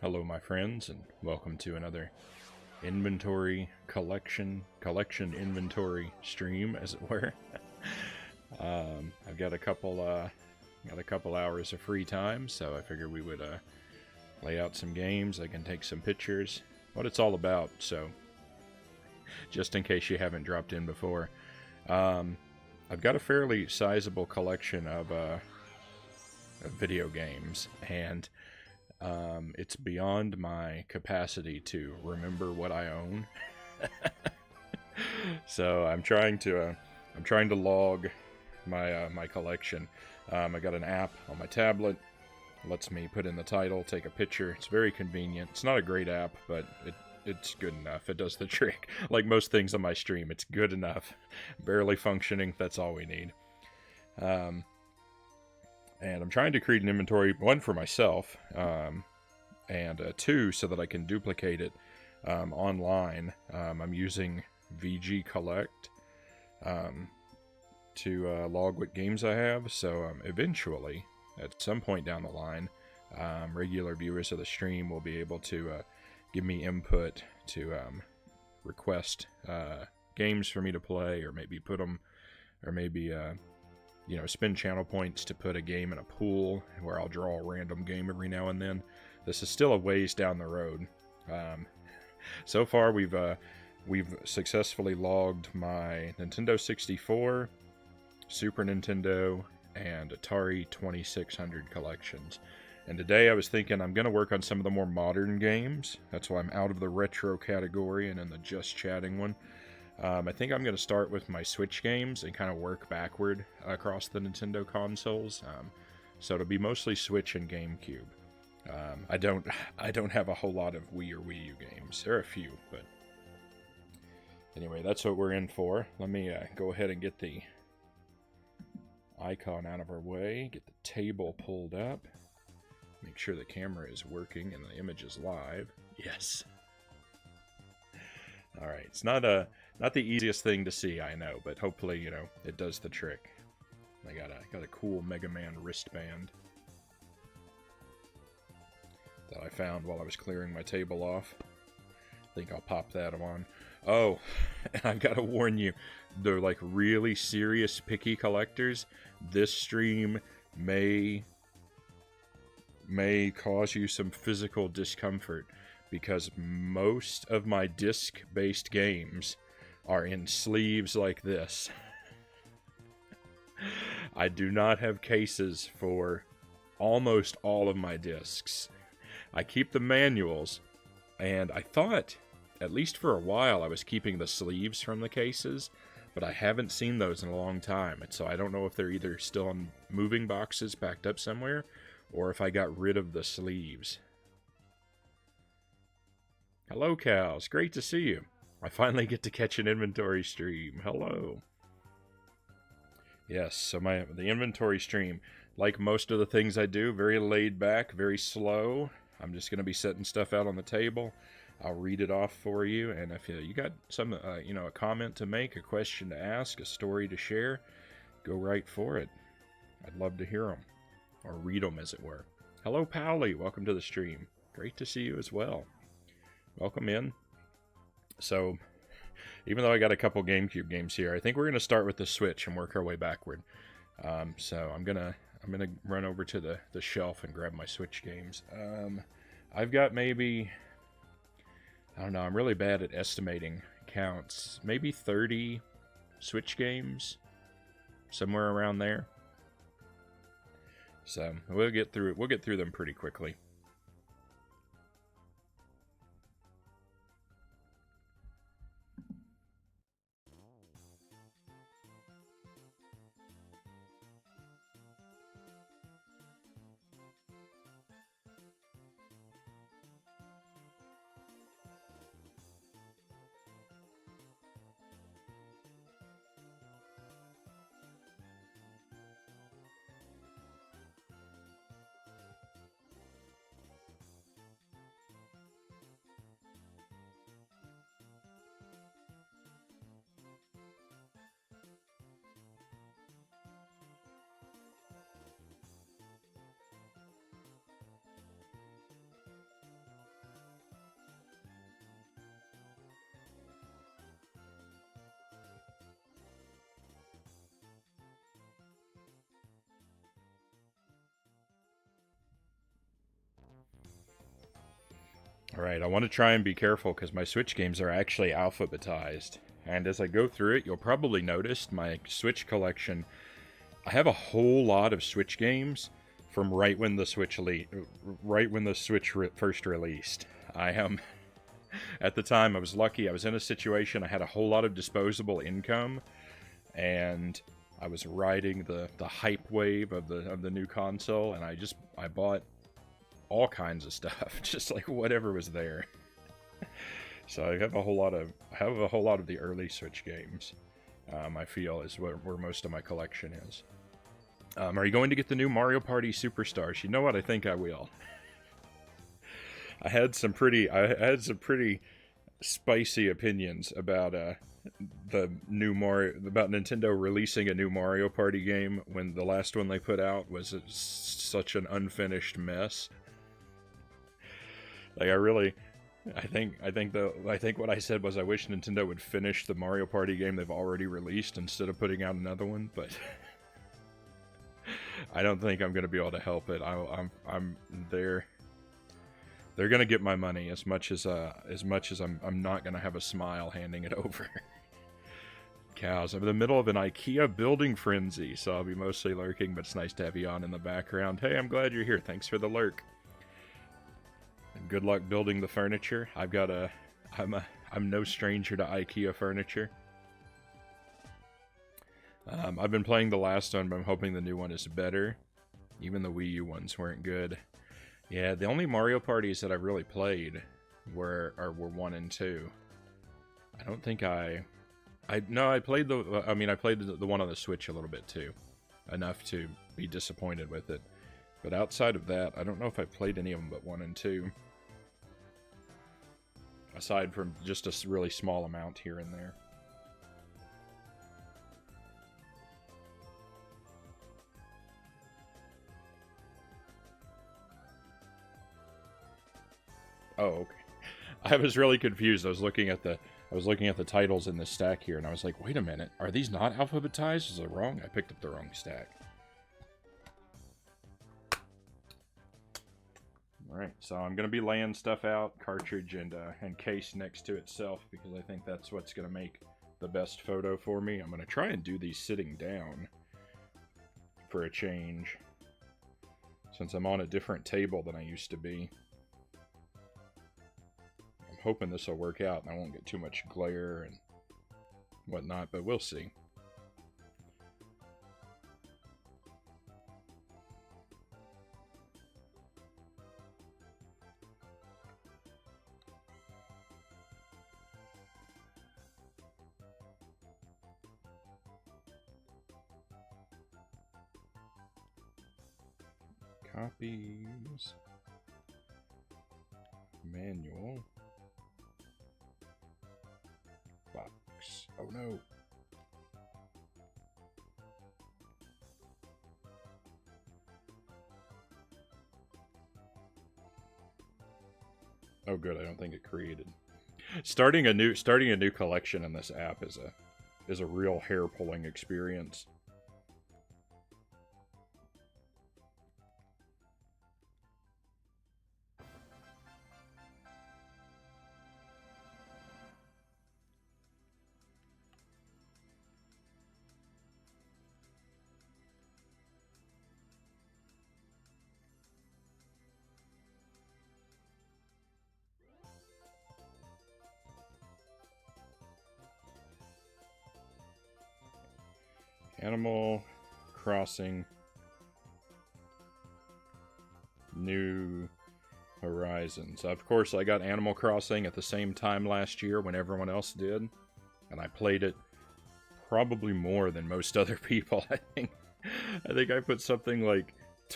Hello, my friends, and welcome to another inventory collection inventory stream, as it were. I've got a couple hours of free time, so I figured we would lay out some games. I can take some pictures, what it's all about. So, just in case you haven't dropped in before, I've got a fairly sizable collection of video games, and it's beyond my capacity to remember what I own. So I'm trying to log my collection. I got an app on my tablet. Lets me put in the title, take a picture. It's very convenient. It's not a great app, but it's good enough. It does the trick. Like most things on my stream, it's good enough. Barely functioning. That's all we need. And I'm trying to create an inventory, one for myself, and two, so that I can duplicate it online. I'm using VG Collect to log what games I have, so eventually, at some point down the line, regular viewers of the stream will be able to give me input to request games for me to play, or maybe put them, or maybe spend channel points to put a game in a pool where I'll draw a random game every now and then. This is still a ways down the road. So far, we've successfully logged my Nintendo 64, Super Nintendo, and Atari 2600 collections. And today I was thinking I'm going to work on some of the more modern games. That's why I'm out of the retro category and in the just chatting one. I think I'm going to start with my Switch games and kind of work backward across the Nintendo consoles. So it'll be mostly Switch and GameCube. I don't have a whole lot of Wii or Wii-U games. There are a few, but anyway, that's what we're in for. Let me go ahead and get the icon out of our way, get the table pulled up, make sure the camera is working and the image is live. Yes. All right, it's not the easiest thing to see, I know, but hopefully, it does the trick. I got a cool Mega Man wristband that I found while I was clearing my table off. I think I'll pop that on. Oh, and I've got to warn you, they're like really serious picky collectors. This stream may cause you some physical discomfort, because most of my disc-based games are in sleeves like this. I do not have cases for almost all of my discs. I keep the manuals, and I thought, at least for a while, I was keeping the sleeves from the cases, but I haven't seen those in a long time, and so I don't know if they're either still in moving boxes packed up somewhere, or if I got rid of the sleeves. Hello, cows. Great to see you. I finally get to catch an inventory stream. Hello. Yes, so the inventory stream, like most of the things I do, very laid back, very slow. I'm just going to be setting stuff out on the table. I'll read it off for you, and if you got some, a comment to make, a question to ask, a story to share, go right for it. I'd love to hear them, or read them, as it were. Hello, Powley. Welcome to the stream. Great to see you as well. Welcome in. So, even though I got a couple GameCube games here, I think we're going to start with the Switch and work our way backward. So I'm gonna run over to the shelf and grab my Switch games. I've got maybe, I don't know, I'm really bad at estimating counts. Maybe 30 Switch games, somewhere around there. So we'll get through it. We'll get through them pretty quickly. Alright, I want to try and be careful because my Switch games are actually alphabetized. And as I go through it, you'll probably notice my Switch collection. I have a whole lot of Switch games from right when the Switch first released. I am at the time I was lucky. I was in a situation I had a whole lot of disposable income, and I was riding the hype wave of the new console, and I bought all kinds of stuff, just like whatever was there. So I have a whole lot of the early Switch games. I feel is where most of my collection is. Are you going to get the new Mario Party Superstars? You know what? I think I will. I had some pretty spicy opinions about the new about Nintendo releasing a new Mario Party game when the last one they put out was such an unfinished mess. Like I think what I said was I wish Nintendo would finish the Mario Party game they've already released instead of putting out another one, but I don't think I'm going to be able to help it. They're going to get my money as much as I'm not going to have a smile handing it over. Cows, I'm in the middle of an IKEA building frenzy, so I'll be mostly lurking, but it's nice to have you on in the background. Hey, I'm glad you're here. Thanks for the lurk. And good luck building the furniture. I'm no stranger to IKEA furniture. I've been playing the last one, but I'm hoping the new one is better. Even the Wii-U ones weren't good. Yeah, the only Mario parties that I've really played were 1 and 2. I don't think I played the one on the Switch a little bit too. Enough to be disappointed with it. But outside of that, I don't know if I played any of them but 1 and 2. Aside from just a really small amount here and there. Oh, okay. I was really confused. I was looking at the titles in this stack here, and I was like, wait a minute, are these not alphabetized? Is it wrong? I picked up the wrong stack. Alright, so I'm going to be laying stuff out, cartridge and case next to itself, because I think that's what's going to make the best photo for me. I'm going to try and do these sitting down for a change, since I'm on a different table than I used to be. I'm hoping this will work out and I won't get too much glare and whatnot, but we'll see. Copies. Manual. Box. Oh no. Oh good, I don't think it created. Starting a new collection in this app is a real hair-pulling experience. Animal Crossing New Horizons. Of course, I got Animal Crossing at the same time last year when everyone else did, and I played it probably more than most other people. I think I put something like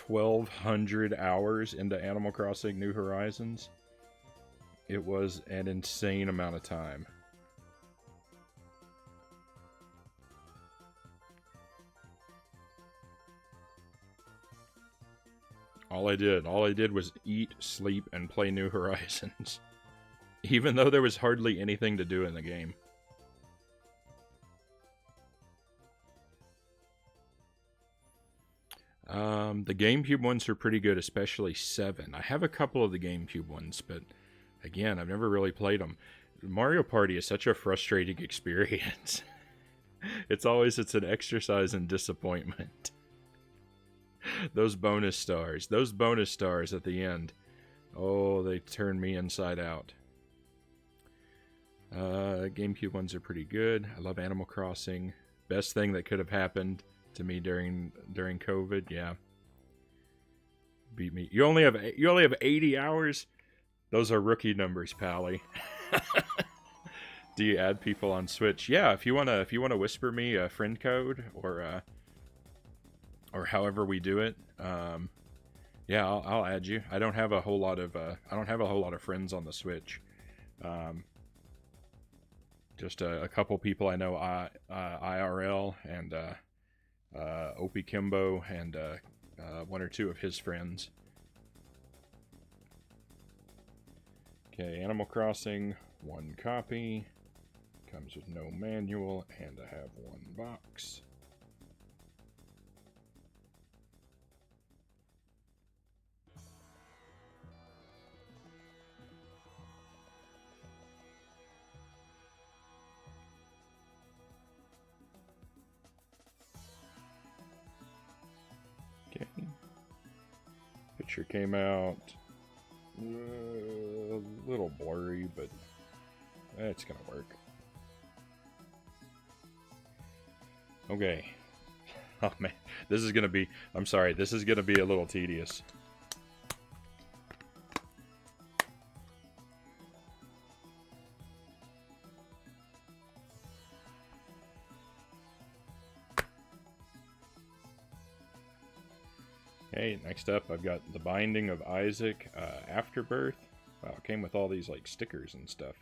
1,200 hours into Animal Crossing New Horizons. It was an insane amount of time. All I did was eat, sleep, and play New Horizons. Even though there was hardly anything to do in the game. The GameCube ones are pretty good, especially 7. I have a couple of the GameCube ones, but Again, I've never really played them. Mario Party is such a frustrating experience. It's an exercise in disappointment. Those bonus stars at the end. Oh, they turn me inside out. GameCube ones are pretty good. I love Animal Crossing. Best thing that could have happened to me during COVID. Yeah. Beat me. You only have 80 hours. Those are rookie numbers, Pally. Do you add people on Switch? Yeah, if you wanna whisper me a friend code or however we do it, yeah, I'll add you. I don't have a whole lot of friends on the Switch. Just a couple people I know IRL and Opie Kimbo and one or two of his friends. Okay, Animal Crossing, 1 copy. Comes with no manual, and I have 1 box. Okay. Picture came out a little blurry, but it's gonna work. Okay. Oh man, this is gonna be, I'm sorry, this is gonna be a little tedious. Okay, next up I've got The Binding of Isaac, Afterbirth. Wow, it came with all these like stickers and stuff.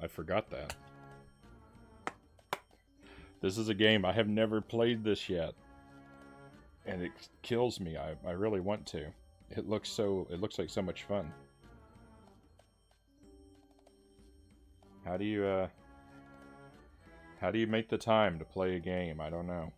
I forgot that. This is a game I have never played this yet, and it kills me. I really want to. It looks like so much fun. How do you make the time to play a game? I don't know.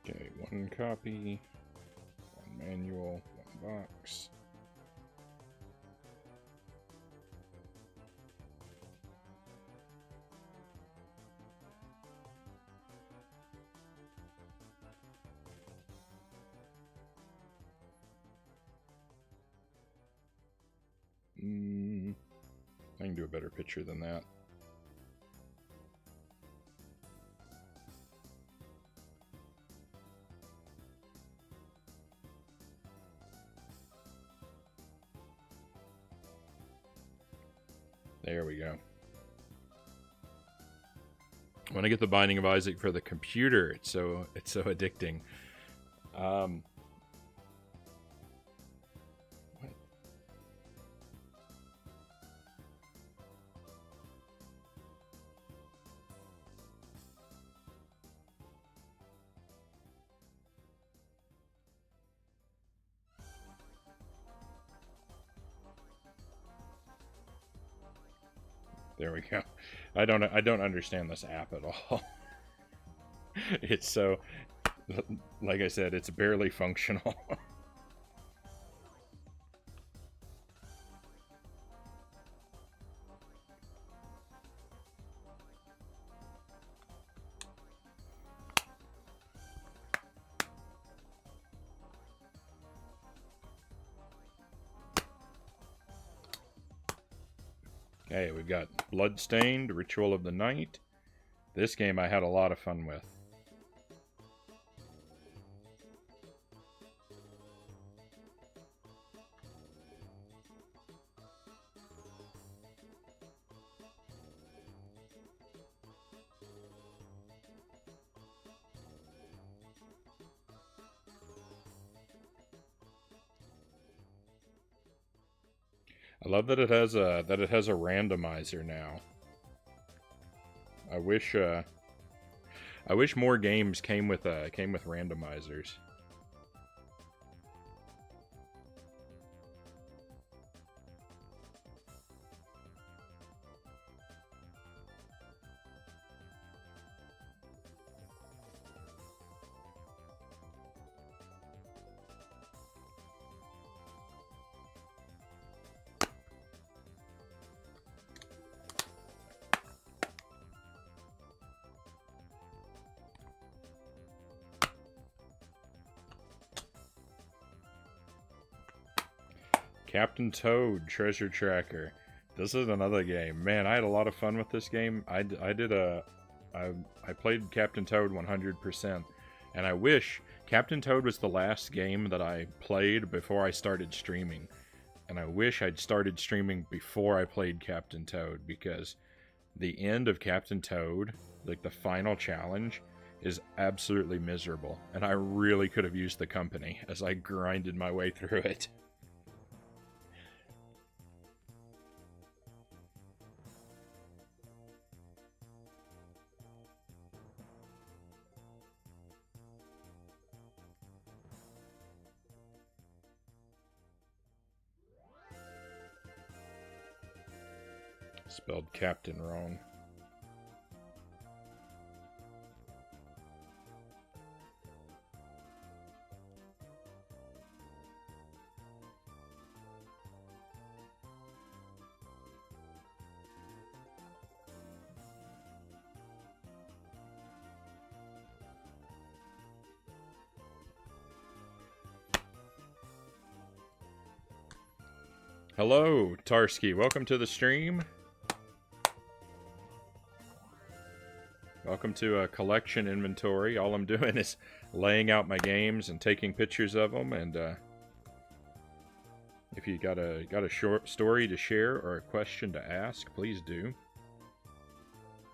Okay, 1 copy, 1 manual, 1 box. I can do a better picture than that. There we go. I want to get The Binding of Isaac for the computer. It's so addicting. What? There we go. I don't understand this app at all. It's so, like I said, it's barely functional. Okay, we've got Bloodstained, Ritual of the Night. This game I had a lot of fun with. I love that it has a randomizer now. I wish more games came with randomizers. Captain Toad Treasure Tracker. This is another game. Man, I had a lot of fun with this game. I played Captain Toad 100%, and I wish Captain Toad was the last game that I played before I started streaming. And I wish I'd started streaming before I played Captain Toad, because the end of Captain Toad, like the final challenge, is absolutely miserable. And I really could have used the company as I grinded my way through it. Spelled captain wrong. Hello, Tarsky. Welcome to the stream. Welcome to a collection inventory. All I'm doing is laying out my games and taking pictures of them. And if you got a short story to share or a question to ask, please do.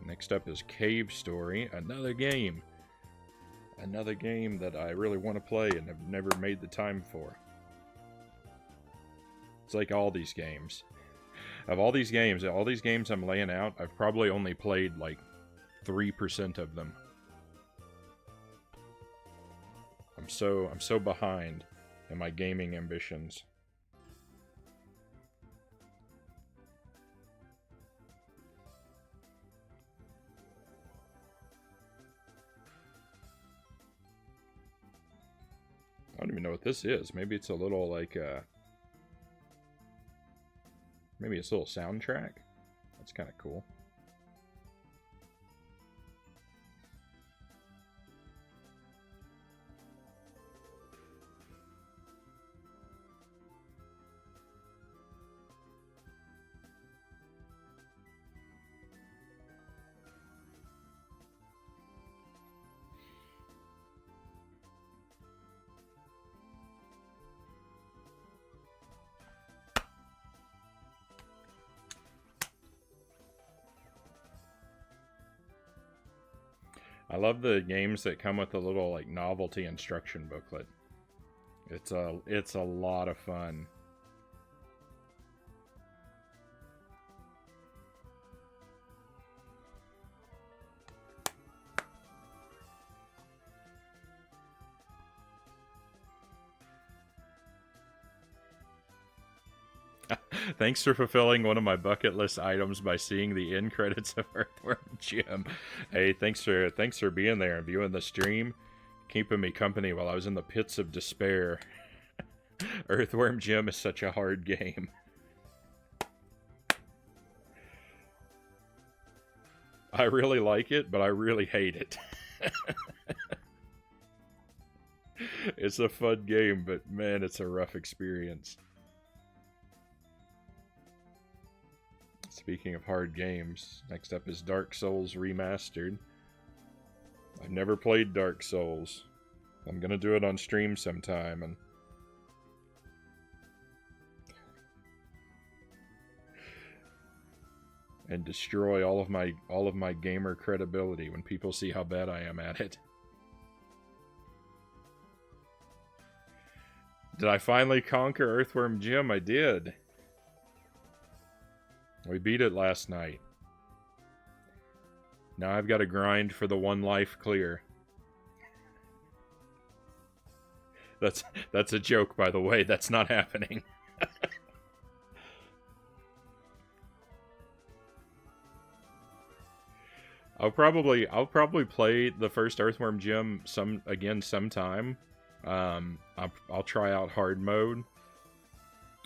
Next up is Cave Story, another game that I really want to play and have never made the time for. It's like all these games. Of all these games I'm laying out, I've probably only played like 3% of them. I'm so behind in my gaming ambitions. I don't even know what this is. Maybe it's a little like maybe it's a little soundtrack. That's kind of cool. I love the games that come with a little like novelty instruction booklet. It's a lot of fun. Thanks for fulfilling one of my bucket list items by seeing the end credits of Earthworm Jim. Hey, thanks for being there and viewing the stream, keeping me company while I was in the pits of despair. Earthworm Jim is such a hard game. I really like it, but I really hate it. It's a fun game, but man, it's a rough experience. Speaking of hard games, next up is Dark Souls Remastered. I've never played Dark Souls. I'm gonna do it on stream sometime and destroy all of my gamer credibility when people see how bad I am at it. Did I finally conquer Earthworm Jim? I did. We beat it last night. Now I've got to grind for the one life clear. That's a joke, by the way. That's not happening. I'll probably play the first Earthworm Jim sometime. I'll try out hard mode.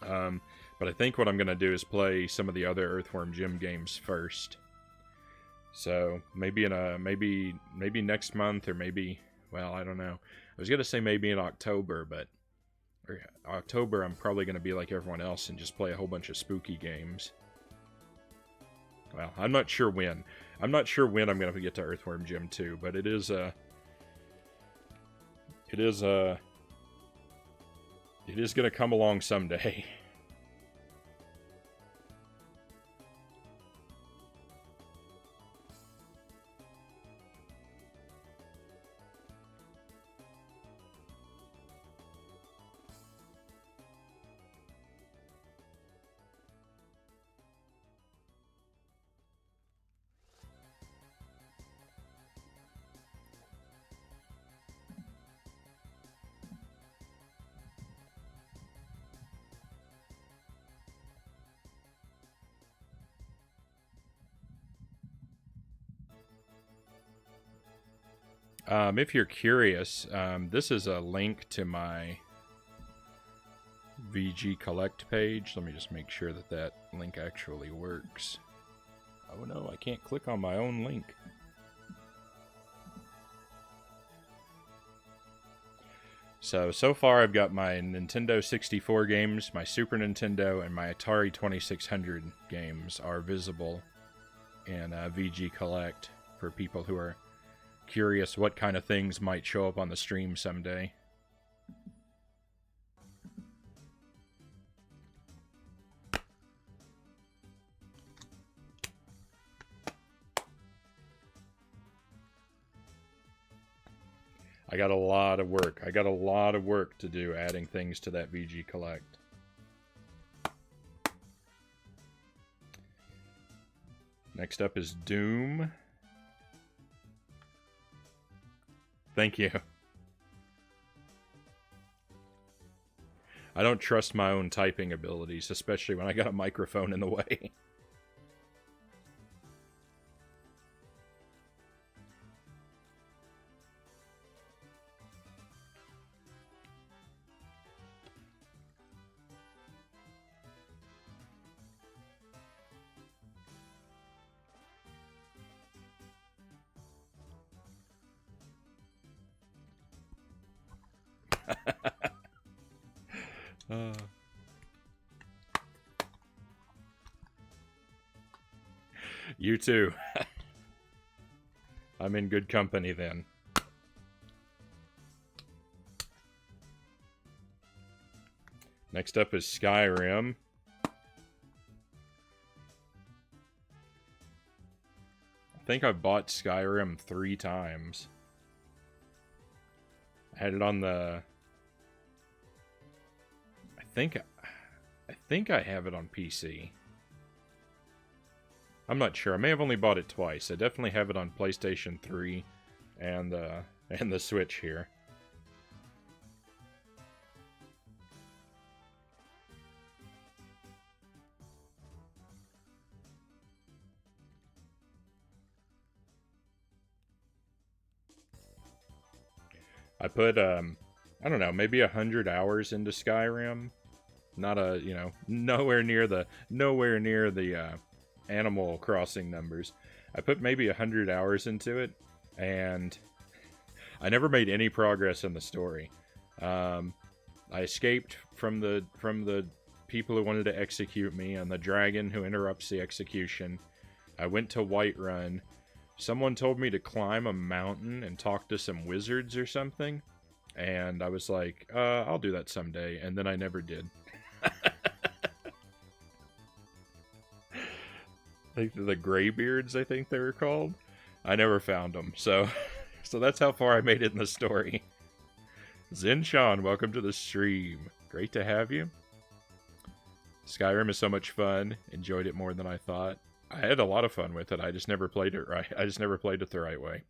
But I think what I'm gonna do is play some of the other Earthworm Jim games first. So maybe maybe next month, or maybe, well, I don't know. I was gonna say maybe in October, but October I'm probably gonna be like everyone else and just play a whole bunch of spooky games. Well, I'm not sure when. I'm not sure when I'm gonna get to Earthworm Jim 2, but it is gonna come along someday. If you're curious, this is a link to my VG Collect page. Let me just make sure that that link actually works. Oh no, I can't click on my own link. So far I've got my Nintendo 64 games, my Super Nintendo, and my Atari 2600 games are visible in VG Collect for people who are curious what kind of things might show up on the stream someday. I got a lot of work. I got a lot of work to do adding things to that VG Collect. Next up is Doom. Thank you. I don't trust my own typing abilities, especially when I got a microphone in the way. You too. I'm in good company then. Next up is Skyrim. I think I bought Skyrim 3 times. I had it on the... I think I have it on PC. I'm not sure. I may have only bought it twice. I definitely have it on PlayStation 3 and the Switch here. I put I don't know, maybe 100 hours into Skyrim. Not a, you know, nowhere near the Animal Crossing numbers. I put maybe 100 hours into it, and I never made any progress in the story. I escaped from the people who wanted to execute me and the dragon who interrupts the execution. I went to Whiterun. Someone told me to climb a mountain and talk to some wizards or something, and I was like, I'll do that someday, and then I never did. I think the Greybeards, I think they were called. I never found them, so that's how far I made it in the story. Zen Sean, welcome to the stream. Great to have you. Skyrim is so much fun. Enjoyed it more than I thought. I had a lot of fun with it. I just never played it right. I just never played it the right way.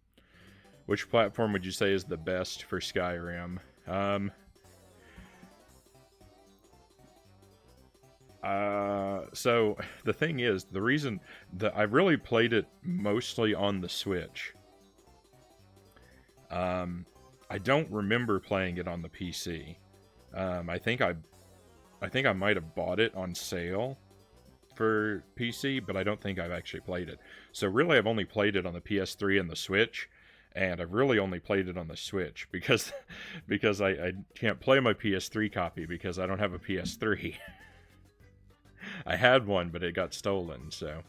Which platform would you say is the best for Skyrim? So the thing is, the reason that I really played it mostly on the Switch. I don't remember playing it on the PC. I think I might have bought it on sale for PC, but I don't think I've actually played it. So really, I've only played it on the PS3 and the Switch, and I've really only played it on the Switch because I can't play my PS3 copy because I don't have a PS3. I had one, but it got stolen, so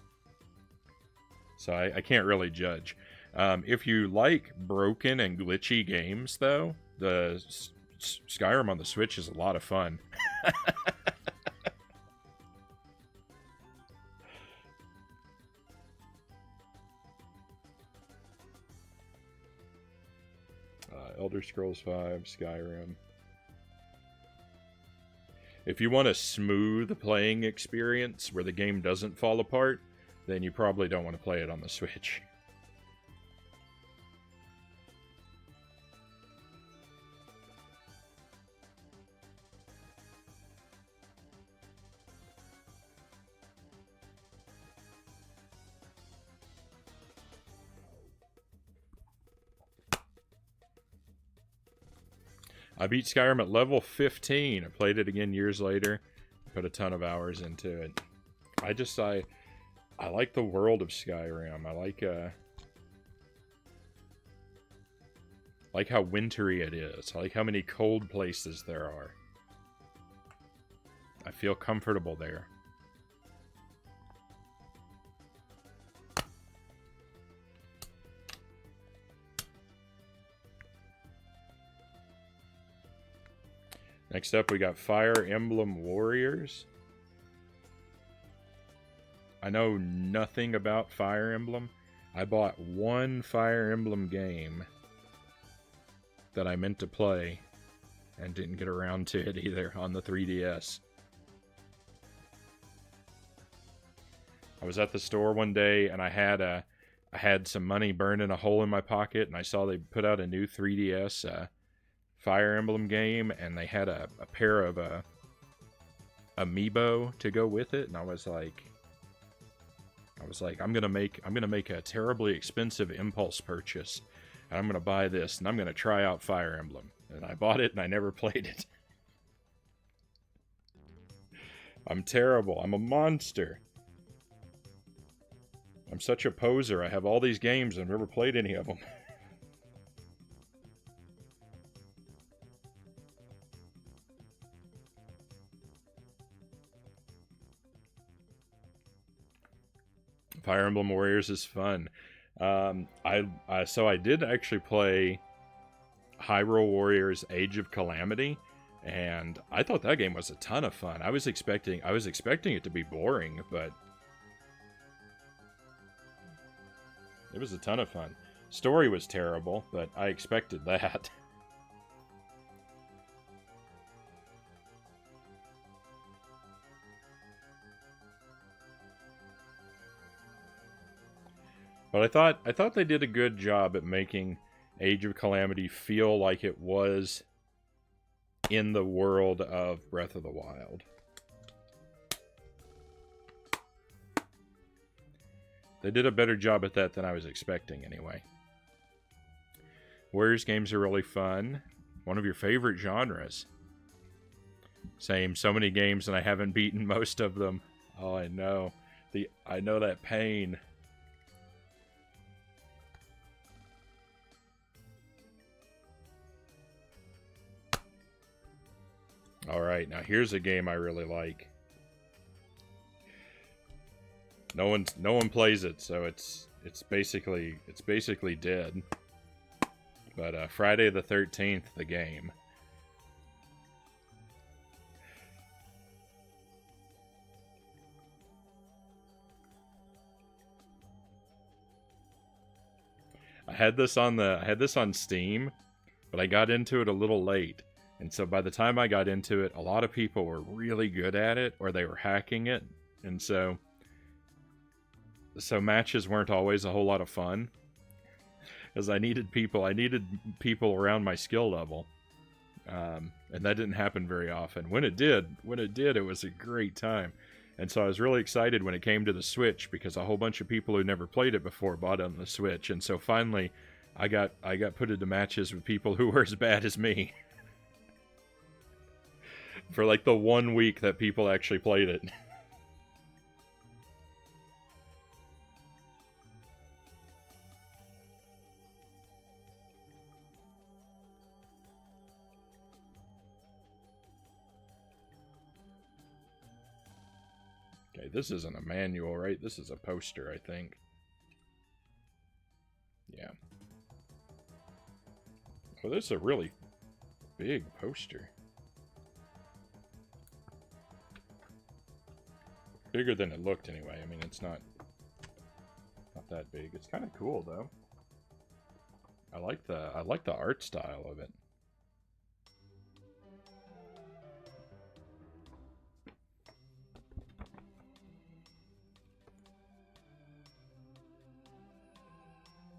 I can't really judge. If you like broken and glitchy games, though, the Skyrim on the Switch is a lot of fun. Elder Scrolls V, Skyrim. If you want a smooth playing experience where the game doesn't fall apart, then you probably don't want to play it on the Switch. I beat Skyrim at level 15. I played it again years later. Put a ton of hours into it. I like the world of Skyrim. I like how wintry it is. I like how many cold places there are. I feel comfortable there. Next up, we got Fire Emblem Warriors. I know nothing about Fire Emblem. I bought one Fire Emblem game that I meant to play and didn't get around to it either on the 3DS. I was at the store one day and I had some money burning a hole in my pocket, and I saw they put out a new 3DS Fire Emblem game, and they had a pair of amiibo to go with it, and I was like, I'm gonna make a terribly expensive impulse purchase, and I'm gonna buy this, and I'm gonna try out Fire Emblem. And I bought it, and I never played it. I'm terrible. I'm a monster. I'm such a poser. I have all these games and I've never played any of them. Fire Emblem Warriors is fun. So I did actually play Hyrule Warriors Age of Calamity, and I thought that game was a ton of fun. I was expecting it to be boring, but it was a ton of fun. Story was terrible, but I expected that. But I thought they did a good job at making Age of Calamity feel like it was in the world of Breath of the Wild. They did a better job at that than I was expecting, anyway. Warriors games are really fun. One of your favorite genres. Same, so many games and I haven't beaten most of them. Oh, I know. I know that pain. Alright, now here's a game I really like. No one plays it, so it's basically dead. But Friday the 13th, the game. I had this on Steam, but I got into it a little late. And so by the time I got into it, a lot of people were really good at it, or they were hacking it. And so so matches weren't always a whole lot of fun, as I needed people around my skill level, and that didn't happen very often. When it did, it was a great time. And so I was really excited when it came to the Switch, because a whole bunch of people who never played it before bought it on the Switch. And so finally, I got put into matches with people who were as bad as me. For like the 1 week that people actually played it. Okay, this isn't a manual, right? This is a poster, I think. Yeah. Well, this is a really big poster. Bigger than it looked, anyway. I mean, it's not that big. It's kind of cool, though. I like the art style of it.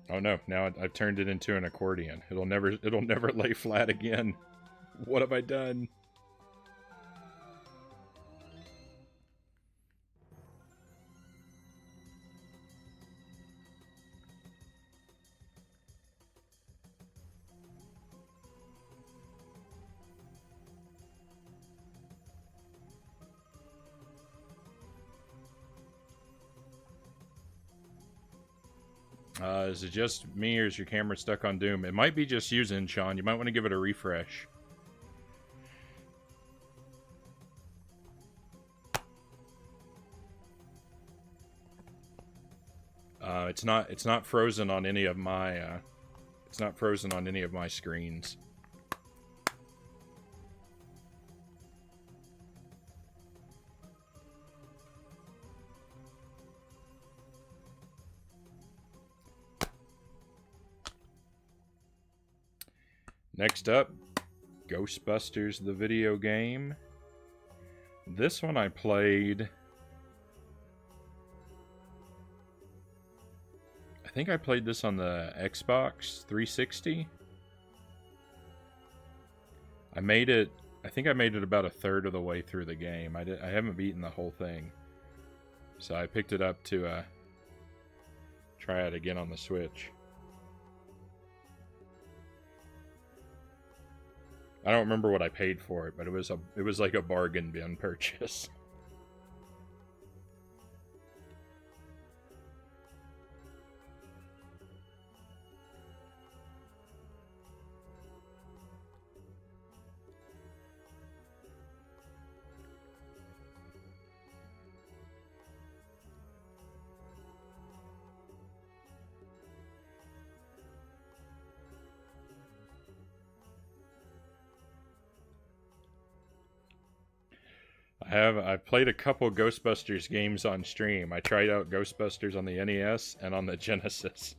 Oh no, now I've turned it into an accordion. It'll never lay flat again. What have I done? Is it just me, or is your camera stuck on Doom? It might be just you, Sean. You might want to give it a refresh. It's not frozen on any of my it's not frozen on any of my screens. Next up, Ghostbusters the video game. This one I played... I think I played this on the Xbox 360. I think I made it about a third of the way through the game. I haven't beaten the whole thing. So I picked it up to try it again on the Switch. I don't remember what I paid for it, but it was like a bargain bin purchase. I've played a couple Ghostbusters games on stream. I tried out Ghostbusters on the NES and on the Genesis.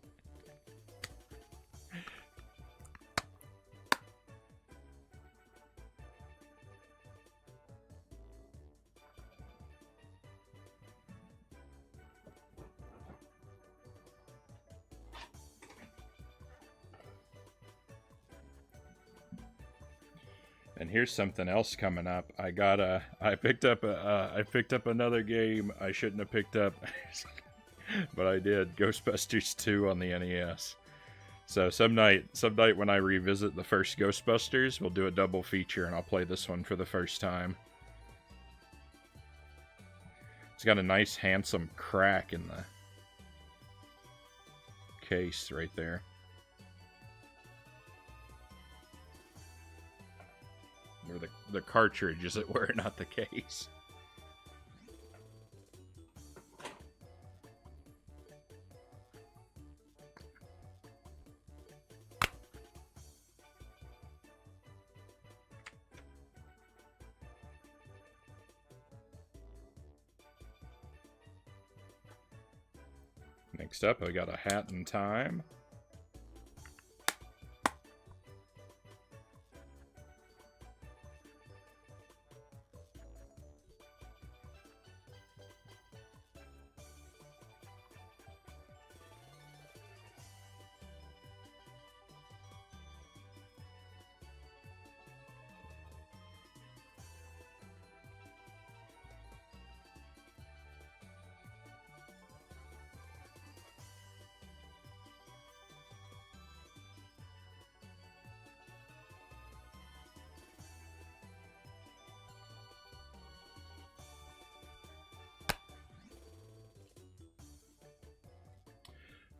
And here's something else coming up. I picked up another game I shouldn't have picked up, but I did. Ghostbusters 2 on the NES. So some night when I revisit the first Ghostbusters, we'll do a double feature, and I'll play this one for the first time. It's got a nice, handsome crack in the case right there. Or the cartridge, as it were, not the case. Next up, I got a Hat in Time.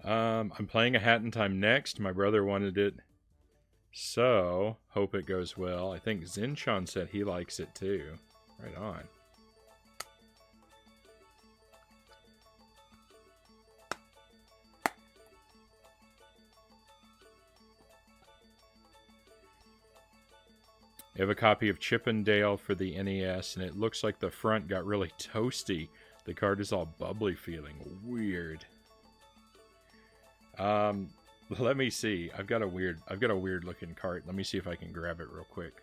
I'm playing A Hat in Time next. My brother wanted it, so hope it goes well. I think Zinchon said he likes it too. Right on. I have a copy of Chip and Dale for the NES, and it looks like the front got really toasty. The card is all bubbly feeling. Weird. Let me see. I've got a weird looking cart. Let me see if I can grab it real quick.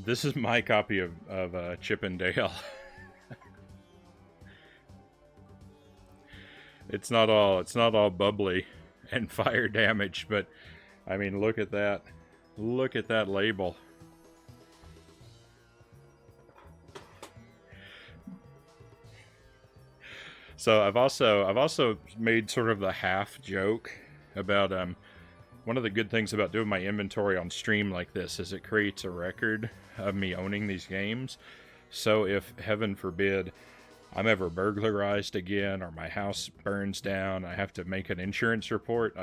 This is my copy of Chip and Dale. It's not all bubbly and fire damage, but I mean, look at that. Look at that label. So I've also made sort of the half joke about one of the good things about doing my inventory on stream like this is it creates a record of me owning these games. So if, heaven forbid, I'm ever burglarized again or my house burns down, I have to make an insurance report,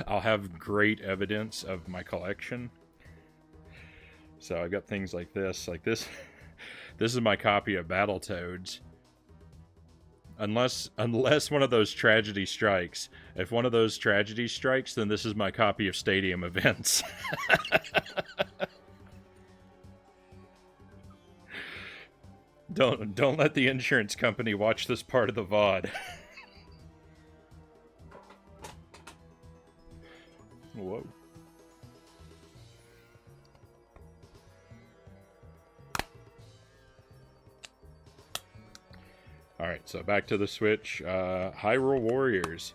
I'll have great evidence of my collection. So I've got things like this. This is my copy of Battletoads. Unless one of those tragedy strikes. If one of those tragedies strikes, then this is my copy of Stadium Events. Don't let the insurance company watch this part of the VOD. Whoa. Alright, so back to the Switch. Hyrule Warriors.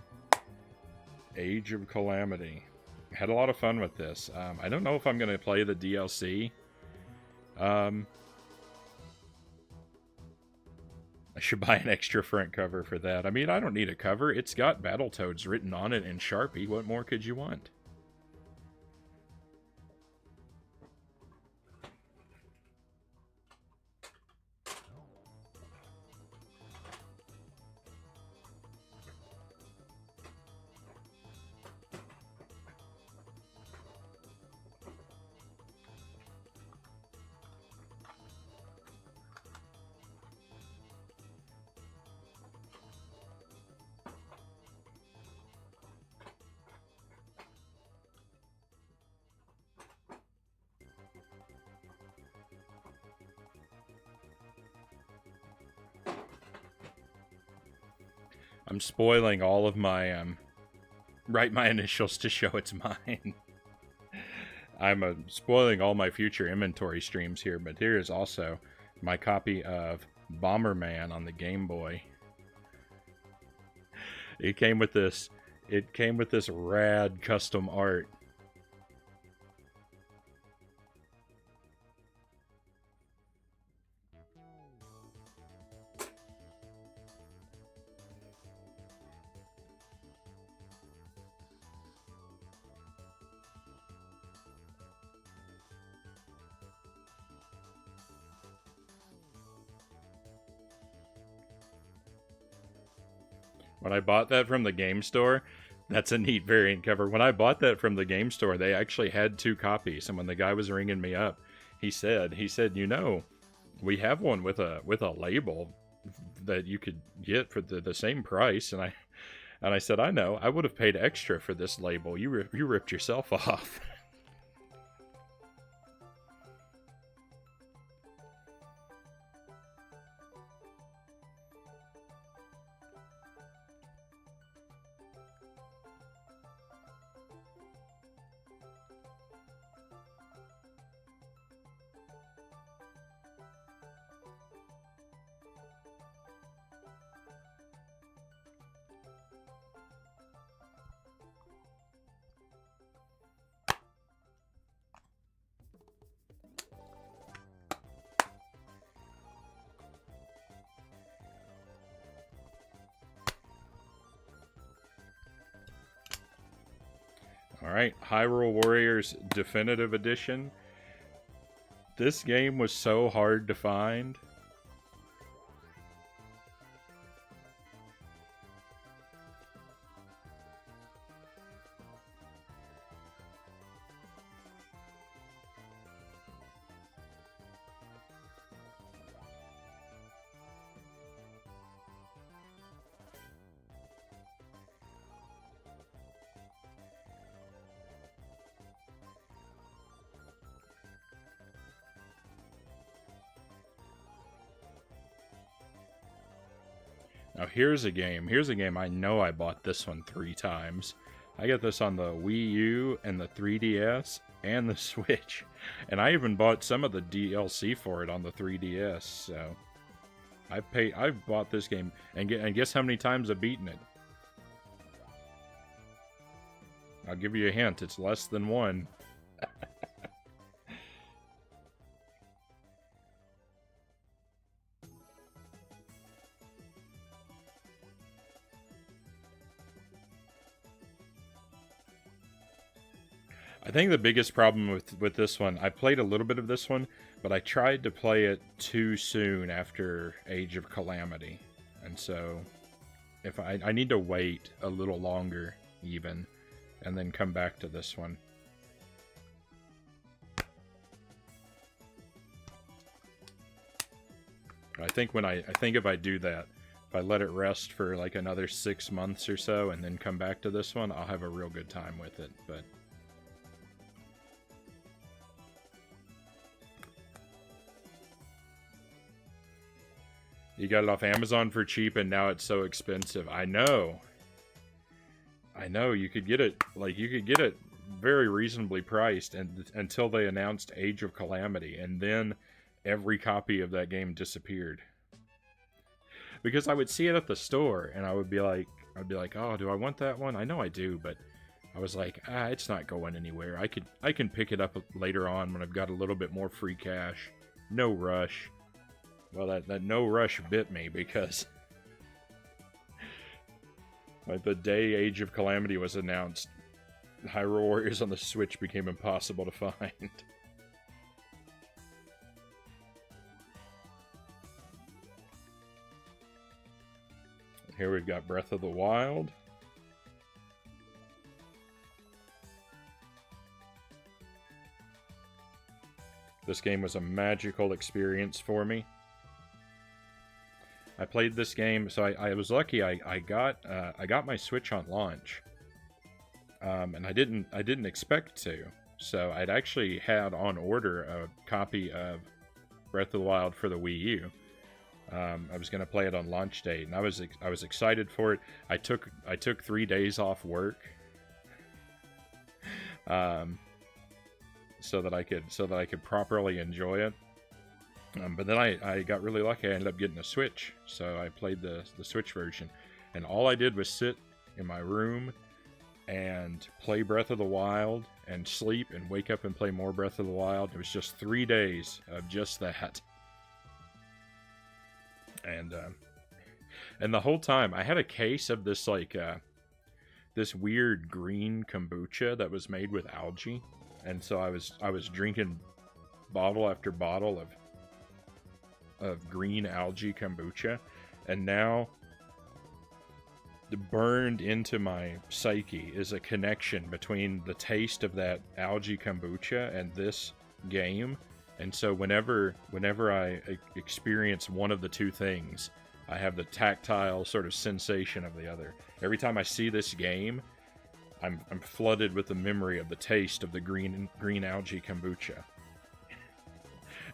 Age of Calamity. Had a lot of fun with this. I don't know if I'm going to play the DLC. I should buy an extra front cover for that. I mean, I don't need a cover. It's got Battletoads written on it in Sharpie. What more could you want? I'm spoiling all of my, write my initials to show it's mine. I'm spoiling all my future inventory streams here, but here is also my copy of Bomberman on the Game Boy. It came with this rad custom art. When I bought that from the game store, that's a neat variant cover. When I bought that from the game store, they actually had 2 copies. And when the guy was ringing me up, he said, you know, we have one with a label that you could get for the same price. And I said, I know, I would have paid extra for this label. You ripped yourself off. Alright, Hyrule Warriors Definitive Edition. This game was so hard to find. Now here's a game I know I bought this one 3 times. I got this on the Wii U and the 3DS and the Switch. And I even bought some of the DLC for it on the 3DS, so I've bought this game, and guess how many times I've beaten it? I'll give you a hint, it's less than 1. I think the biggest problem with this one, I played a little bit of this one, but I tried to play it too soon after Age of Calamity. And so, if I need to wait a little longer, even, and then come back to this one. I think if I do that, if I let it rest for like another 6 months or so, and then come back to this one, I'll have a real good time with it, but... You got it off Amazon for cheap, and now it's so expensive. I know. You could get it, very reasonably priced, and until they announced Age of Calamity, and then every copy of that game disappeared. Because I would see it at the store, and I'd be like, oh, do I want that one? I know I do, but I was like, it's not going anywhere. I can pick it up later on when I've got a little bit more free cash. No rush. Well, that no rush bit me, because like the day Age of Calamity was announced, Hyrule Warriors on the Switch became impossible to find. Here we've got Breath of the Wild. This game was a magical experience for me. I played this game, so I was lucky. I got my Switch on launch, and I didn't expect to. So I'd actually had on order a copy of Breath of the Wild for the Wii U. I was gonna play it on launch date, and I was excited for it. I took 3 days off work, so that I could properly enjoy it. But then I got really lucky. I ended up getting a Switch, so I played the Switch version. And all I did was sit in my room and play Breath of the Wild and sleep and wake up and play more Breath of the Wild. It was just 3 days of just that. And the whole time, I had a case of this, this weird green kombucha that was made with algae. And so I was drinking bottle after bottle of green algae kombucha, and now burned into my psyche is a connection between the taste of that algae kombucha and this game. And so whenever I experience one of the two things, I have the tactile sort of sensation of the other. Every time I see this game, I'm flooded with the memory of the taste of the green algae kombucha.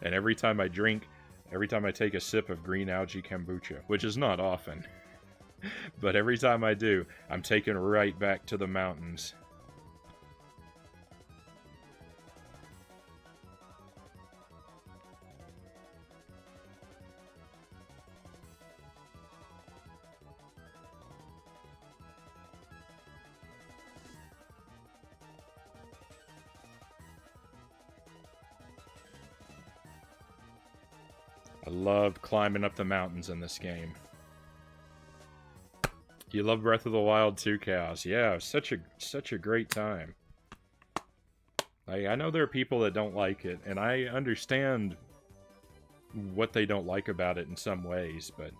And every time I take a sip of green algae kombucha, which is not often, but every time I do, I'm taken right back to the mountains. I love climbing up the mountains in this game. You love Breath of the Wild too, Chaos. Yeah, such a great time. I know there are people that don't like it, and I understand what they don't like about it in some ways, but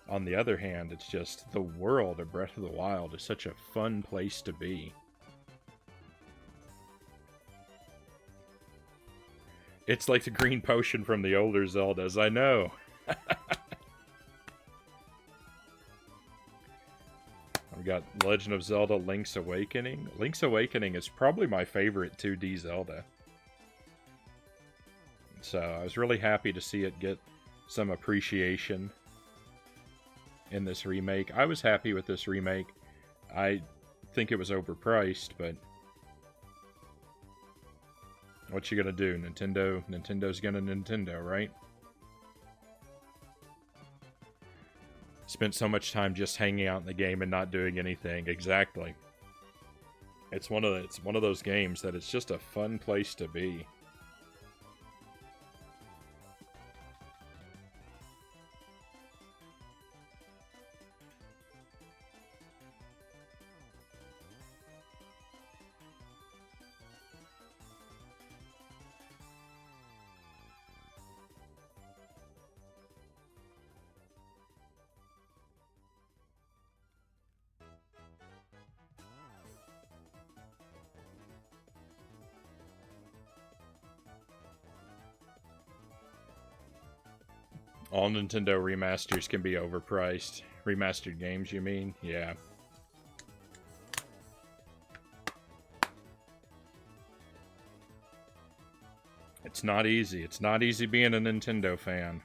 on the other hand, it's just the world of Breath of the Wild is such a fun place to be. It's like the green potion from the older Zeldas, I know. I've got Legend of Zelda Link's Awakening. Link's Awakening is probably my favorite 2D Zelda. So I was really happy to see it get some appreciation in this remake. I was happy with this remake. I think it was overpriced, but what you gonna do? Nintendo's gonna Nintendo, right? Spent so much time just hanging out in the game and not doing anything. Exactly. It's one of those games that it's just a fun place to be. All Nintendo remasters can be overpriced. Remastered games, you mean? Yeah. It's not easy. It's not easy being a Nintendo fan.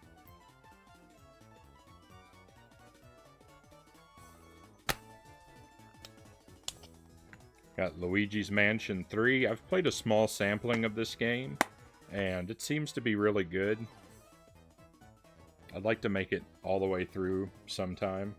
Got Luigi's Mansion 3. I've played a small sampling of this game, and it seems to be really good. I'd like to make it all the way through sometime.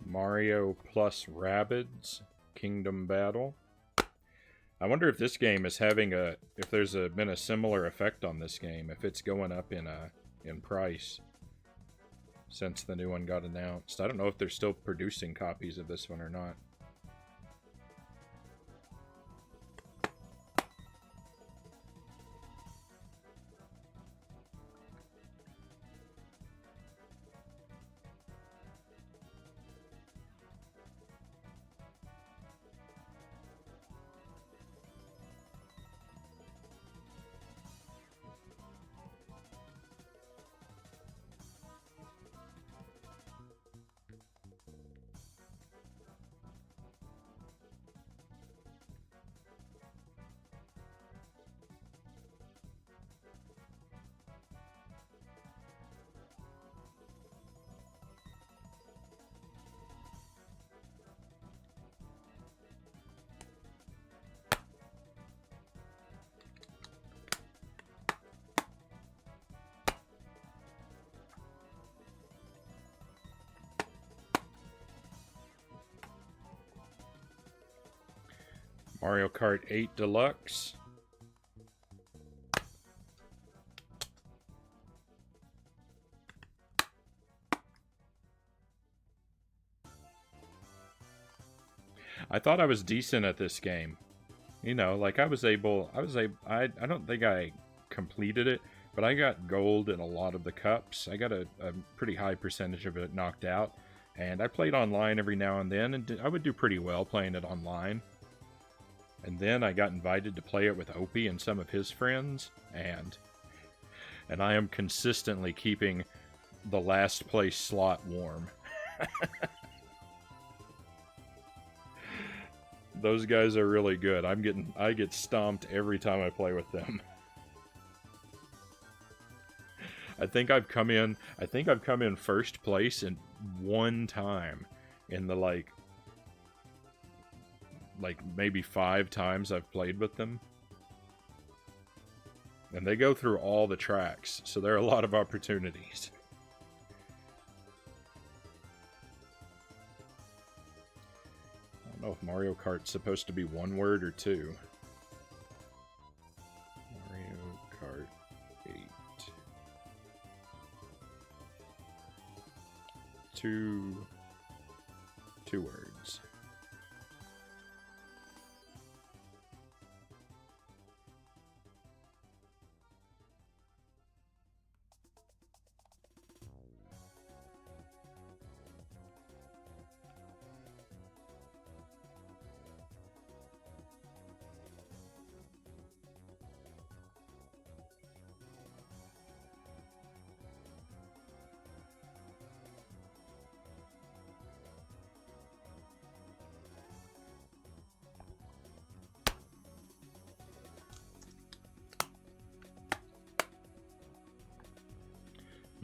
Mario plus Rabbids Kingdom Battle. I wonder if this game is having if there's been a similar effect on this game, if it's going up in price since the new one got announced. I don't know if they're still producing copies of this one or not. Mario Kart 8 Deluxe. I thought I was decent at this game. You know, like I don't think I completed it, but I got gold in a lot of the cups. I got a pretty high percentage of it knocked out. And I played online every now and then, and I would do pretty well playing it online. And then I got invited to play it with Opie and some of his friends, and I am consistently keeping the last place slot warm. Those guys are really good. I get stomped every time I play with them. I think I've come in first place in one time in the like maybe 5 times I've played with them. And they go through all the tracks, so there are a lot of opportunities. I don't know if Mario Kart's supposed to be 1 word or 2. Mario Kart 8. 2 words.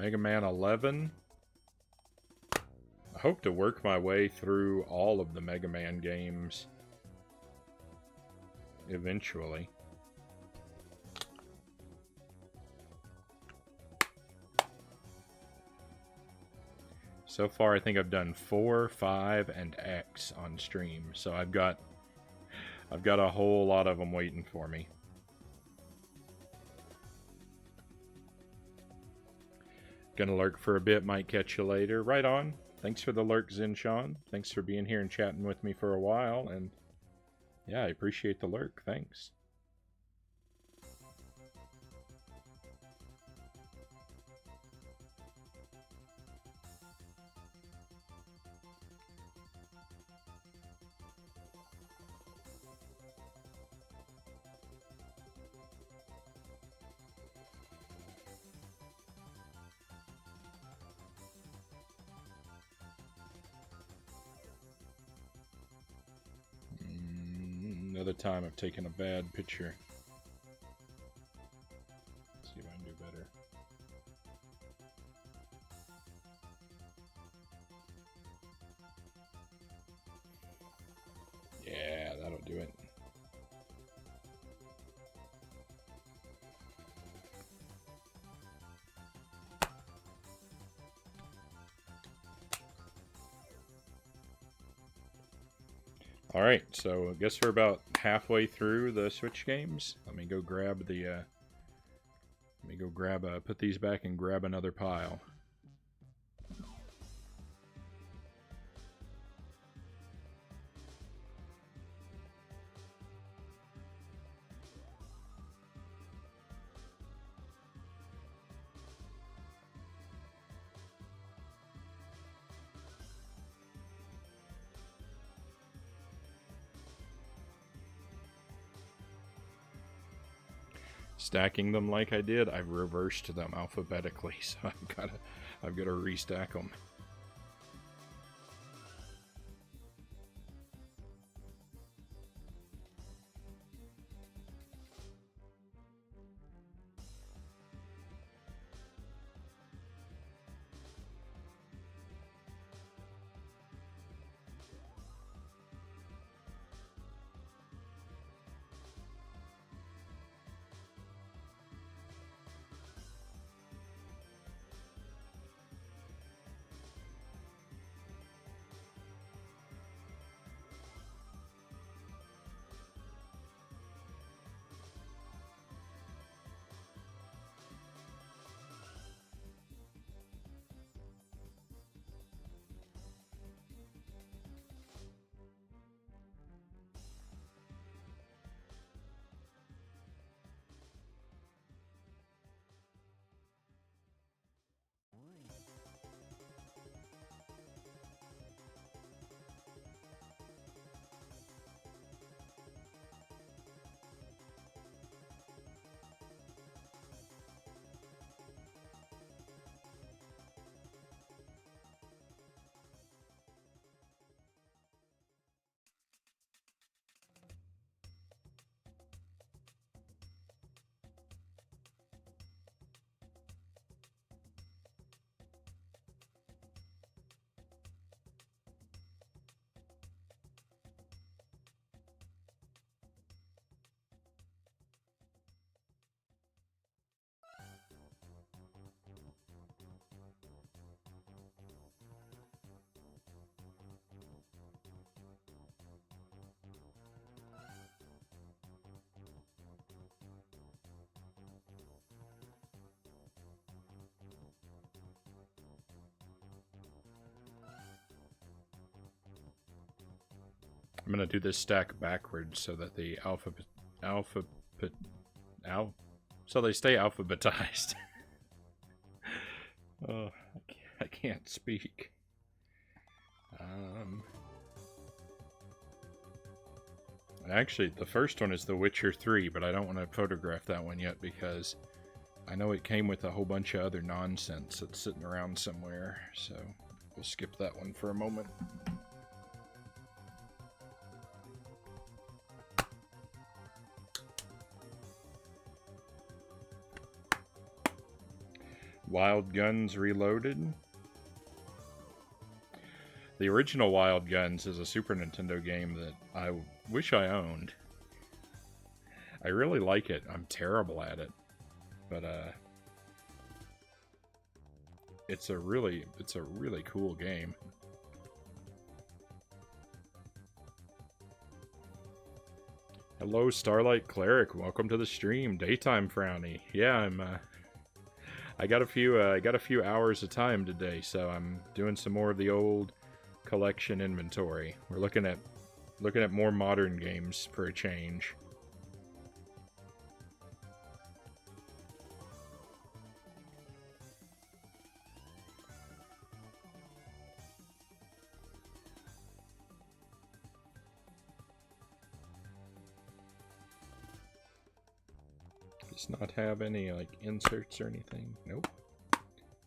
Mega Man 11. I hope to work my way through all of the Mega Man games eventually. So far, I think I've done 4, 5, and X on stream, so I've got a whole lot of them waiting for me. Gonna lurk for a bit, might catch you later. Right on. Thanks for the lurk, Zinshawn. Thanks for being here and chatting with me for a while, and yeah, I appreciate the lurk. Thanks. Another time I've taken a bad picture. Let's see if I can do better. Yeah, that'll do it. Alright, so I guess we're about halfway through the Switch games. Let me go grab the, put these back and grab another pile. Stacking them like I did, I've reversed them alphabetically, so I've got to restack them. I'm gonna do this stack backwards so that the so they stay alphabetized. Oh, I can't speak. Actually, the first one is The Witcher 3, but I don't want to photograph that one yet because I know it came with a whole bunch of other nonsense that's sitting around somewhere, so we'll skip that one for a moment. Wild Guns Reloaded. The original Wild Guns is a Super Nintendo game that I wish I owned. I really like it. I'm terrible at it. But it's a really cool game. Hello, Starlight Cleric. Welcome to the stream. Daytime Frownie. Yeah, I got a few hours of time today, so I'm doing some more of the old collection inventory. We're looking at more modern games for a change. Does not have any like inserts or anything. Nope.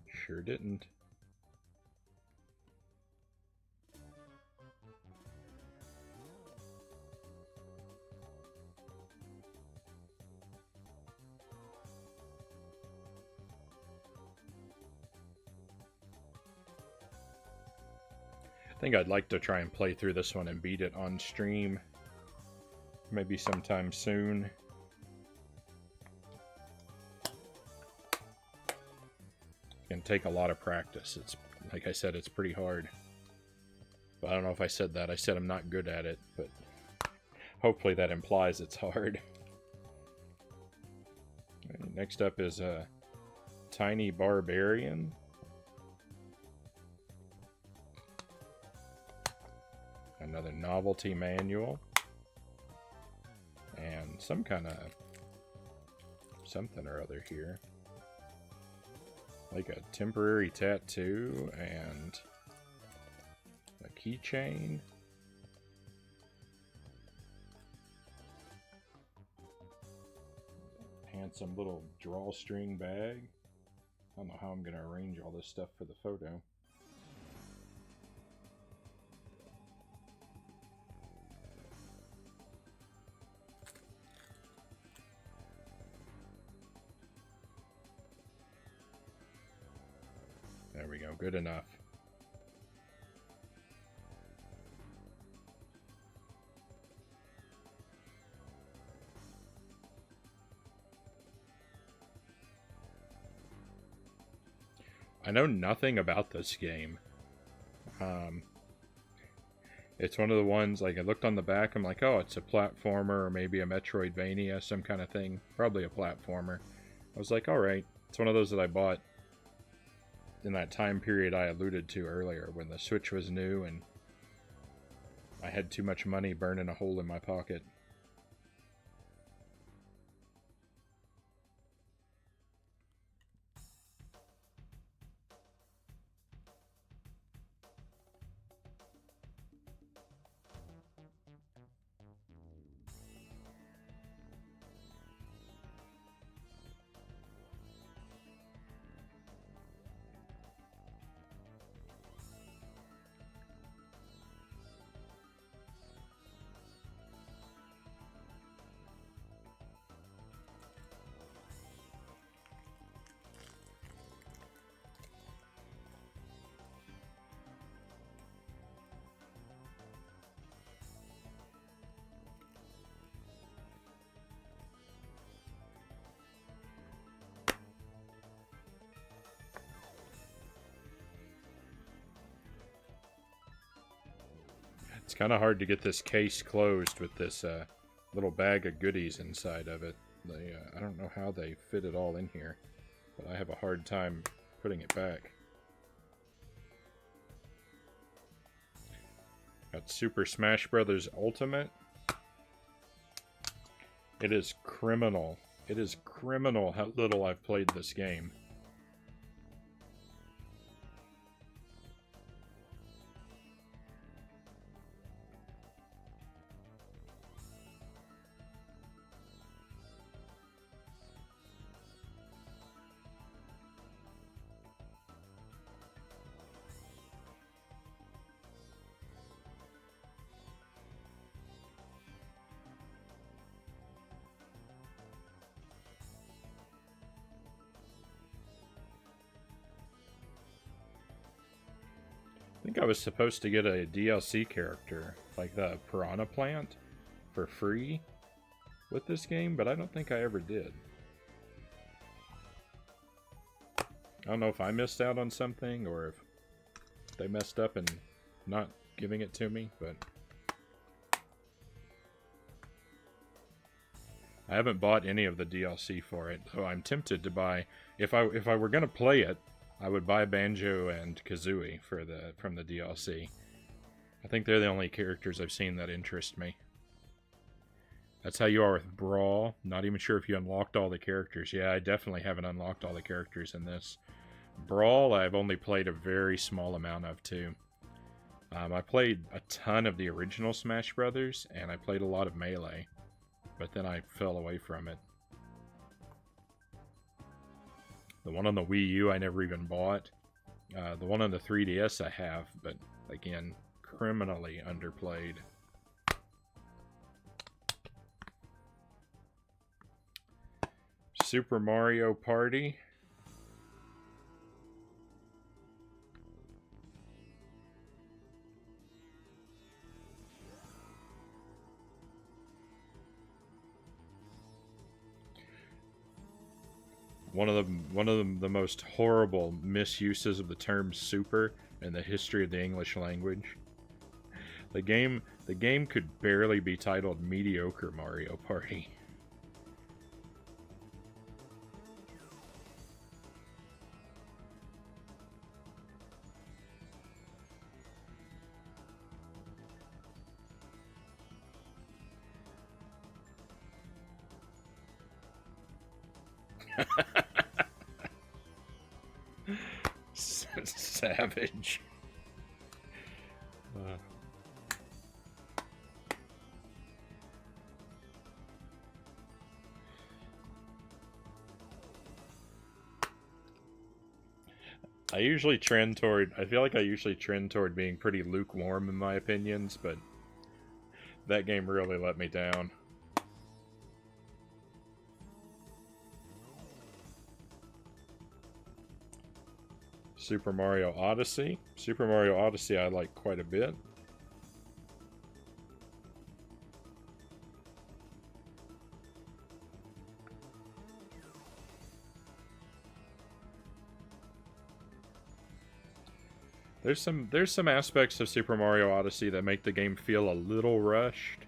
Sure didn't. I think I'd like to try and play through this one and beat it on stream. Maybe sometime soon. It's gonna take a lot of practice. It's, like I said, it's pretty hard. But I don't know if I said that. I said I'm not good at it, but hopefully that implies it's hard. Right, next up is a Tiny Barbarian. Another novelty manual. And some kind of something or other here. Like a temporary tattoo and a keychain. Handsome little drawstring bag. I don't know how I'm going to arrange all this stuff for the photo. There we go, good enough. I know nothing about this game. It's one of the ones, like, I looked on the back, I'm like, oh, it's a platformer or maybe a Metroidvania, some kind of thing. Probably a platformer. I was like, alright. It's one of those that I bought in that time period I alluded to earlier, when the Switch was new and I had too much money burning a hole in my pocket. It's kind of hard to get this case closed with this little bag of goodies inside of it. I don't know how they fit it all in here, but I have a hard time putting it back. Got Super Smash Bros. Ultimate. It is criminal. It is criminal how little I've played this game. I think I was supposed to get a DLC character, like the Piranha Plant, for free with this game, but I don't think I ever did. I don't know if I missed out on something, or if they messed up and not giving it to me, but I haven't bought any of the DLC for it, so I'm tempted to buy. If I were gonna play it, I would buy Banjo and Kazooie from the DLC. I think they're the only characters I've seen that interest me. That's how you are with Brawl. Not even sure if you unlocked all the characters. Yeah, I definitely haven't unlocked all the characters in this. Brawl, I've only played a very small amount of, too. I played a ton of the original Smash Brothers, and I played a lot of Melee. But then I fell away from it. The one on the Wii U I never even bought. The one on the 3DS I have, but again, criminally underplayed. Super Mario Party. One of the most horrible misuses of the term super in the history of the English language. The game could barely be titled Mediocre Mario Party. Savage. I usually trend toward, I feel like I usually trend toward being pretty lukewarm in my opinions, but that game really let me down. Super Mario Odyssey. Super Mario Odyssey I like quite a bit. There's some aspects of Super Mario Odyssey that make the game feel a little rushed.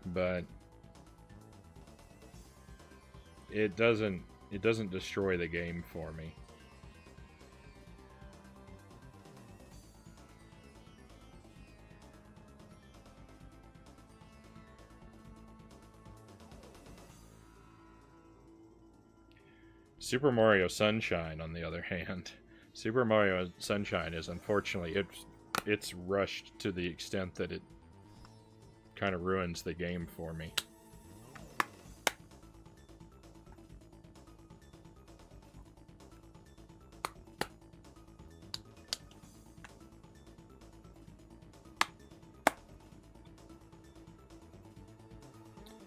But it doesn't destroy the game for me. Super Mario Sunshine, on the other hand, Super Mario Sunshine is unfortunately it's rushed to the extent that it kind of ruins the game for me.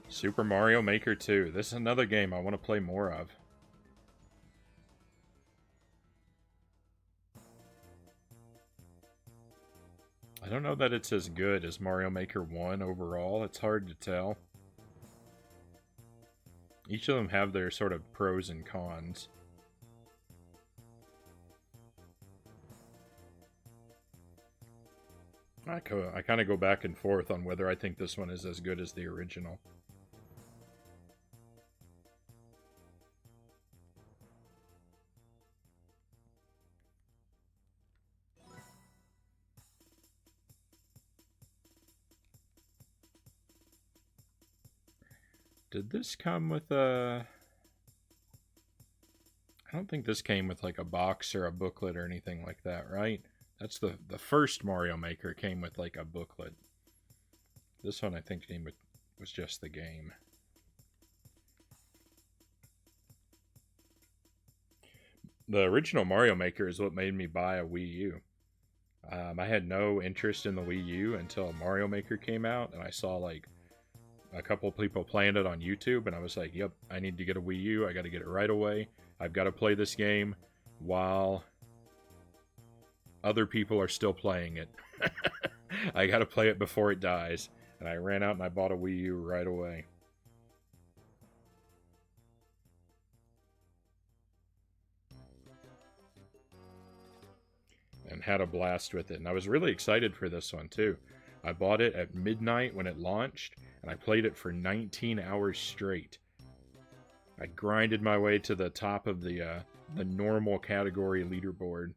Super Mario Maker 2. This is another game I want to play more of. I don't know that it's as good as Mario Maker 1 overall. It's hard to tell. Each of them have their sort of pros and cons. I kind of go back and forth on whether I think this one is as good as the original. Did this come with a... I don't think this came with like a box or a booklet or anything like that, right? That's the first Mario Maker came with like a booklet. This one I think came with was just the game. The original Mario Maker is what made me buy a Wii U. I had no interest in the Wii U until Mario Maker came out, and I saw like a couple people playing it on YouTube, and I was like, yep, I need to get a Wii U. I got to get it right away. I've got to play this game while other people are still playing it. I got to play it before it dies. And I ran out and I bought a Wii U right away. And had a blast with it. And I was really excited for this one too. I bought it at midnight when it launched, and I played it for 19 hours straight. I grinded my way to the top of the normal category leaderboard,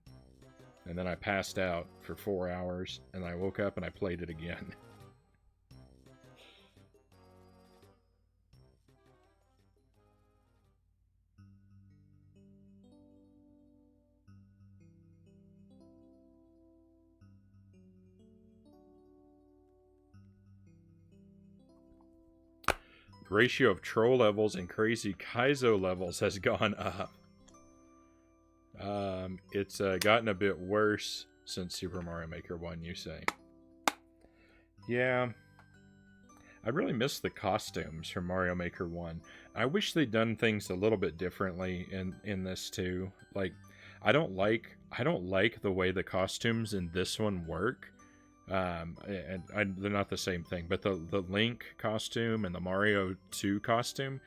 and then I passed out for 4 hours, and I woke up and I played it again. The ratio of troll levels and crazy Kaizo levels has gone up. It's gotten a bit worse since Super Mario Maker 1, you say. Yeah. I really miss the costumes from Mario Maker 1. I wish they'd done things a little bit differently in this too. Like, I don't like the way the costumes in this one work. They're not the same thing, but the Link costume and the Mario 2 costume,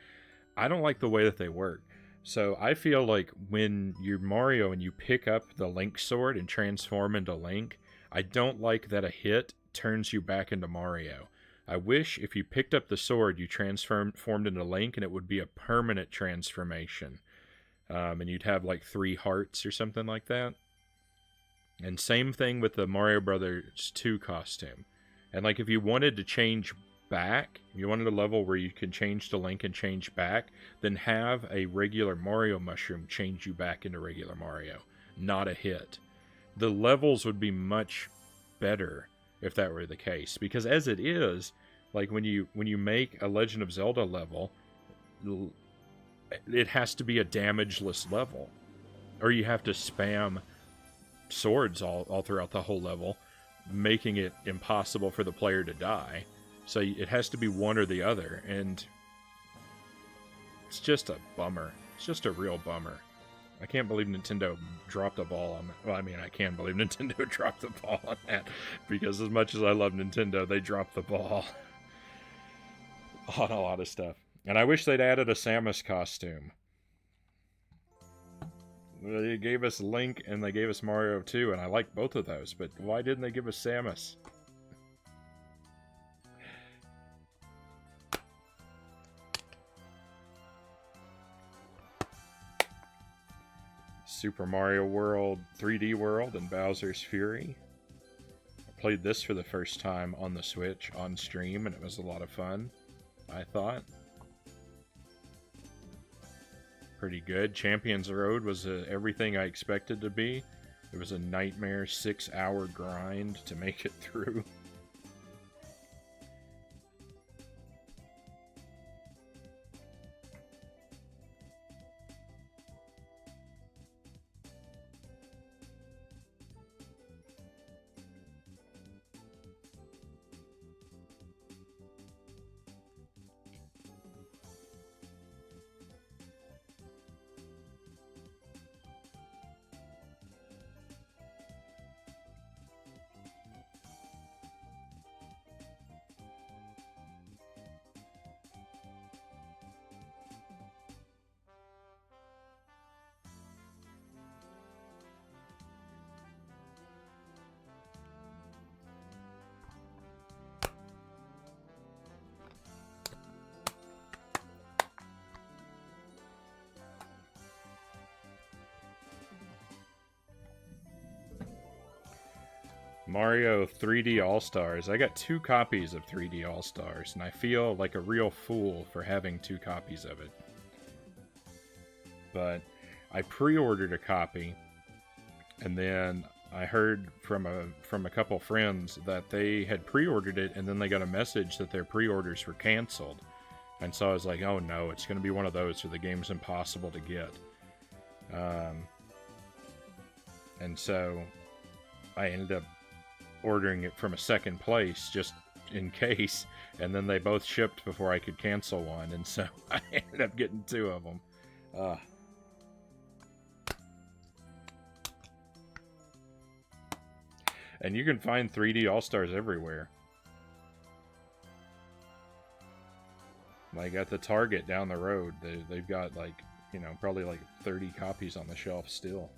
I don't like the way that they work. So I feel like when you're Mario and you pick up the Link sword and transform into Link, I don't like that a hit turns you back into Mario. I wish if you picked up the sword, you formed into Link, and it would be a permanent transformation. And you'd have like 3 hearts or something like that. And same thing with the Mario Brothers 2 costume. And like if you wanted to change back, if you wanted a level where you can change to Link and change back, then have a regular Mario mushroom change you back into regular Mario, not a hit. The levels would be much better if that were the case, because as it is, like when you make a Legend of Zelda level, it has to be a damageless level, or you have to spam swords all throughout the whole level, making it impossible for the player to die. So it has to be one or the other, and it's just a bummer. It's just a real bummer. I can't believe Nintendo dropped the ball on that. Well, I mean, I can believe Nintendo dropped the ball on that, because as much as I love Nintendo, they dropped the ball on a lot of stuff. And I wish they'd added a Samus costume. They gave us Link and they gave us Mario 2, and I like both of those, but why didn't they give us Samus? Super Mario World 3D World and Bowser's Fury. I played this for the first time on the Switch on stream, and it was a lot of fun, I thought. Pretty good. Champions Road was everything I expected to be. It was a nightmare 6-hour grind to make it through. Mario 3D All-Stars. I got 2 copies of 3D All-Stars, and I feel like a real fool for having 2 copies of it. But I pre-ordered a copy, and then I heard from a couple friends that they had pre-ordered it, and then they got a message that their pre-orders were canceled. And so I was like, oh no, it's going to be one of those where the game's impossible to get. And so I ended up ordering it from a second place just in case, and then they both shipped before I could cancel one, and so I ended up getting 2 of them. And you can find 3D All-Stars everywhere. Like at the Target down the road, they've got like, you know, probably like 30 copies on the shelf still.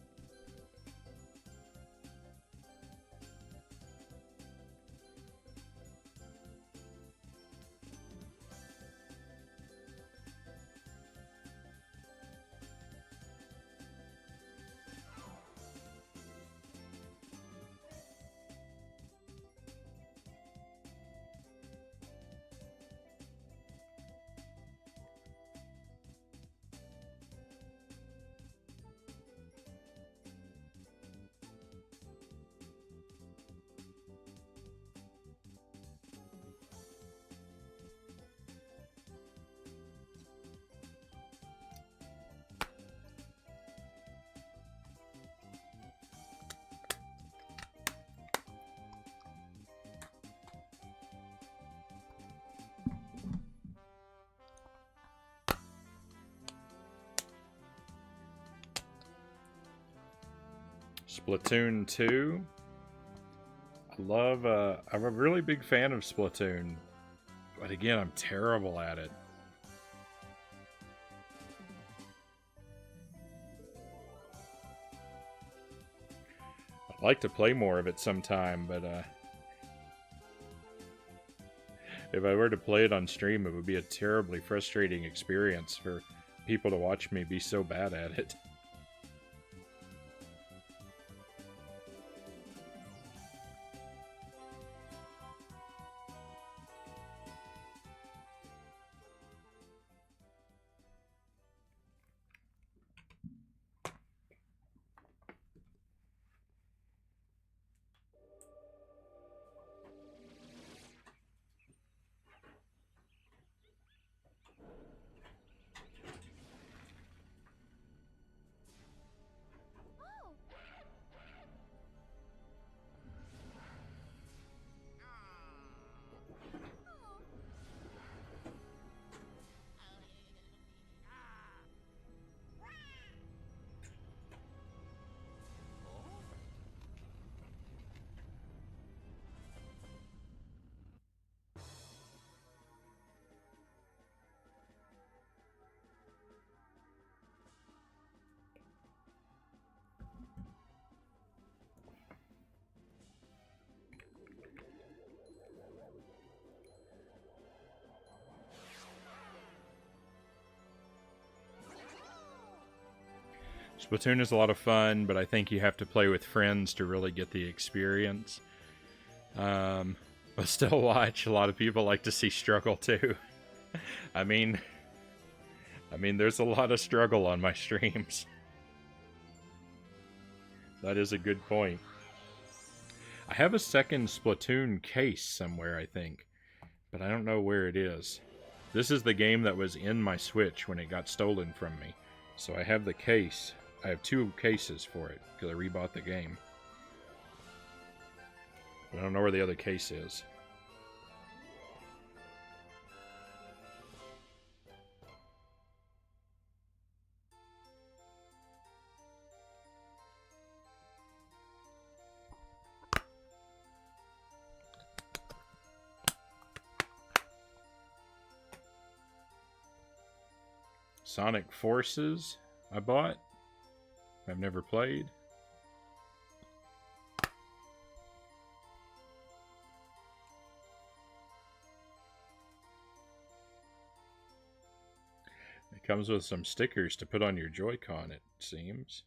Splatoon 2. I'm a really big fan of Splatoon, but again, I'm terrible at it. I'd like to play more of it sometime, but if I were to play it on stream, it would be a terribly frustrating experience for people to watch me be so bad at it. Splatoon is a lot of fun, but I think you have to play with friends to really get the experience. But still watch. A lot of people like to see struggle too. I mean, there's a lot of struggle on my streams. That is a good point. I have a second Splatoon case somewhere, I think, but I don't know where it is. This is the game that was in my Switch when it got stolen from me. So I have the case. I have 2 cases for it, because I rebought the game. But I don't know where the other case is. Sonic Forces I bought. I've never played. It comes with some stickers to put on your Joy-Con, it seems.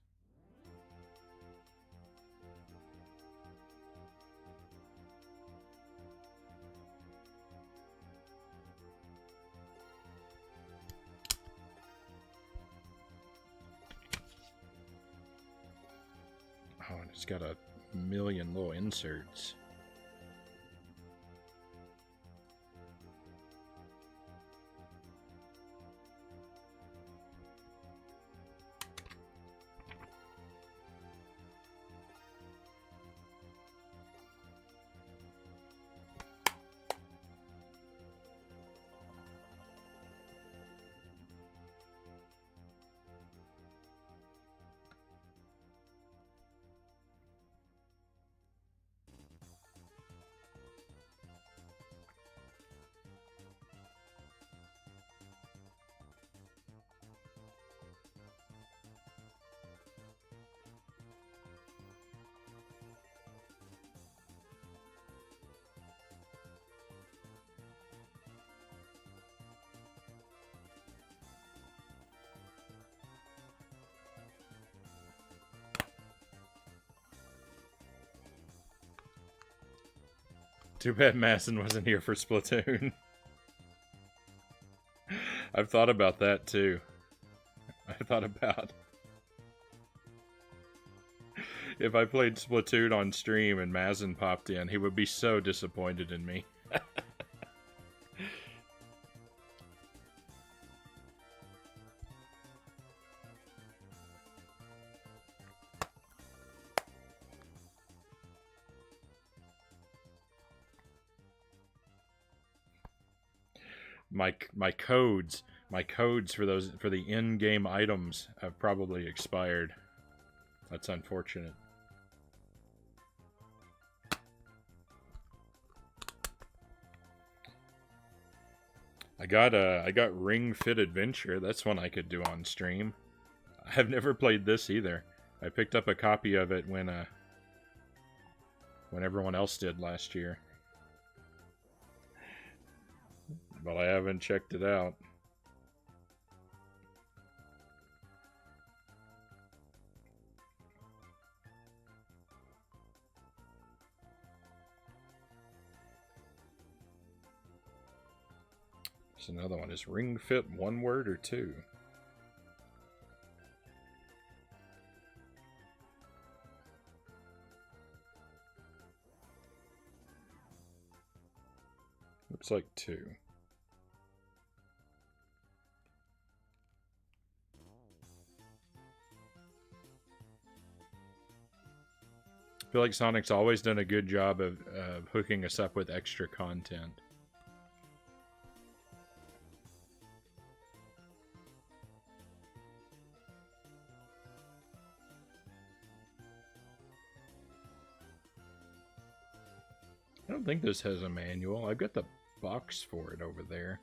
It's got a million little inserts. Too bad Masson wasn't here for Splatoon. I've thought about that too. I thought about if I played Splatoon on stream and Masson popped in, he would be so disappointed in me. My codes for the in-game items have probably expired. That's unfortunate. I got Ring Fit Adventure. That's one I could do on stream. I've never played this either. I picked up a copy of it when everyone else did last year. But I haven't checked it out. There's another one. Is Ring Fit one word or two? Looks like two. I feel like Sonic's always done a good job of hooking us up with extra content. I don't think this has a manual. I've got the box for it over there.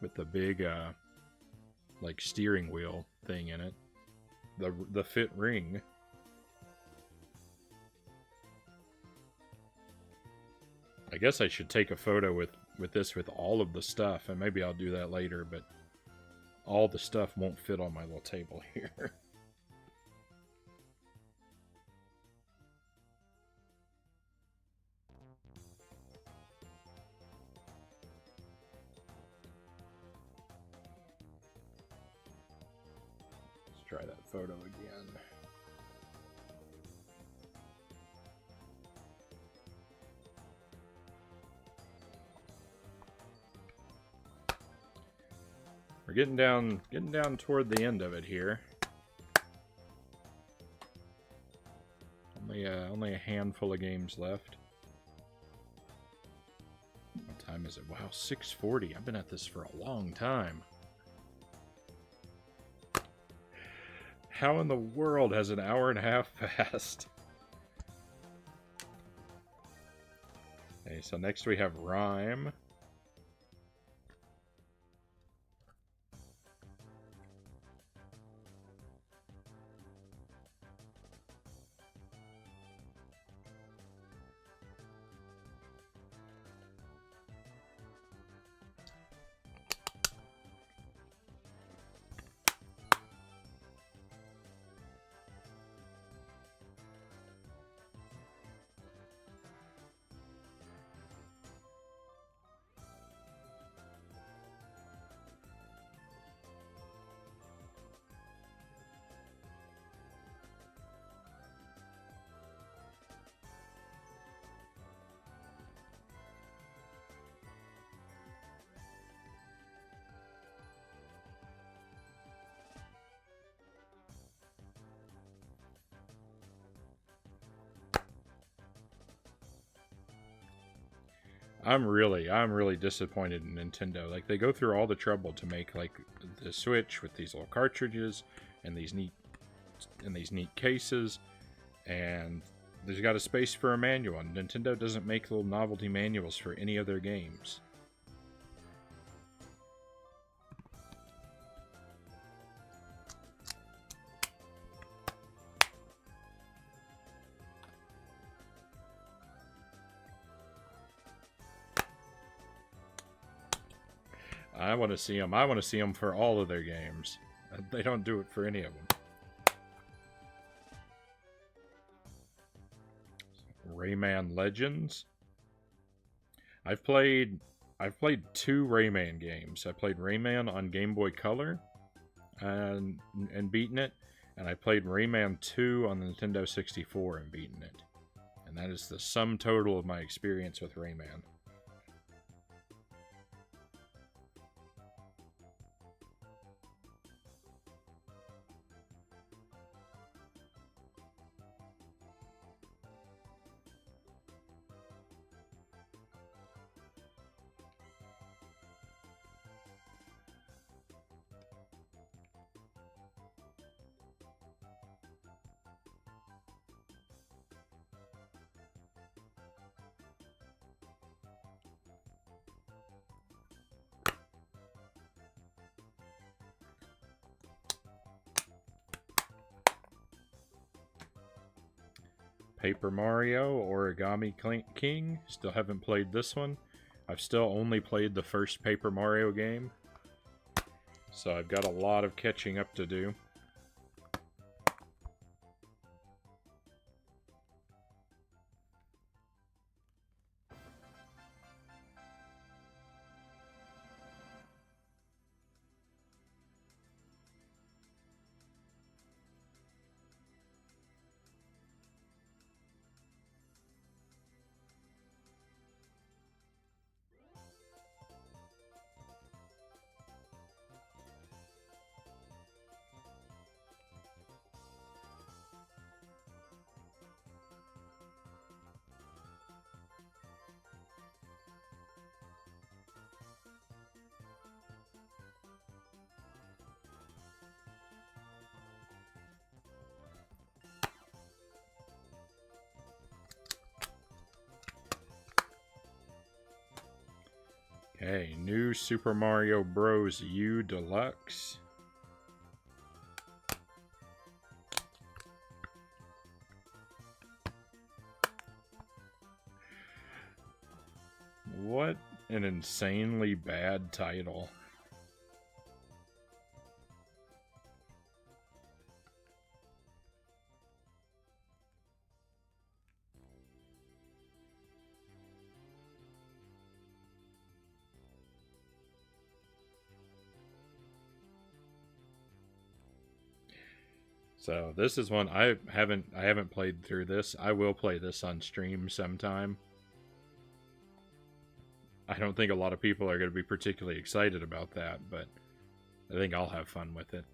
With the big, like, steering wheel thing in it. The fit ring. I guess I should take a photo with this with all of the stuff, and maybe I'll do that later, but all the stuff won't fit on my little table here. Let's try that photo again. We're getting down toward the end of it here. Only a handful of games left. What time is it? Wow, 6:40. I've been at this for a long time. How in the world has an hour and a half passed? Okay, so next we have Rhyme. I'm really disappointed in Nintendo. Like, they go through all the trouble to make like the Switch with these little cartridges and these neat cases, and there's got a space for a manual. And Nintendo doesn't make little novelty manuals for any of their games. I want to see them. I want to see them for all of their games. They don't do it for any of them. Rayman Legends. I've played 2 Rayman games. I played Rayman on Game Boy Color and beaten it, and I played Rayman 2 on the Nintendo 64 and beaten it. And that is the sum total of my experience with Rayman. Paper Mario Origami King. Still haven't played this one. I've still only played the first Paper Mario game, so I've got a lot of catching up to do. Okay, new Super Mario Bros. U Deluxe. What an insanely bad title. So this is one I haven't played through this. I will play this on stream sometime. I don't think a lot of people are going to be particularly excited about that, but I think I'll have fun with it.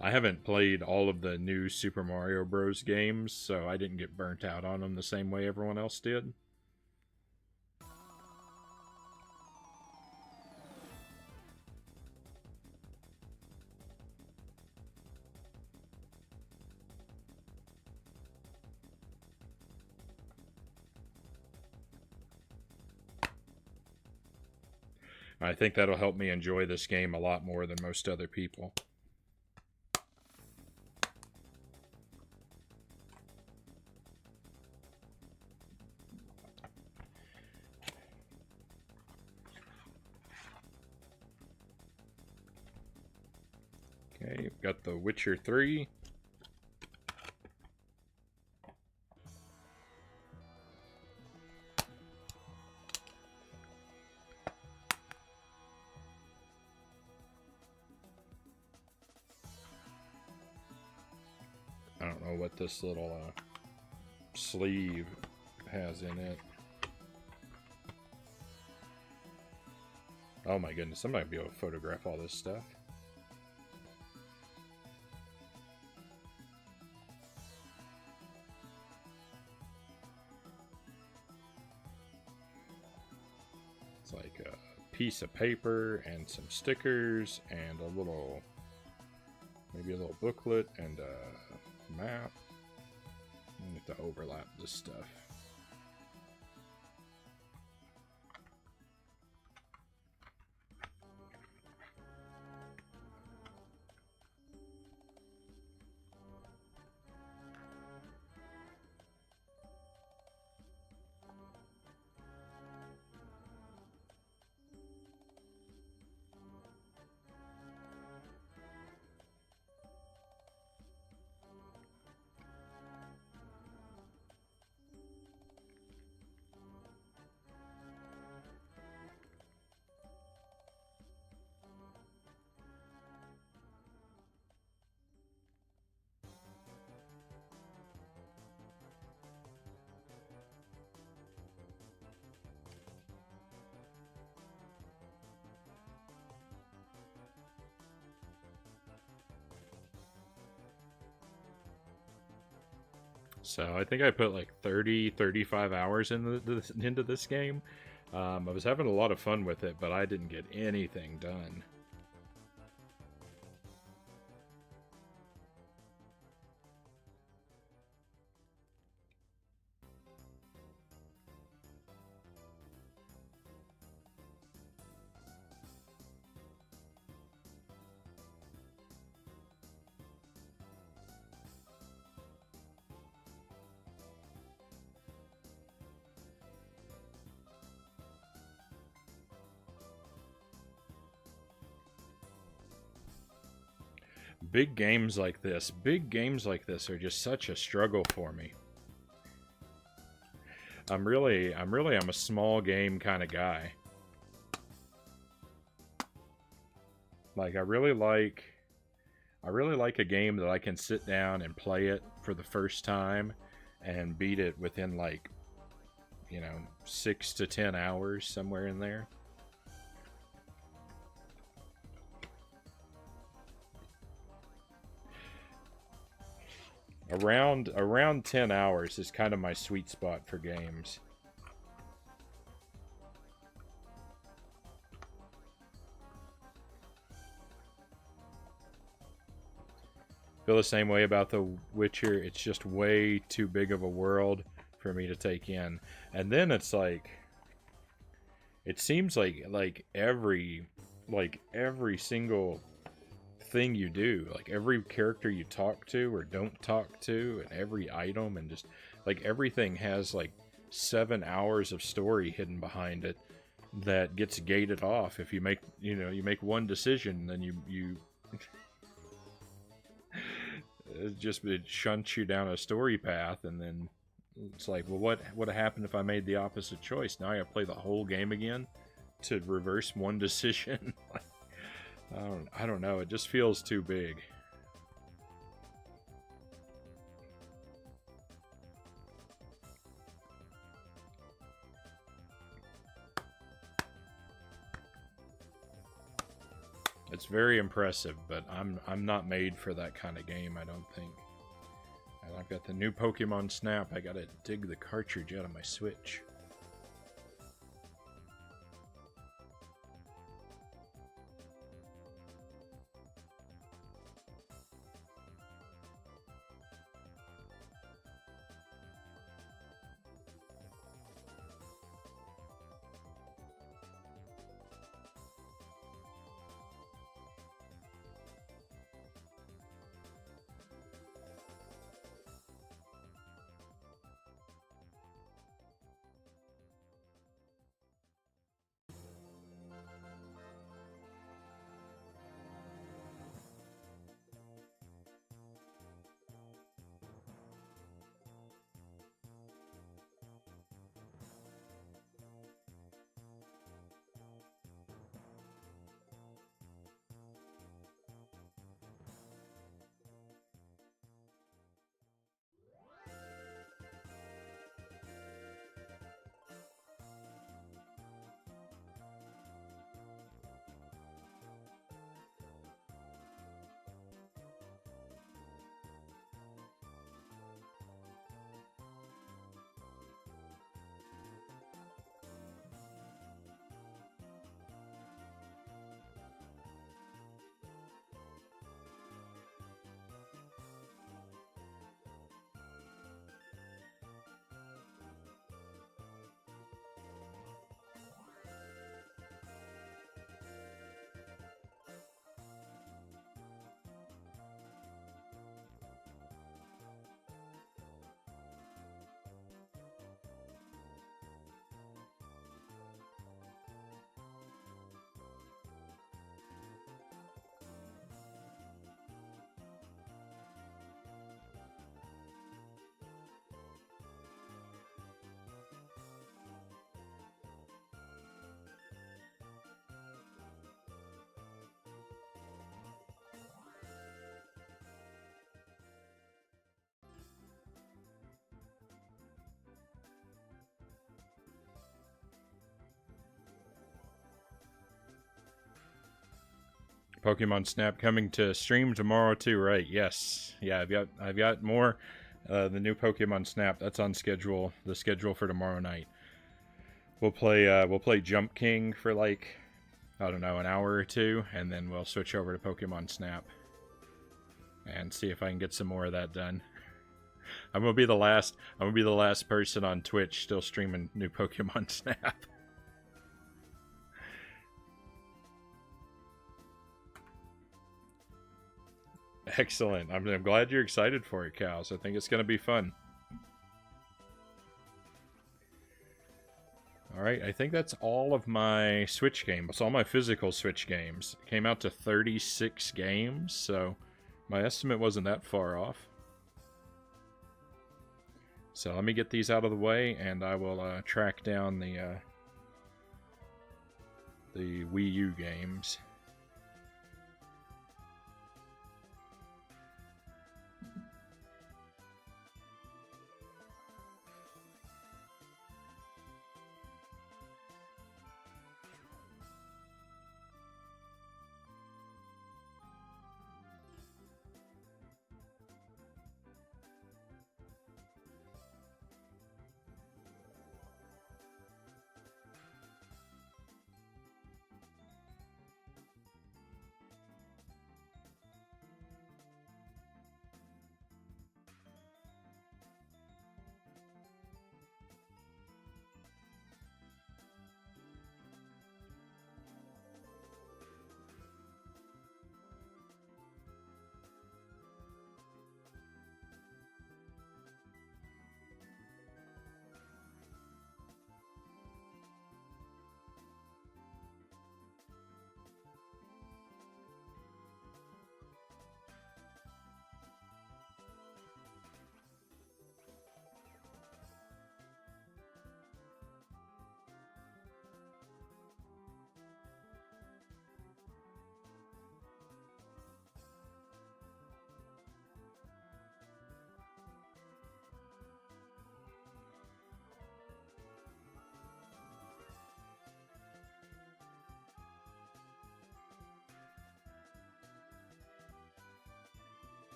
I haven't played all of the new Super Mario Bros. Games, so I didn't get burnt out on them the same way everyone else did. I think that'll help me enjoy this game a lot more than most other people. Okay, we've got The Witcher 3. I don't know what this little sleeve has in it. Oh my goodness, I might be able to photograph all this stuff. It's like a piece of paper and some stickers and a little, maybe a little booklet and a map. I have to overlap this stuff. So I think I put like 35 hours into this game. I was having a lot of fun with it, but I didn't get anything done. Big games like this are just such a struggle for me. I'm a small game kind of guy. Like I really like a game that I can sit down and play it for the first time and beat it within like, 6 to 10 hours, somewhere in there. Around 10 hours is kind of my sweet spot for games. Feel the same way about The Witcher. It's just way too big of a world for me to take in. And then it's like, it seems like every single thing you do, like every character you talk to or don't talk to, and every item, and just like everything has like 7 hours of story hidden behind it that gets gated off if you make one decision, then you it shunts you down a story path, and then it's like, well, what would have happened if I made the opposite choice? Now I gotta play the whole game again to reverse one decision. I don't know. It just feels too big. It's very impressive, but I'm not made for that kind of game, I don't think. And I've got the new Pokemon Snap. I gotta dig the cartridge out of my Switch. Pokemon Snap coming to stream tomorrow too, right? Yes. Yeah, I've got more. The new Pokemon Snap, that's on schedule. The schedule for tomorrow night. We'll play Jump King for like, I don't know, an hour or two, and then we'll switch over to Pokemon Snap and see if I can get some more of that done. I'm gonna be the last person on Twitch still streaming new Pokemon Snap. Excellent. I'm glad you're excited for it, Cows. I think it's gonna be fun. Alright, I think that's all of my Switch games. All my physical Switch games. It came out to 36 games, so my estimate wasn't that far off. So let me get these out of the way, and I will track down the Wii U games.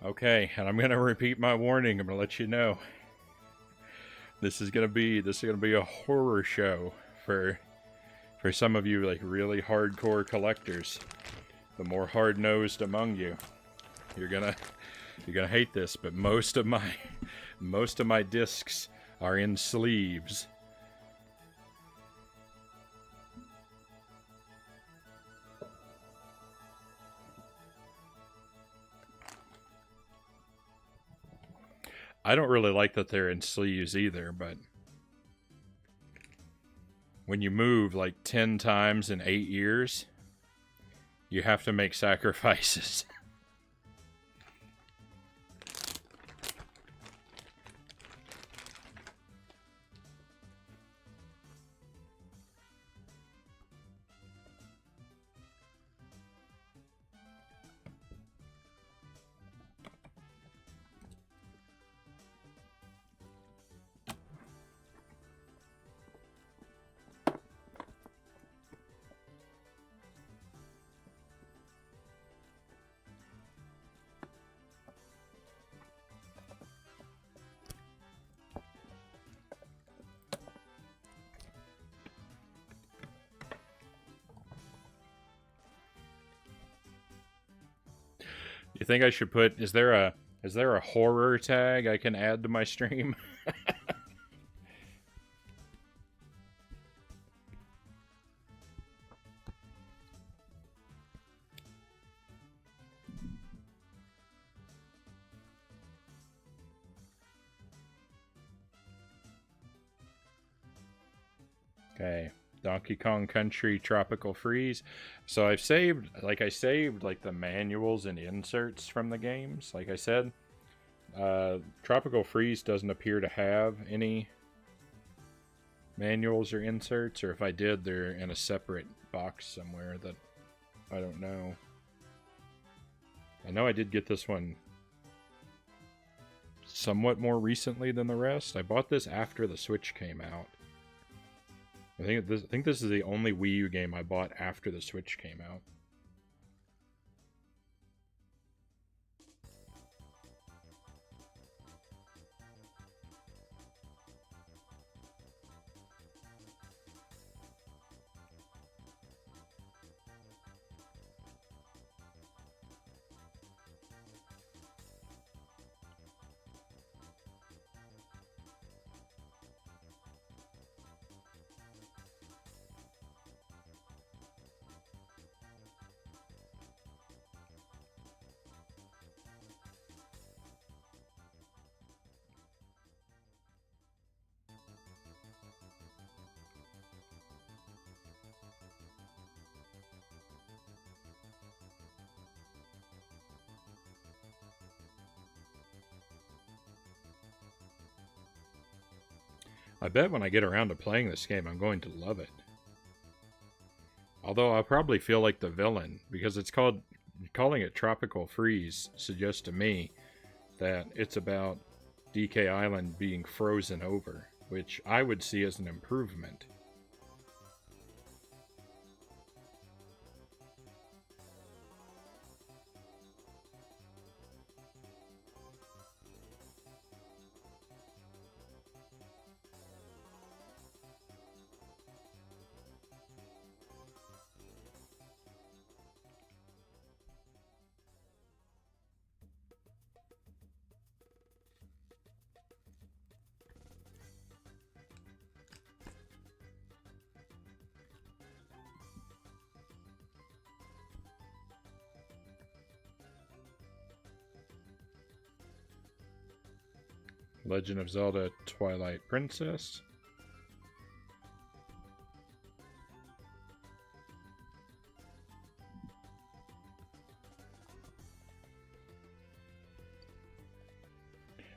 Okay, and I'm gonna repeat my warning. I'm gonna let you know. This is gonna be a horror show for some of you, like really hardcore collectors. The more hard-nosed among you, you're gonna hate this. But most of my discs are in sleeves. I don't really like that they're in sleeves either, but when you move like 10 times in 8 years, you have to make sacrifices. You think I should put? Is there a horror tag I can add to my stream? Okay, Donkey Kong Country Tropical Freeze. So I saved like the manuals and inserts from the games. Like I said, Tropical Freeze doesn't appear to have any manuals or inserts, or if I did, they're in a separate box somewhere that I don't know. I know I did get this one somewhat more recently than the rest. I bought this after the Switch came out. I think this is the only Wii U game I bought after the Switch came out. I bet when I get around to playing this game, I'm going to love it. Although I'll probably feel like the villain, because calling it Tropical Freeze suggests to me that it's about DK Island being frozen over, which I would see as an improvement. Legend of Zelda Twilight Princess.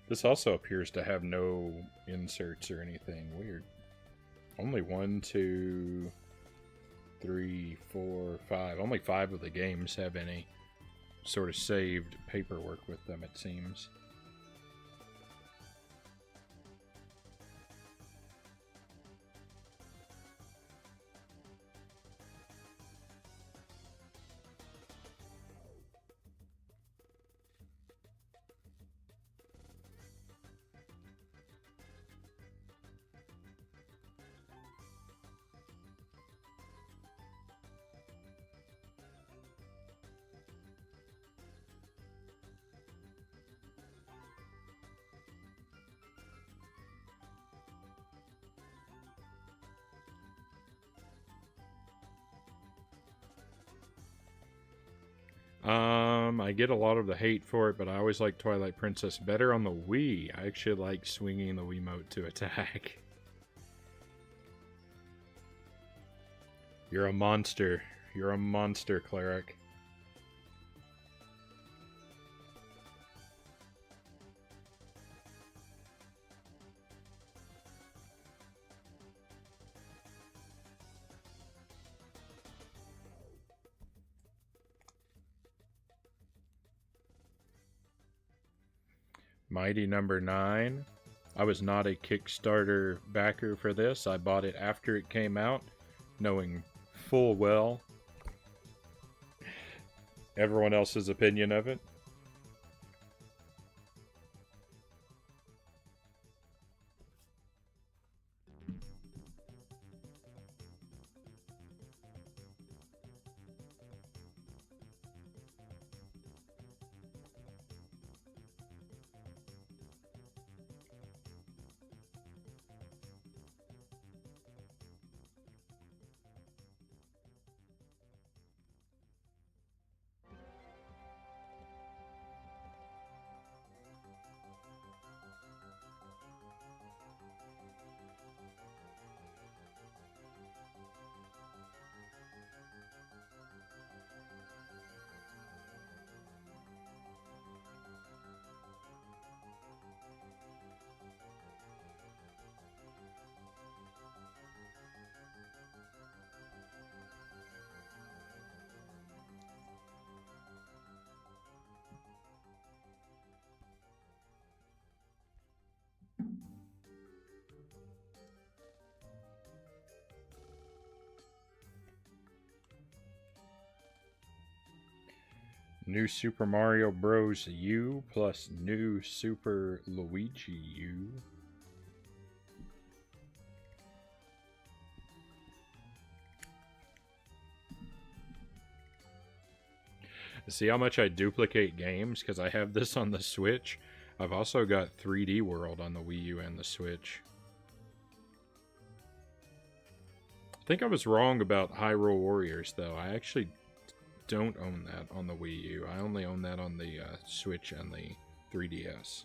This also appears to have no inserts or anything. Weird. Only 1, 2, 3, 4, 5. Only 5 of the games have any sort of saved paperwork with them, it seems. I get a lot of the hate for it, but I always like Twilight Princess better on the Wii. I actually like swinging the Wiimote to attack. You're a monster. You're a monster, Cleric. Mighty Number 9. I was not a Kickstarter backer for this. I bought it after it came out, knowing full well everyone else's opinion of it. New Super Mario Bros. U plus New Super Luigi U. See how much I duplicate games? Because I have this on the Switch. I've also got 3D World on the Wii U and the Switch. I think I was wrong about Hyrule Warriors, though. I actually don't own that on the Wii U. I only own that on the Switch and the 3DS.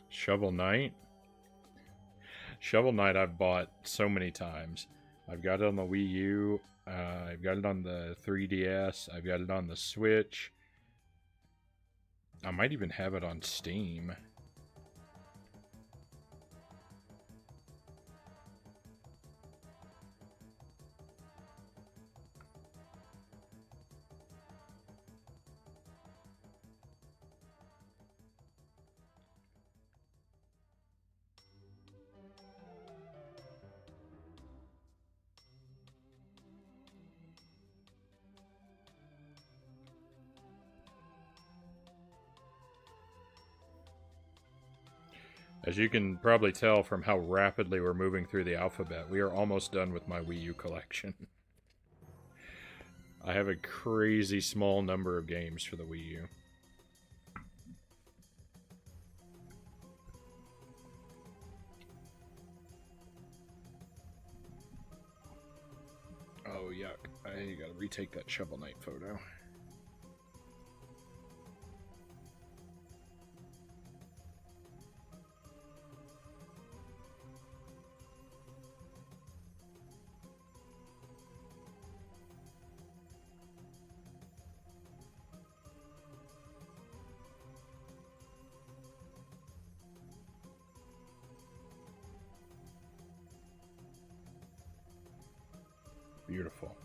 Shovel Knight? Shovel Knight I've bought so many times. I've got it on the Wii U, I've got it on the 3DS, I've got it on the Switch. I might even have it on Steam. As you can probably tell from how rapidly we're moving through the alphabet, we are almost done with my Wii U collection. I have a crazy small number of games for the Wii U. Oh, yuck. I gotta retake that Shovel Knight photo. Beautiful.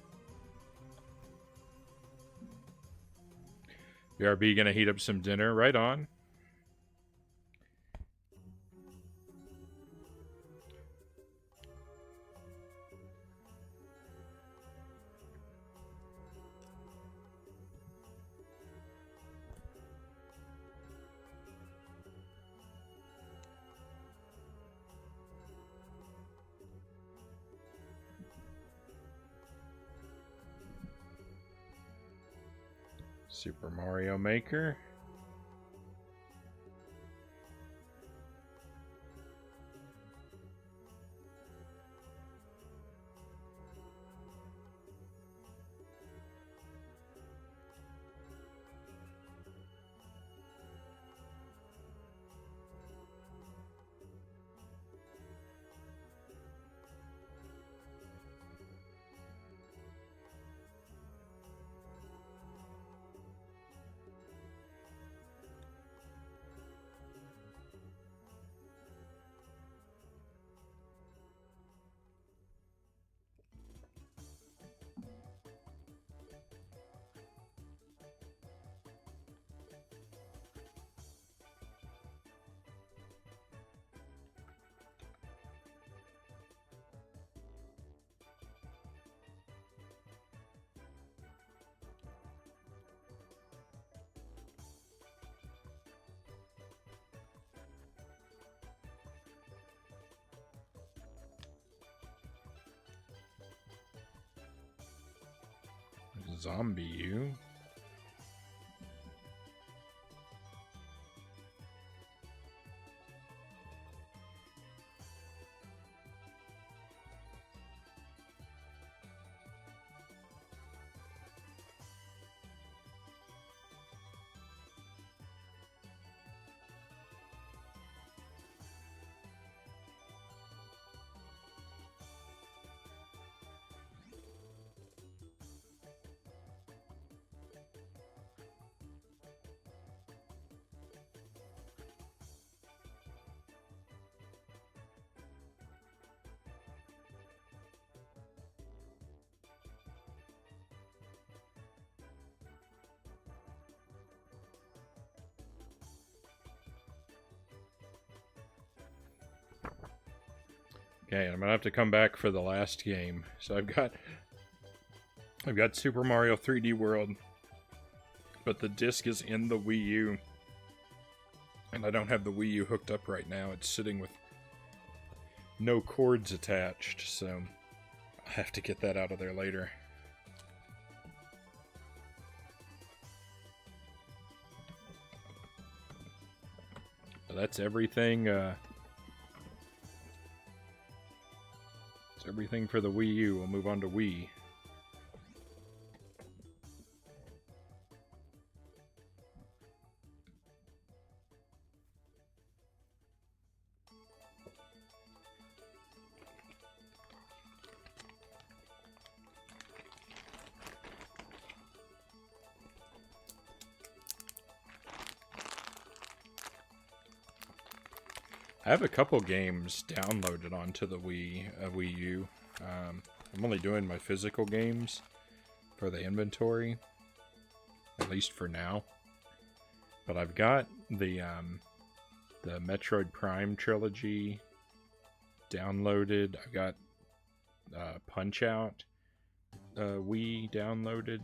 BRB gonna heat up some dinner? Right on. Super Mario Maker. Zombie U. Okay, I'm gonna have to come back for the last game. So I've got Super Mario 3D World, but the disc is in the Wii U, and I don't have the Wii U hooked up right now. It's sitting with no cords attached, so I have to get that out of there later. So that's everything. That's everything for the Wii U. We'll move on to Wii. I have a couple games downloaded onto the Wii U. I'm only doing my physical games for the inventory, at least for now. But I've got the Metroid Prime trilogy downloaded. I've got Punch-Out Wii downloaded,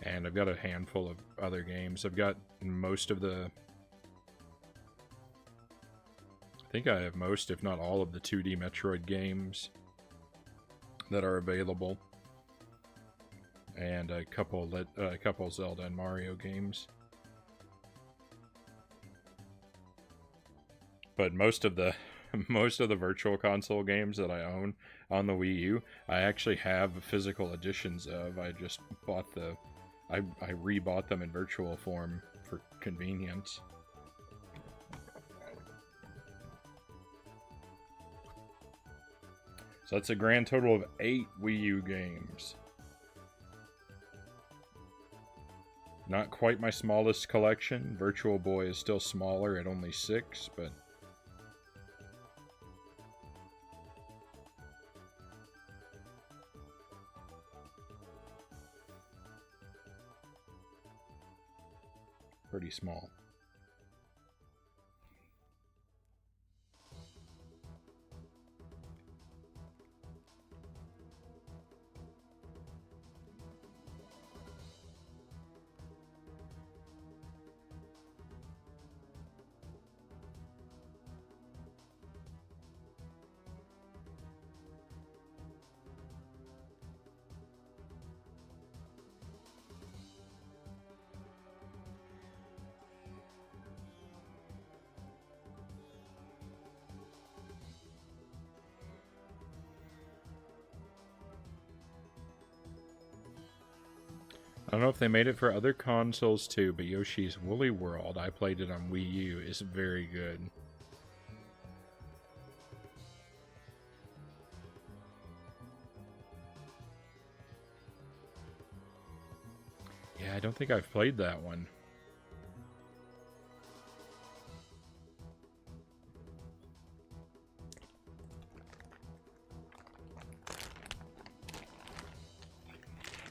and I've got a handful of other games. I've got most of the... I think I have most, if not all, of the 2D Metroid games that are available, and a couple Zelda and Mario games. But most of the Virtual Console games that I own on the Wii U, I actually have physical editions of. I just bought I rebought them in virtual form for convenience. So that's a grand total of 8 Wii U games. Not quite my smallest collection. Virtual Boy is still smaller at only 6, but... pretty small. I don't know if they made it for other consoles too, but Yoshi's Woolly World, I played it on Wii U, is very good. Yeah, I don't think I've played that one.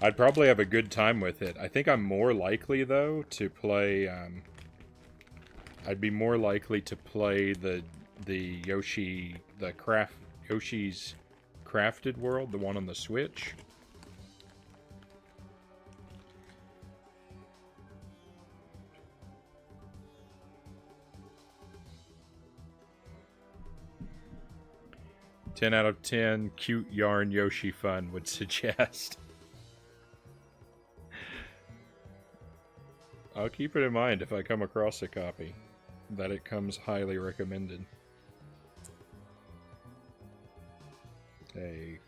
I'd probably have a good time with it. I think I'm more likely, though, to play... I'd be more likely to play the Yoshi's Crafted World, the one on the Switch. "10 out of 10 cute yarn Yoshi fun" would suggest. I'll keep it in mind if I come across a copy, that it comes highly recommended. Okay,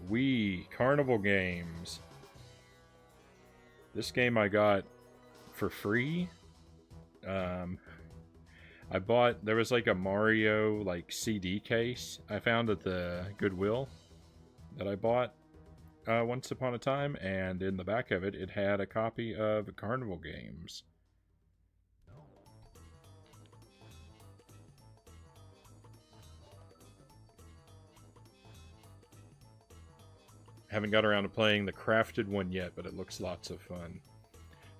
Wii Carnival Games. This game I got for free. I bought, there was like a Mario like CD case I found at the Goodwill that I bought once upon a time, and in the back of it, it had a copy of Carnival Games. Haven't got around to playing the crafted one yet, but it looks lots of fun.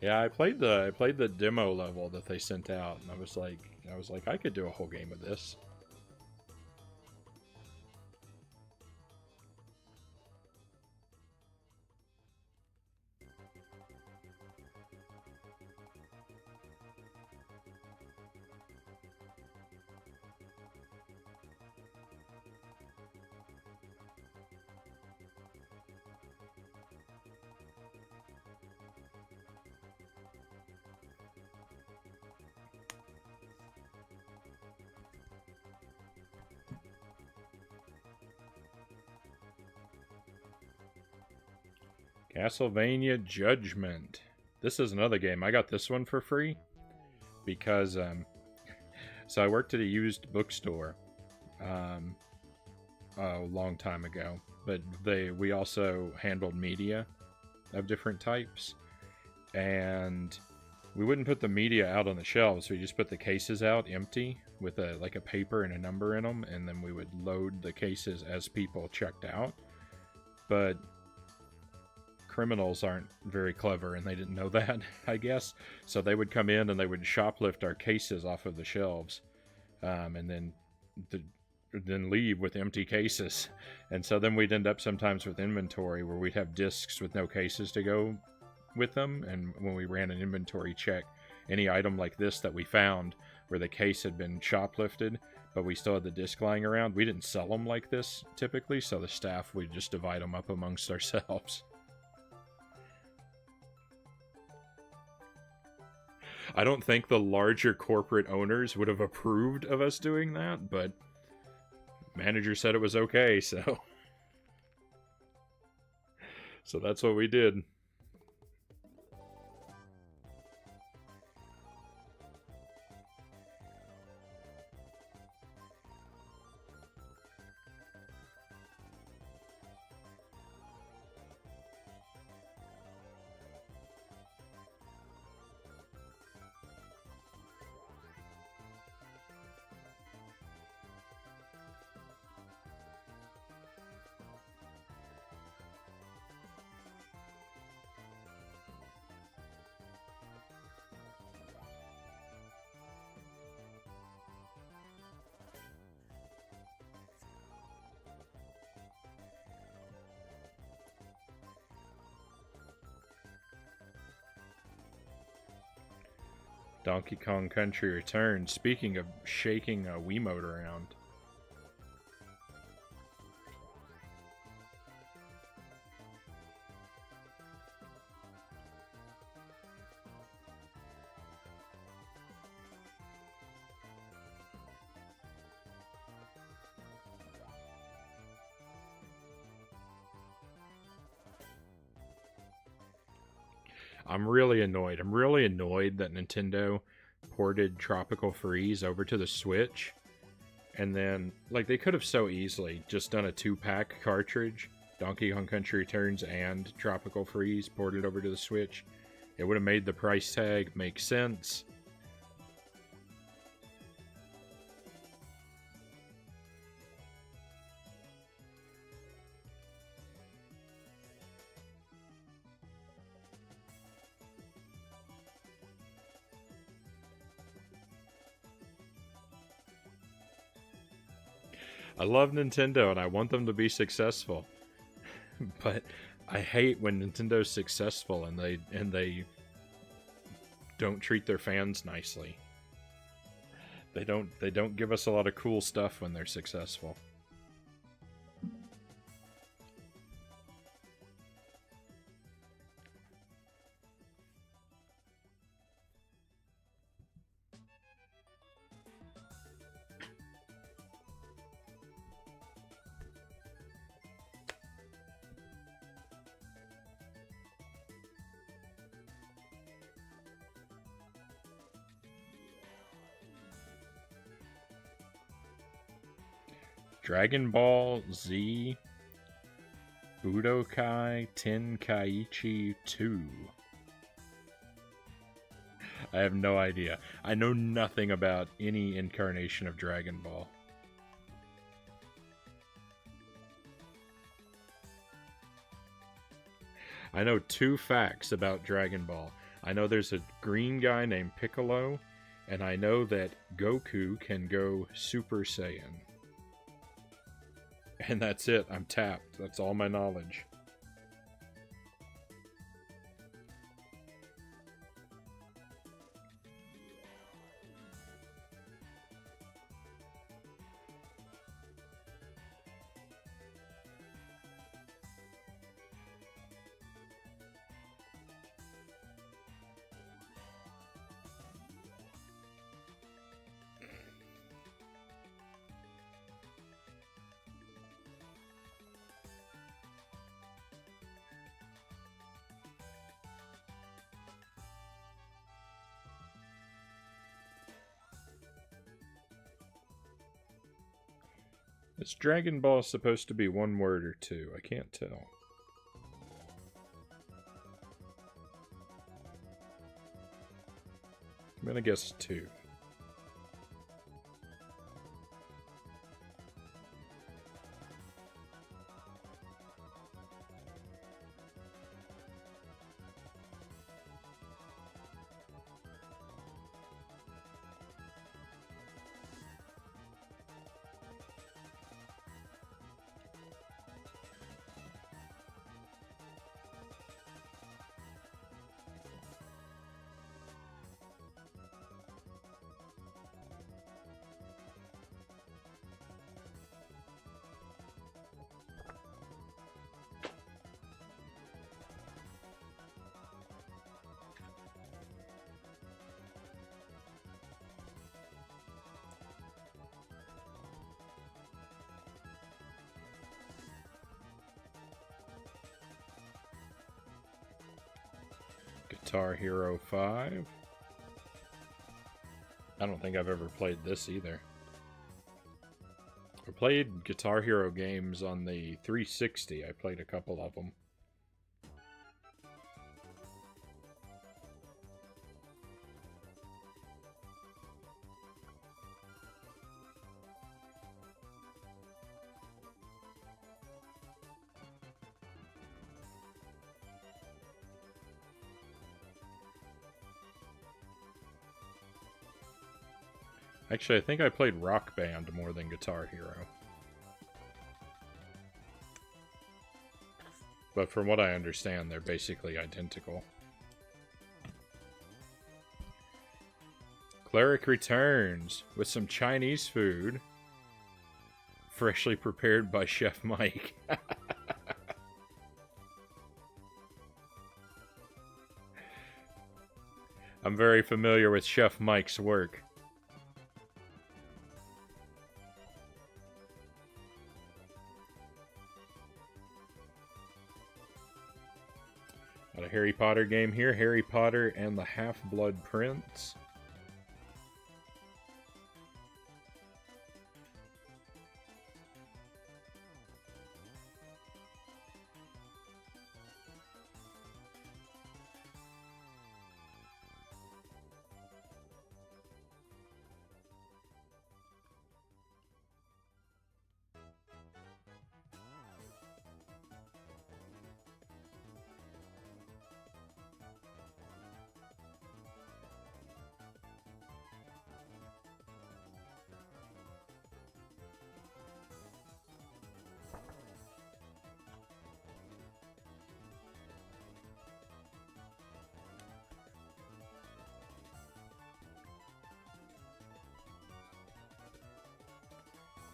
Yeah, I played the demo level that they sent out, and I was like, I could do a whole game of this. Castlevania Judgment. This is another game. I got this one for free because so I worked at a used bookstore a long time ago, but we also handled media of different types, and we wouldn't put the media out on the shelves. We just put the cases out empty with a paper and a number in them, and then we would load the cases as people checked out. But criminals aren't very clever, and they didn't know that, I guess. So they would come in and they would shoplift our cases off of the shelves, and then leave with empty cases. And so then we'd end up sometimes with inventory where we'd have discs with no cases to go with them. And when we ran an inventory check, any item like this that we found where the case had been shoplifted, but we still had the disc lying around, we didn't sell them like this typically, so the staff would just divide them up amongst ourselves. I don't think the larger corporate owners would have approved of us doing that, but manager said it was okay, so that's what we did. Donkey Kong Country Returns. Speaking of shaking a Wiimote around. I'm really annoyed. I'm really annoyed that Nintendo ported Tropical Freeze over to the Switch. And then, like, they could have so easily just done a 2-pack cartridge, Donkey Kong Country Returns and Tropical Freeze, ported over to the Switch. It would have made the price tag make sense. I love Nintendo and I want them to be successful, but I hate when Nintendo's successful and they don't treat their fans nicely. They don't give us a lot of cool stuff when they're successful. Dragon Ball Z Budokai Tenkaichi 2. I have no idea. I know nothing about any incarnation of Dragon Ball. I know 2 facts about Dragon Ball. I know there's a green guy named Piccolo, and I know that Goku can go Super Saiyan. And that's it. I'm tapped. That's all my knowledge. Is Dragon Ball supposed to be one word or two? I can't tell. I'm gonna guess two. Guitar Hero 5. I don't think I've ever played this either. I played Guitar Hero games on the 360. I played a couple of them. Actually, I think I played Rock Band more than Guitar Hero. But from what I understand, they're basically identical. Cleric returns with some Chinese food. Freshly prepared by Chef Mike. I'm very familiar with Chef Mike's work. Got a Harry Potter game here. Harry Potter and the Half-Blood Prince.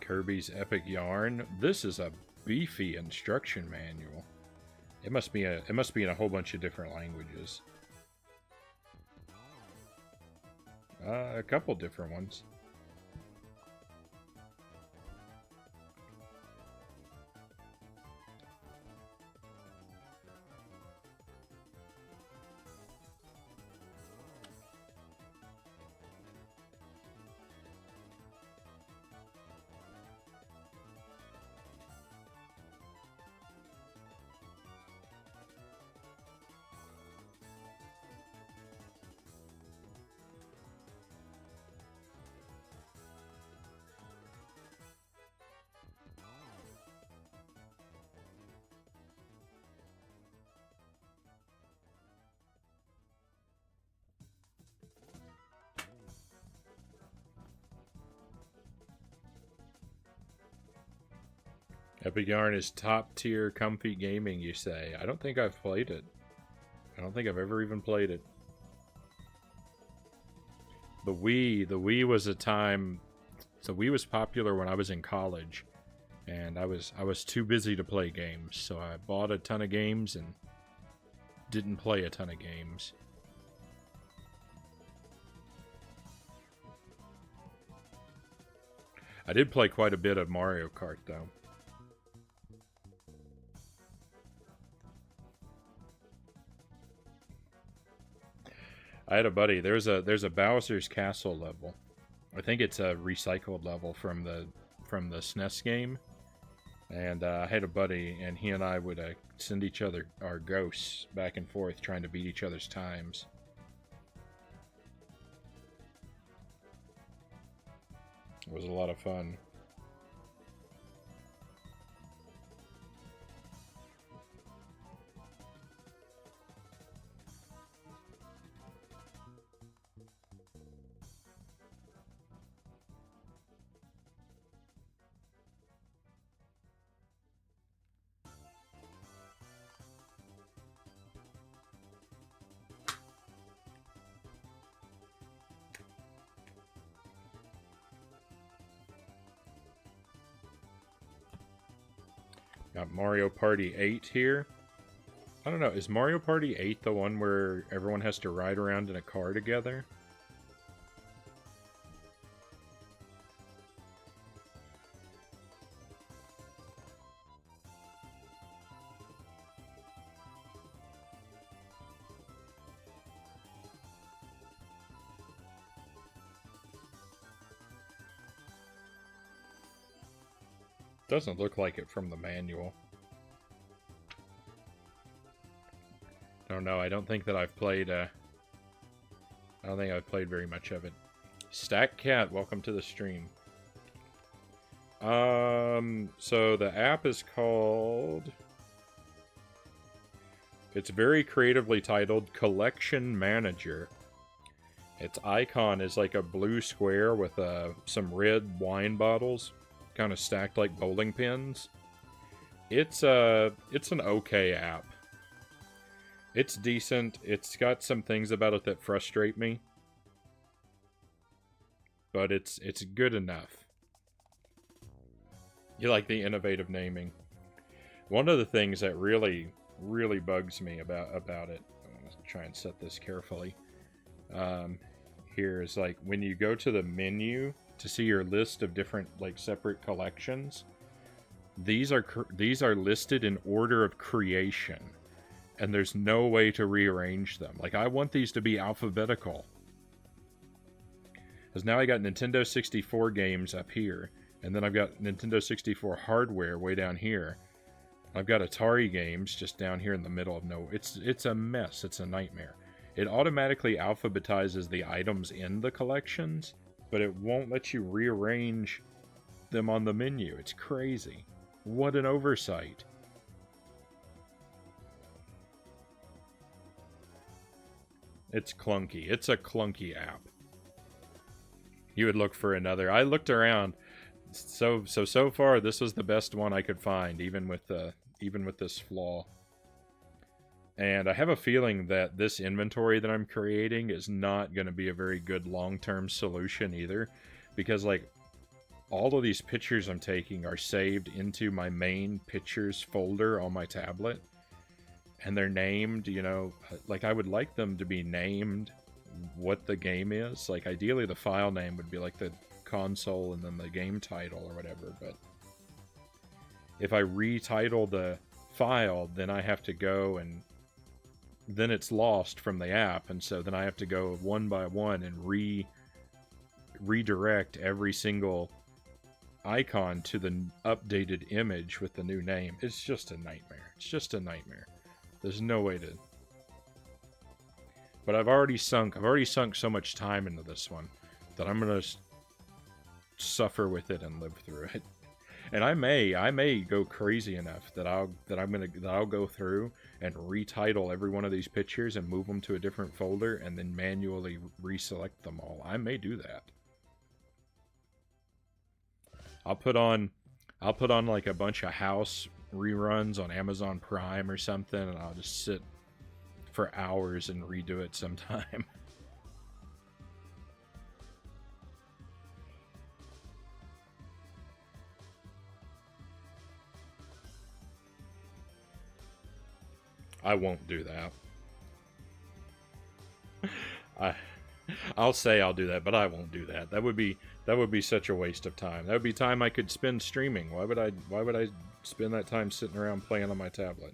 Kirby's Epic Yarn. This is a beefy instruction manual. It must be in a whole bunch of different languages. A couple different ones. Epic Yarn is top tier comfy gaming, you say. I don't think I've played it. I don't think I've ever even played it. The Wii was a time... The Wii was popular when I was in college. And I was too busy to play games. So I bought a ton of games and didn't play a ton of games. I did play quite a bit of Mario Kart, though. I had a buddy. There's a Bowser's Castle level. I think it's a recycled level from the from the SNES game. And I had a buddy, and he and I would send each other our ghosts back and forth, trying to beat each other's times. It was a lot of fun. Got Mario Party 8 here. I don't know, is Mario Party 8 the one where everyone has to ride around in a car together? Doesn't look like it from the manual. Don't know. I don't think that I've played. I don't think I've played very much of it. Stack Cat, welcome to the stream. So the app is called. It's very creatively titled Collection Manager. Its icon is like a blue square with some red wine bottles, kind of stacked like bowling pins. It's an okay app. It's decent. It's got some things about it that frustrate me, but it's good enough. You like the innovative naming. One of the things that really bugs me about it. I'm gonna try and set this carefully. Here is like when you go to the menu to see your list of different like separate collections. These are listed in order of creation, and there's no way to rearrange them. Like I want these to be alphabetical. Because now I got Nintendo 64 games up here, and then I've got Nintendo 64 hardware way down here. I've got Atari games just down here in the middle of nowhere. It's a mess. It's a nightmare. It automatically alphabetizes the items in the collections, but it won't let you rearrange them on the menu. It's crazy. What an oversight. It's clunky. It's a clunky app. You would look for another. I looked around. So far this was the best one I could find, even with this flaw. And I have a feeling that this inventory that I'm creating is not going to be a very good long-term solution either, because like all of these pictures I'm taking are saved into my main pictures folder on my tablet, and they're named, you know, like I would like them to be named what the game is. Like ideally the file name would be like the console and then the game title or whatever, but if I retitle the file, then I have to go and then it's lost from the app, and so then I have to go one by one and redirect every single icon to the updated image with the new name. It's just a nightmare. It's just a nightmare. There's no way to. But I've already sunk so much time into this one that I'm gonna suffer with it and live through it. And I may go crazy enough that I'll go through and retitle every one of these pictures and move them to a different folder and then manually reselect them all. I may do that. I'll put on like a bunch of House reruns on Amazon Prime or something, and I'll just sit for hours and redo it sometime. I won't do that. I'll say I'll do that, but I won't do that. That would be such a waste of time. That would be time I could spend streaming. Why would I spend that time sitting around playing on my tablet?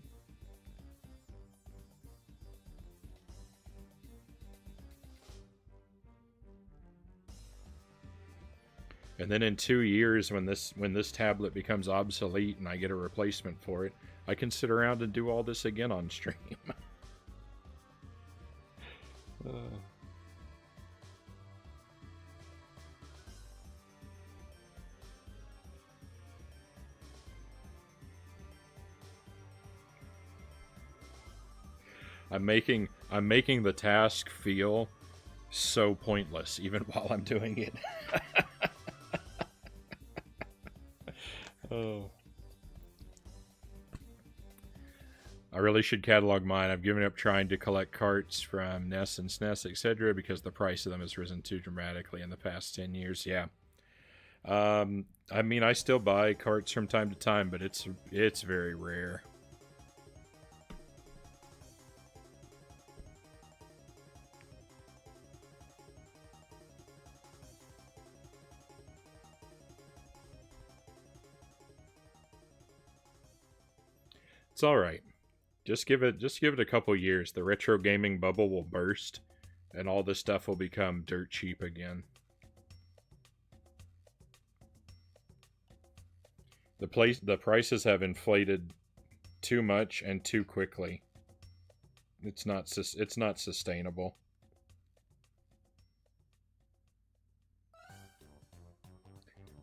And then in 2 years, when this tablet becomes obsolete and I get a replacement for it, I can sit around and do all this again on stream. I'm making the task feel so pointless even while I'm doing it. Oh. I really should catalog mine. I've given up trying to collect carts from NES and SNES, etc., because the price of them has risen too dramatically in the past 10 years. Yeah. I mean, I still buy carts from time to time, but it's very rare. It's all right. Just give it a couple years. The retro gaming bubble will burst, and all this stuff will become dirt cheap again. The prices have inflated too much and too quickly. It's not sustainable.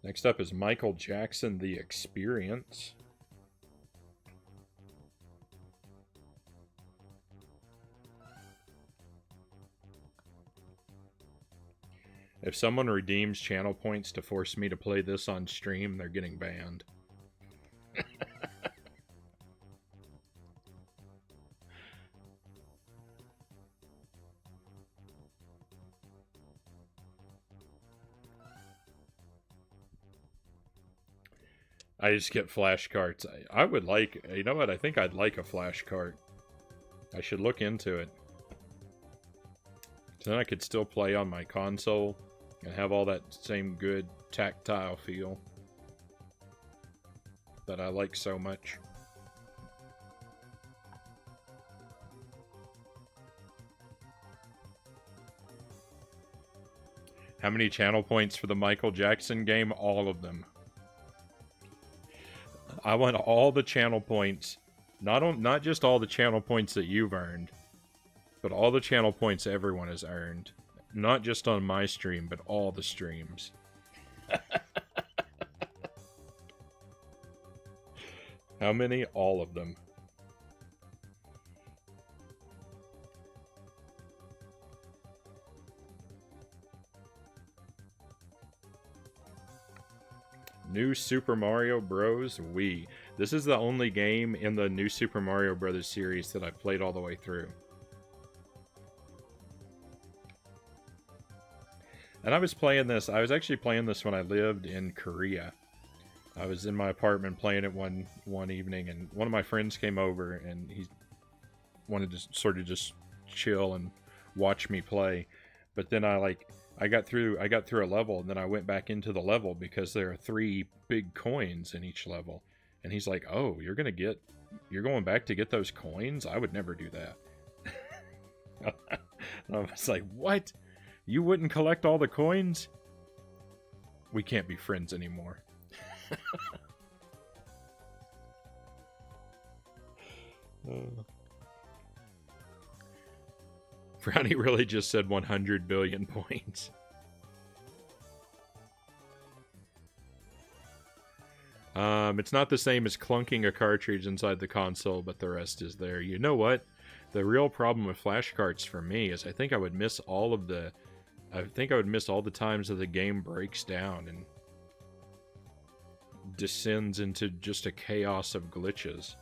Next up is Michael Jackson: The Experience. If someone redeems channel points to force me to play this on stream, they're getting banned. I just get flash carts. I would like, you know what, I think I'd like a flash cart. I should look into it. So then I could still play on my console and have all that same good tactile feel that I like so much. How many channel points for the Michael Jackson game? All of them. I want all the channel points, not just all the channel points that you've earned, but all the channel points everyone has earned. Not just on my stream, but all the streams. How many? All of them. New Super Mario Bros. Wii. This is the only game in the New Super Mario Bros. Series that I've played all the way through. And I was actually playing this when I lived in Korea. I was in my apartment playing it one evening, and one of my friends came over, and he wanted to sort of just chill and watch me play. But then I got through a level, and then I went back into the level because there are 3 big coins in each level. And he's like, "Oh, you're going back to get those coins? I would never do that." And I was like, "What? You wouldn't collect all the coins?" We can't be friends anymore. Frownie really just said 100 billion points. It's not the same as clunking a cartridge inside the console, but the rest is there. You know what? The real problem with flash carts for me is I think I would miss all the times that the game breaks down and descends into just a chaos of glitches.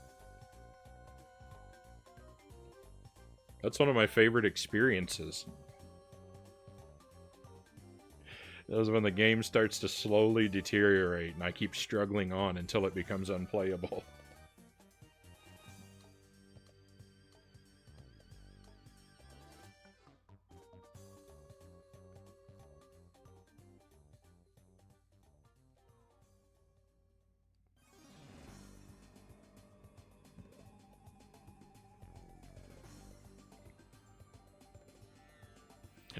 That's one of my favorite experiences. That is when the game starts to slowly deteriorate and I keep struggling on until it becomes unplayable.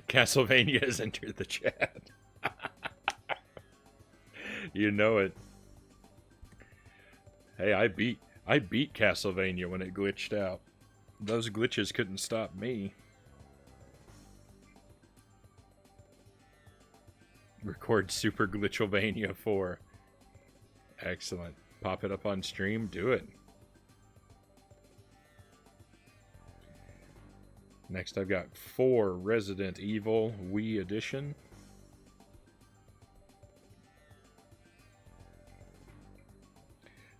Castlevania has entered the chat. You know it. Hey, I beat Castlevania when it glitched out. Those glitches couldn't stop me. Record Super Glitchelvania 4. Excellent. Pop it up on stream, do it. Next I've got 4 Resident Evil Wii Edition.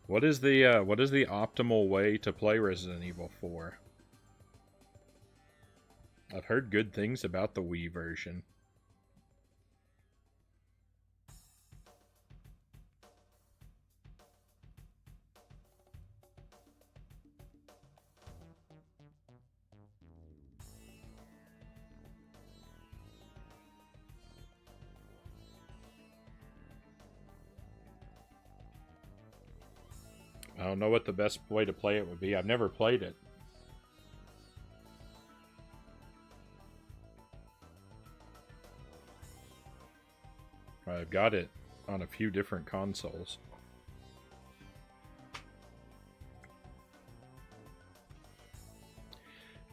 What is the optimal way to play Resident Evil 4? I've heard good things about the Wii version. I don't know what the best way to play it would be. I've never played it. I've got it on a few different consoles.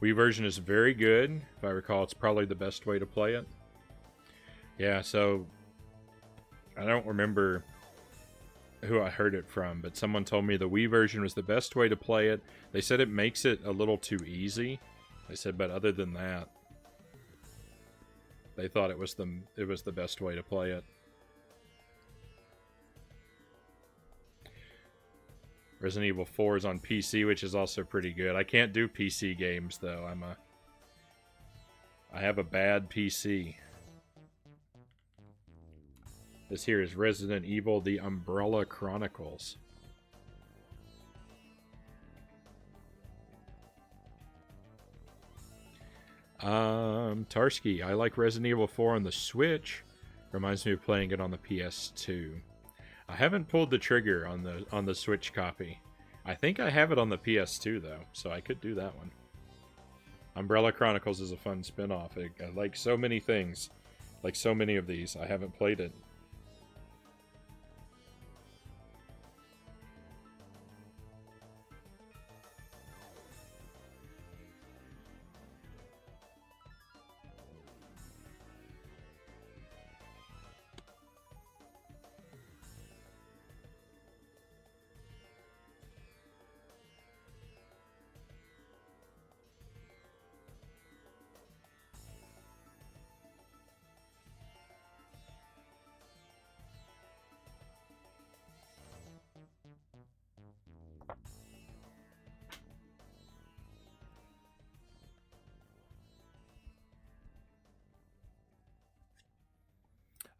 Wii version is very good. If I recall, it's probably the best way to play it. Yeah, so I don't remember who I heard it from, but someone told me the Wii version was the best way to play it. They said it makes it a little too easy. They said, but other than that, they thought it was the best way to play it. Resident Evil 4 is on PC, which is also pretty good. I can't do PC games though. I have a bad PC. This here is Resident Evil: The Umbrella Chronicles. Tarsky, I like Resident Evil 4 on the Switch. Reminds me of playing it on the PS2. I haven't pulled the trigger on the Switch copy. I think I have it on the PS2 though, so I could do that one. Umbrella Chronicles is a fun spin-off. I like so many things. Like so many of these. I haven't played it.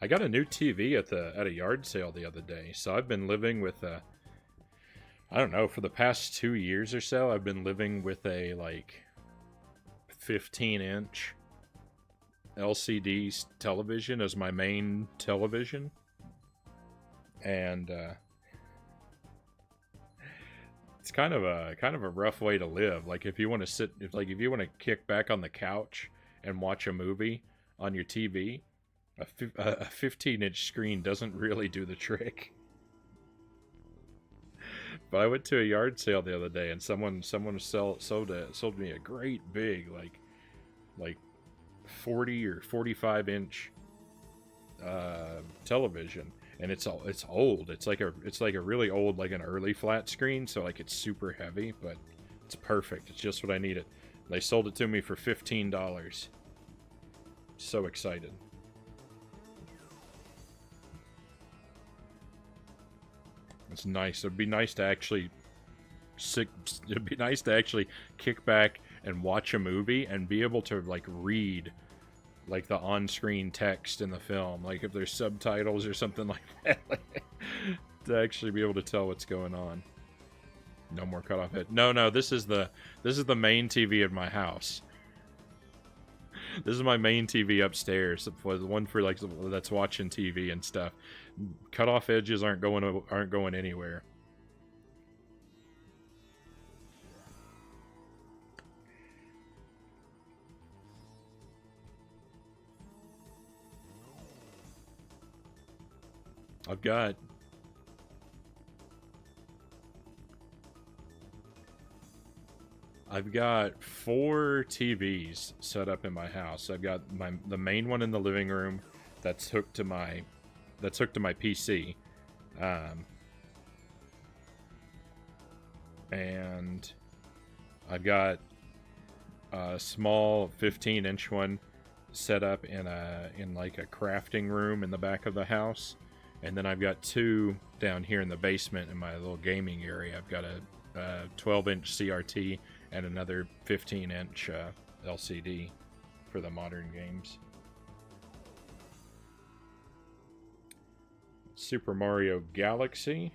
I got a new TV at a yard sale the other day, so I've been living with a, I don't know, for the past 2 years or so, I've been living with a, like, 15-inch LCD television as my main television. And, it's kind of a rough way to live. Like, if you want to if you want to kick back on the couch and watch a movie on your TV, a 15-inch screen doesn't really do the trick. But I went to a yard sale the other day, and someone sold me a great big like 40 or 45-inch television, and it's old. It's like a really old, like an early flat screen, so like it's super heavy, but it's perfect. It's just what I needed. They sold it to me for $15. So excited. It's nice. It'd be nice to actually kick back and watch a movie and be able to like read like the on-screen text in the film, like if there's subtitles or something like that, like, to actually be able to tell what's going on. No more cutoff hit. No, this is the main TV of my house. This is my main TV upstairs, the one for like that's watching TV and stuff. Cutoff edges aren't going anywhere. I've got I've got 4 TVs set up in my house. I've got the main one in the living room that's hooked to my PC. And I've got a small 15-inch one set up in like a crafting room in the back of the house, and then I've got 2 down here in the basement in my little gaming area. I've got a 12-inch CRT and another 15-inch LCD for the modern games. Super Mario Galaxy.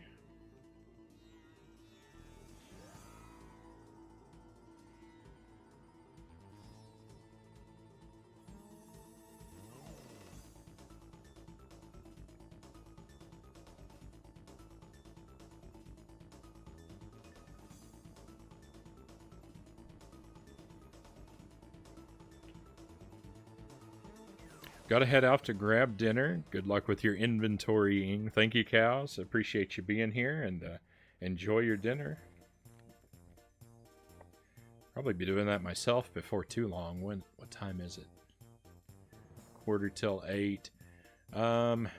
Gotta head off to grab dinner. Good luck with your inventorying. Thank you, cows. Appreciate you being here, and enjoy your dinner. Probably be doing that myself before too long. What time is it? 7:45. I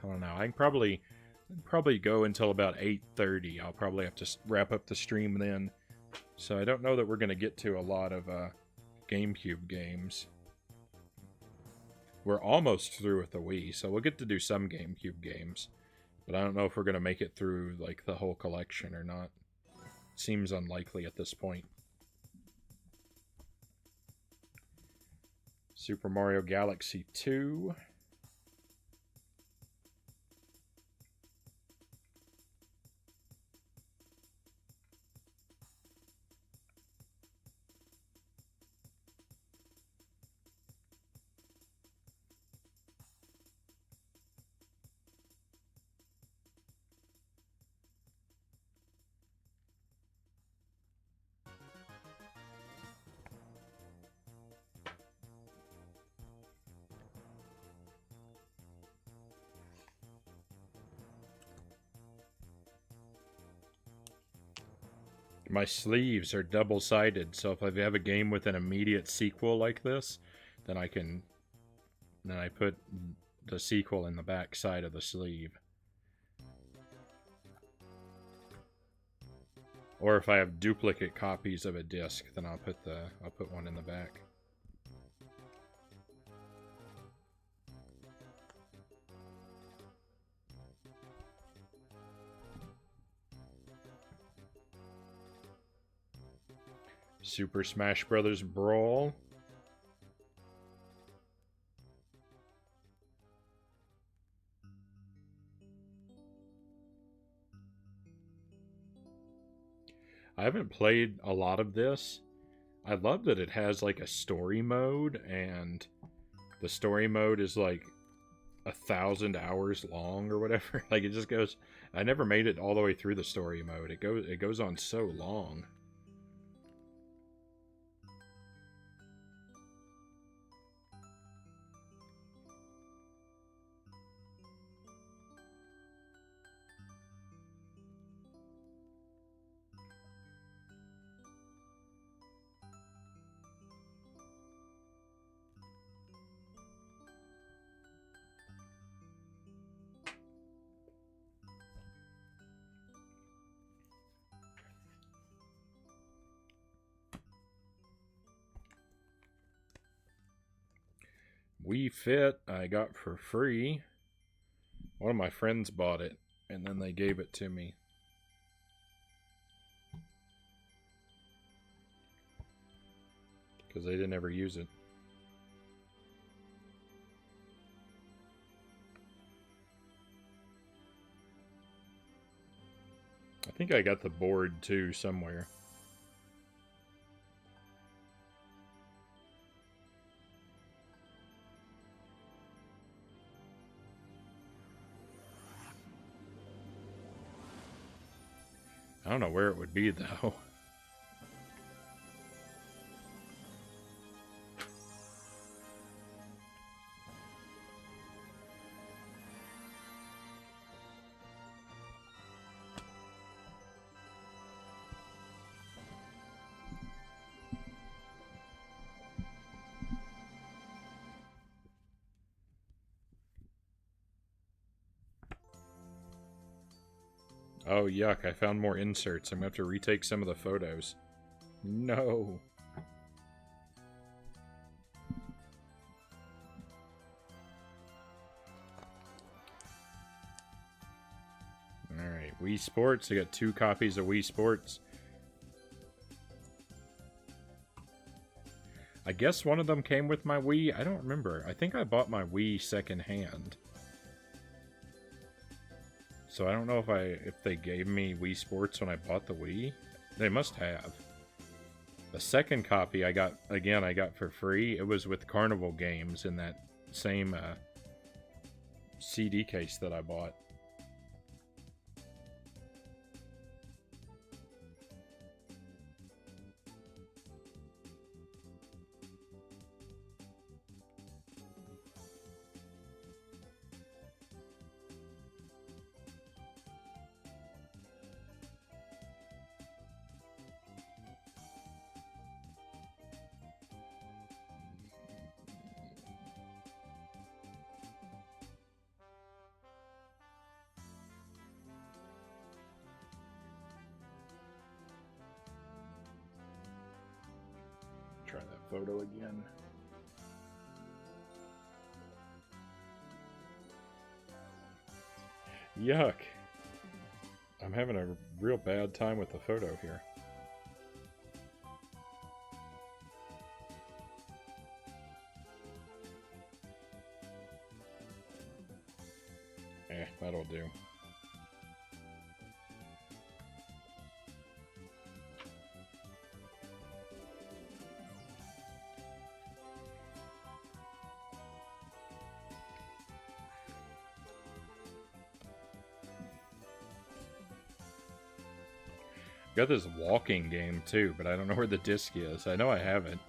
don't know. I can probably go until about 8:30. I'll probably have to wrap up the stream then. So I don't know that we're going to get to a lot of GameCube games. We're almost through with the Wii, so we'll get to do some GameCube games. But I don't know if we're going to make it through like the whole collection or not. Seems unlikely at this point. Super Mario Galaxy 2. My sleeves are double-sided, so if I have a game with an immediate sequel like this, then I put the sequel in the back side of the sleeve. Or if I have duplicate copies of a disc, then I'll put one in the back. Super Smash Bros. Brawl. I haven't played a lot of this. I love that it has like a story mode, and the story mode is like 1,000 hours long or whatever. Like it just goes. I never made it all the way through the story mode. It goes on so long. Wii Fit I got for free. One of my friends bought it, and then they gave it to me. Because they didn't ever use it. I think I got the board too somewhere. I don't know where it would be, though. Oh, yuck. I found more inserts. I'm going to have to retake some of the photos. No. Alright, Wii Sports. I got 2 copies of Wii Sports. I guess one of them came with my Wii. I don't remember. I think I bought my Wii secondhand. So I don't know if they gave me Wii Sports when I bought the Wii. They must have. The second copy I got for free. It was with Carnival Games in that same CD case that I bought. Try that photo again. Yuck. I'm having a real bad time with the photo here. That'll do. Got this walking game too, but I don't know where the disc is. I know I have it,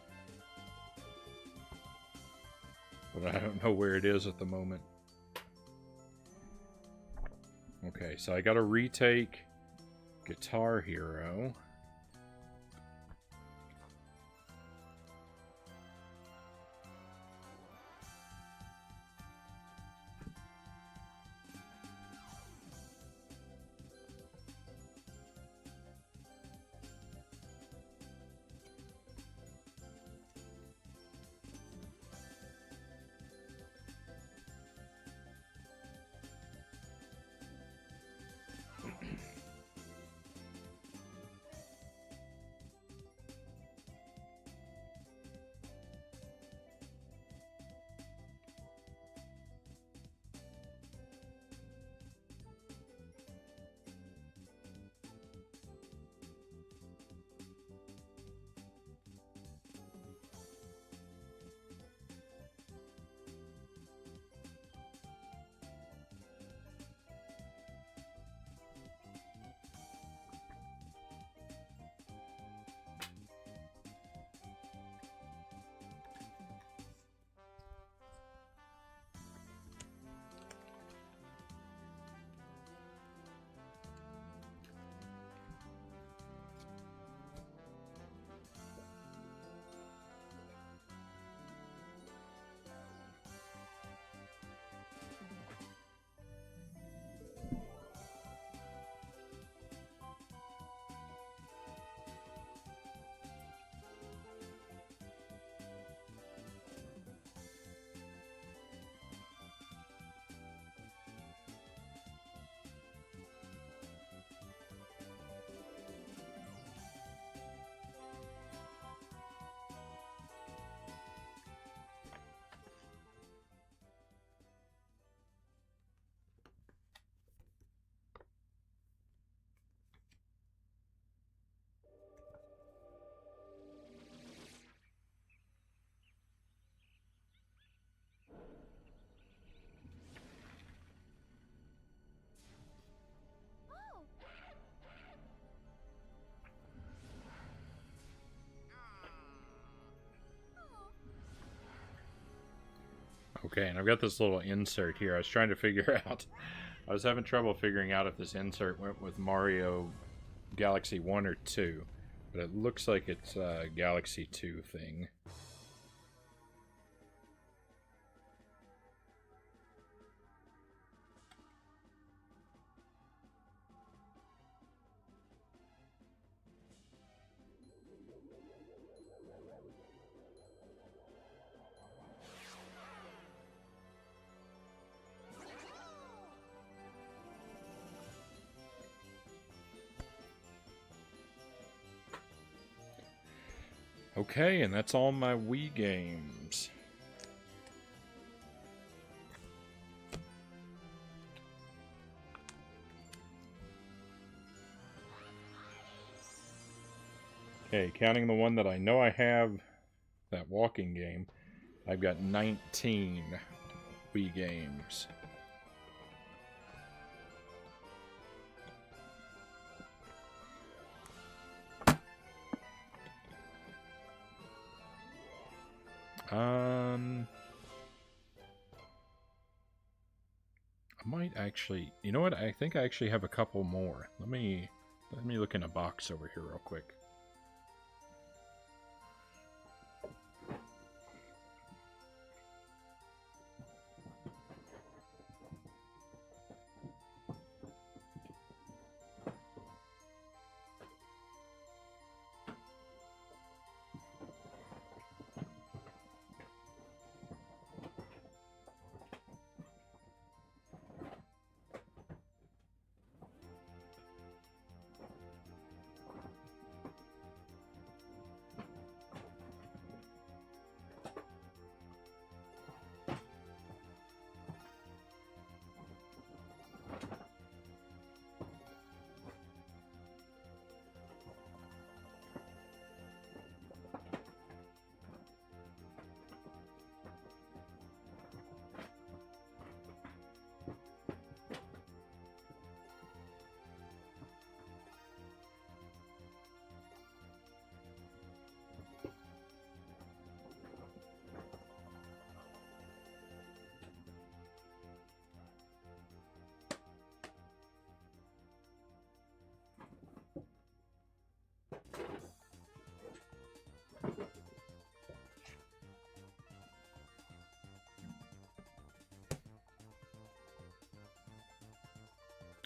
but I don't know where it is at the moment. Okay, so I gotta retake Guitar Hero. Okay, and I've got this little insert here. I was trying to figure out... I was having trouble figuring out if this insert went with Mario Galaxy 1 or 2. But it looks like it's a Galaxy 2 thing. Okay, and that's all my Wii games. Okay, counting the one that I know I have, that walking game, I've got 19 Wii games. I might actually, you know what? I think I actually have a couple more. Let me look in a box over here real quick.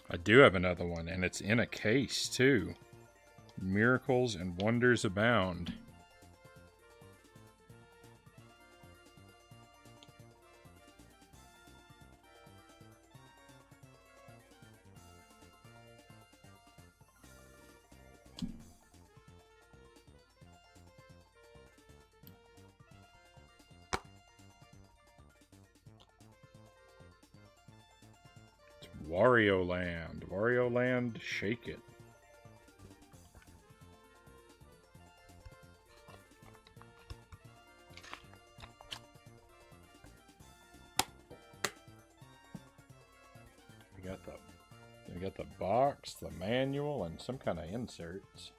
I do have another one, and it's in a case, too. Miracles and Wonders Abound. Wario Land. Wario Land, shake it. We got the box, the manual, and some kind of inserts.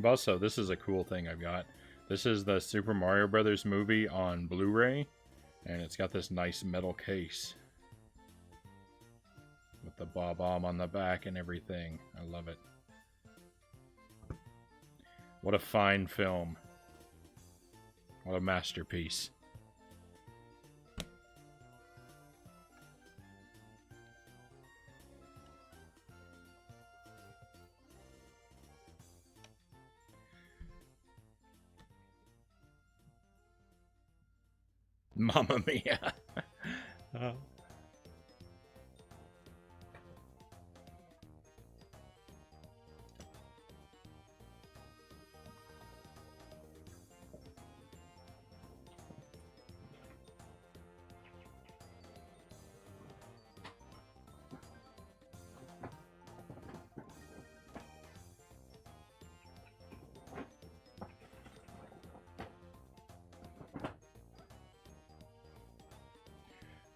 Also, this is a cool thing I've got. This is the Super Mario Brothers movie on Blu-ray, and it's got this nice metal case with the bob-omb on the back and everything. I love it. What a fine film. What a masterpiece. Mamma Mia. uh.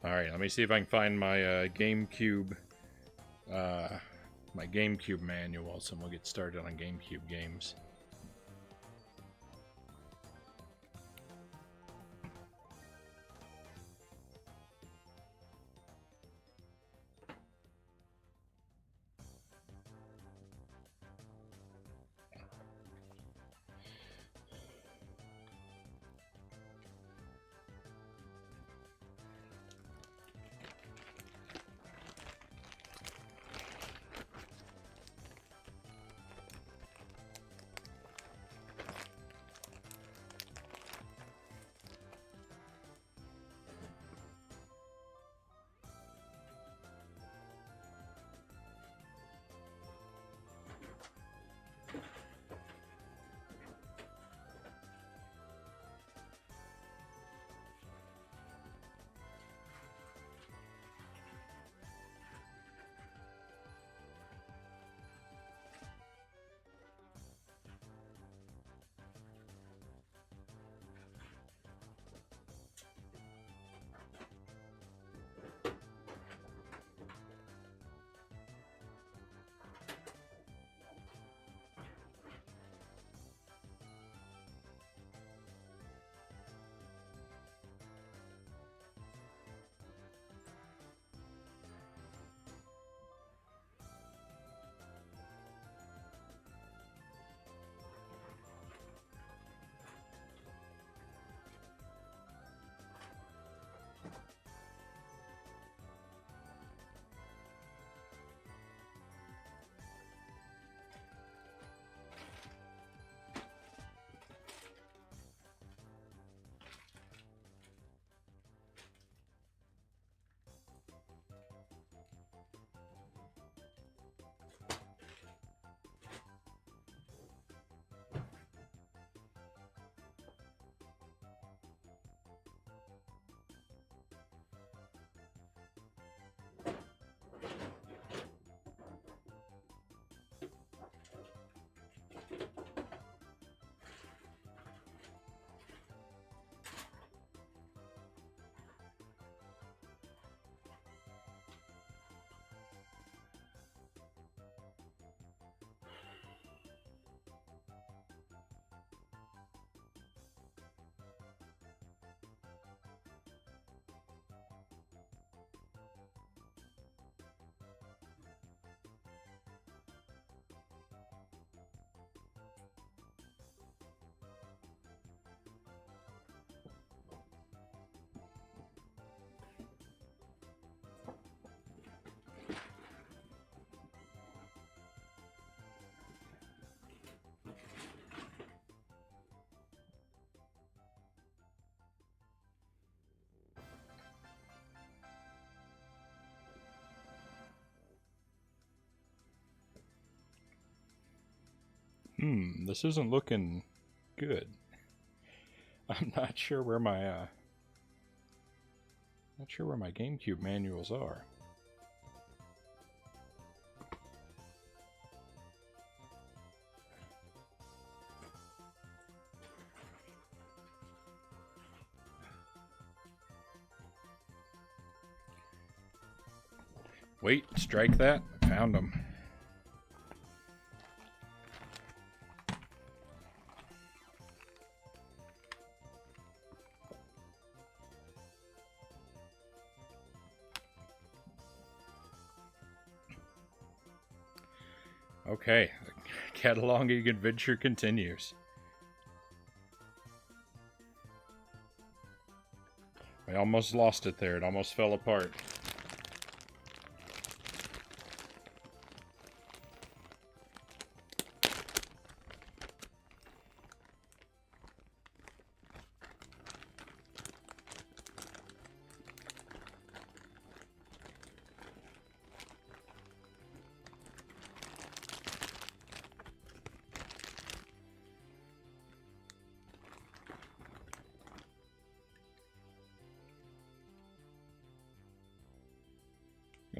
Alright, let me see if I can find my GameCube manual, so we'll get started on GameCube games. This isn't looking good. I'm not sure where my GameCube manuals are. Wait, strike that. Found them. Okay, the cataloging adventure continues. I almost lost it there. It almost fell apart.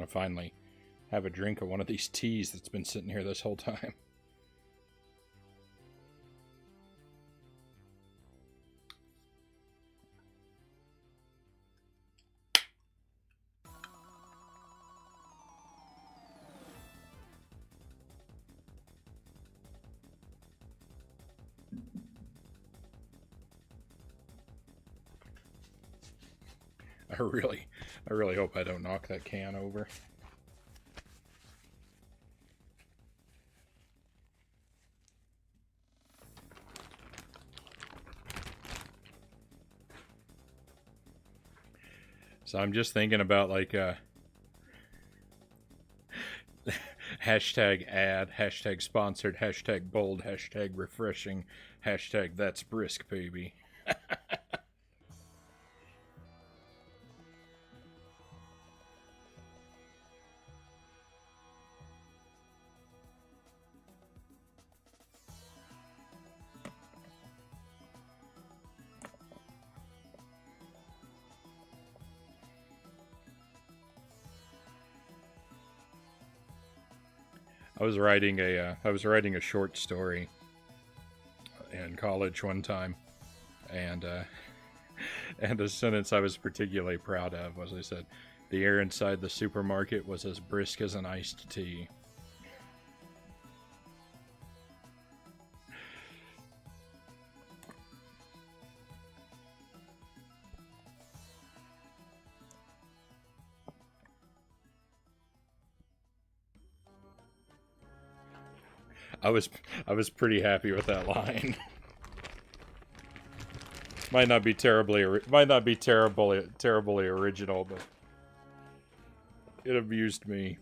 to finally have a drink of one of these teas that's been sitting here this whole time. I really hope I don't knock that can over. So I'm just thinking about like hashtag ad, hashtag sponsored, hashtag bold, hashtag refreshing, hashtag that's brisk, baby. I was writing a short story in college one time, and and a sentence I was particularly proud of was I said, "The air inside the supermarket was as brisk as an iced tea." I was pretty happy with that line. Might not be terribly original, but it amused me.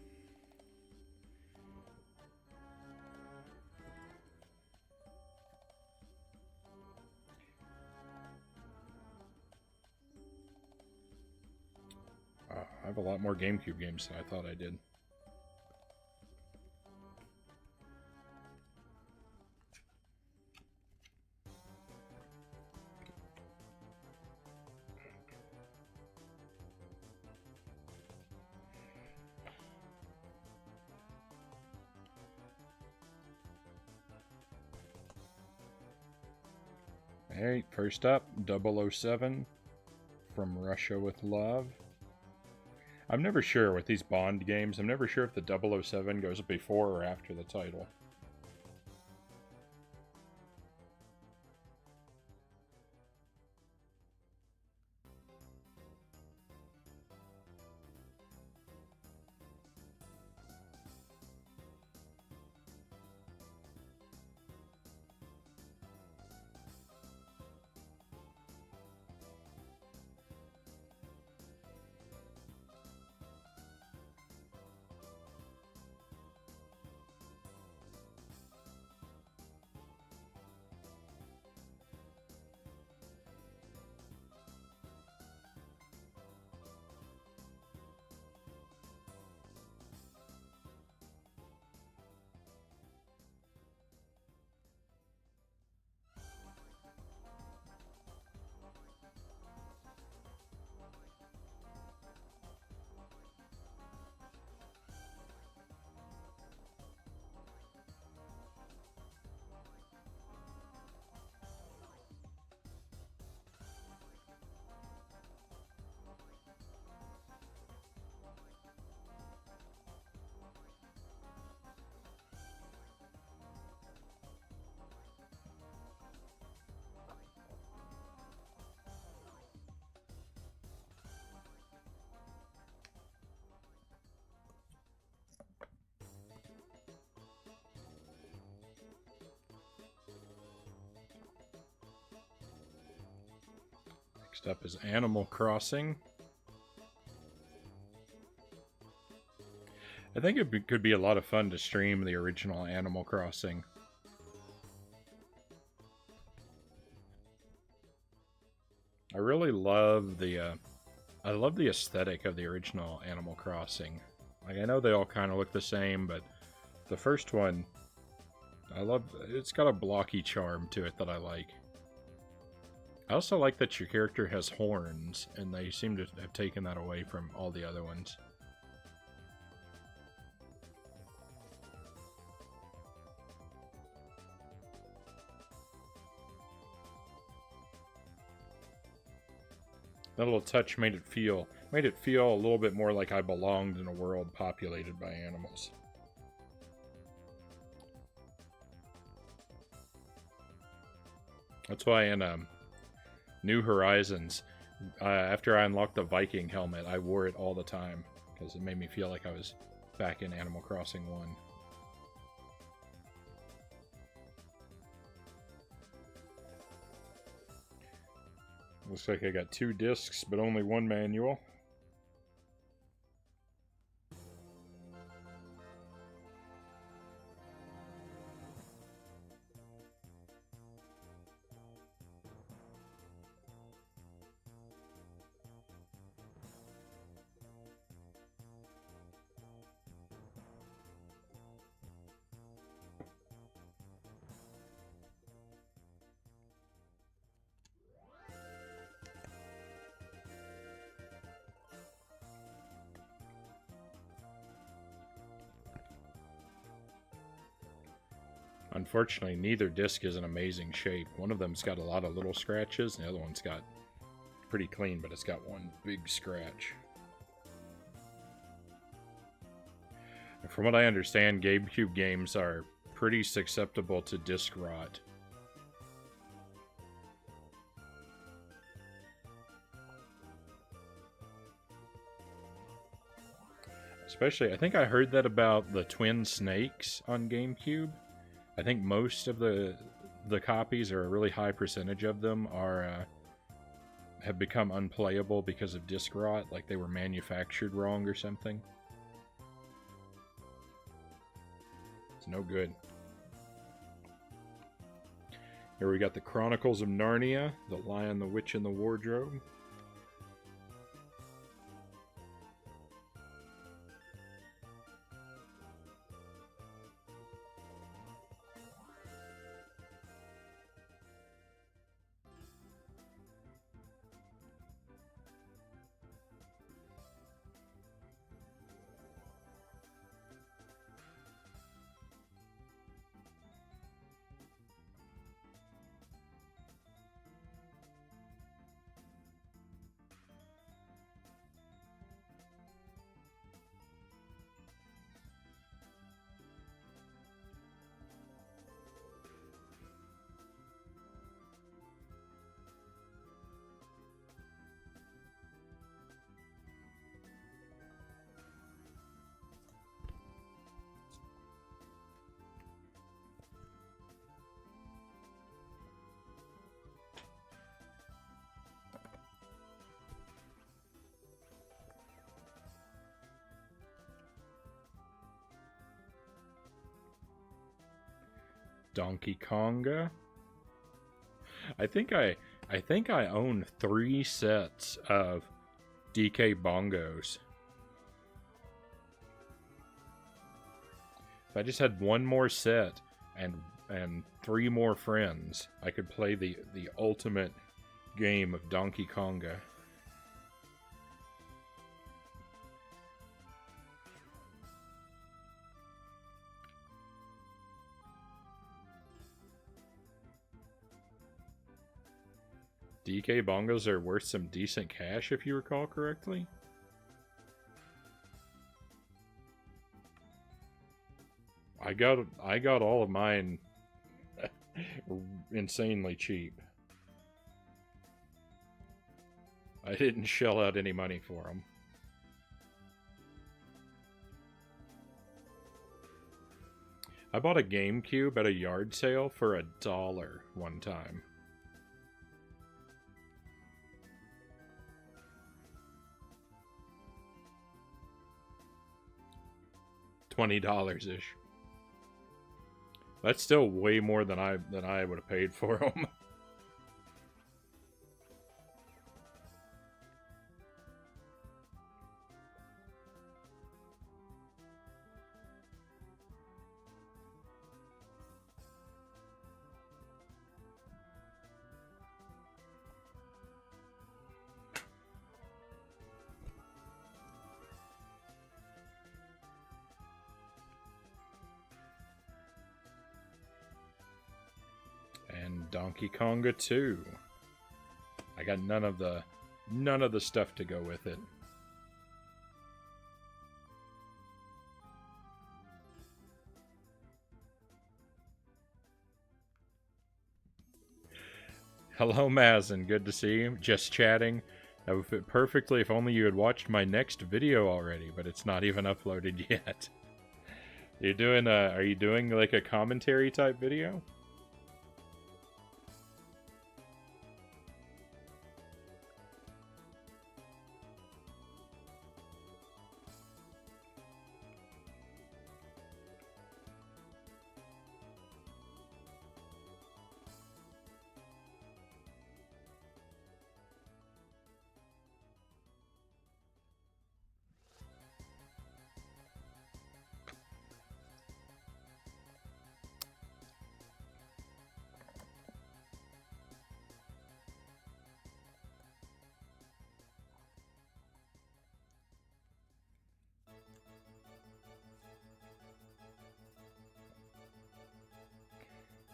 I have a lot more GameCube games than I thought I did. Alright, first up, 007 from Russia with Love. I'm never sure with these Bond games, I'm never sure if the 007 goes before or after the title. Next up is Animal Crossing. I think it could be a lot of fun to stream the original Animal Crossing. I really love the aesthetic of the original Animal Crossing. Like, I know they all kind of look the same, but the first one, it's got a blocky charm to it that I like. I also like that your character has horns, and they seem to have taken that away from all the other ones. That little touch made it feel a little bit more like I belonged in a world populated by animals. That's why in New Horizons, after I unlocked the Viking helmet, I wore it all the time because it made me feel like I was back in Animal Crossing 1. Looks like I got 2 discs, but only 1 manual. Unfortunately, neither disc is in amazing shape. One of them's got a lot of little scratches, and the other one's got pretty clean, but it's got one big scratch. And from what I understand, GameCube games are pretty susceptible to disc rot. Especially, I think I heard that about the Twin Snakes on GameCube. I think most of the copies, or a really high percentage of them, are have become unplayable because of disc rot, like they were manufactured wrong or something. It's no good. Here we got the Chronicles of Narnia, The Lion, the Witch, and the Wardrobe. Donkey Konga. I think I own 3 sets of DK bongos. If I just had 1 more set and 3 more friends, I could play the ultimate game of Donkey Konga. DK bongos are worth some decent cash, if you recall correctly. I got all of mine insanely cheap. I didn't shell out any money for them. I bought a GameCube at a yard sale for $1 one time. $20-ish. That's still way more than I would have paid for them. And Donkey Konga 2. I got none of the none of the stuff to go with it. Hello, Mazen. Good to see you. Just chatting. That would fit perfectly if only you had watched my next video already, but it's not even uploaded yet. You're doing are you doing like a commentary type video?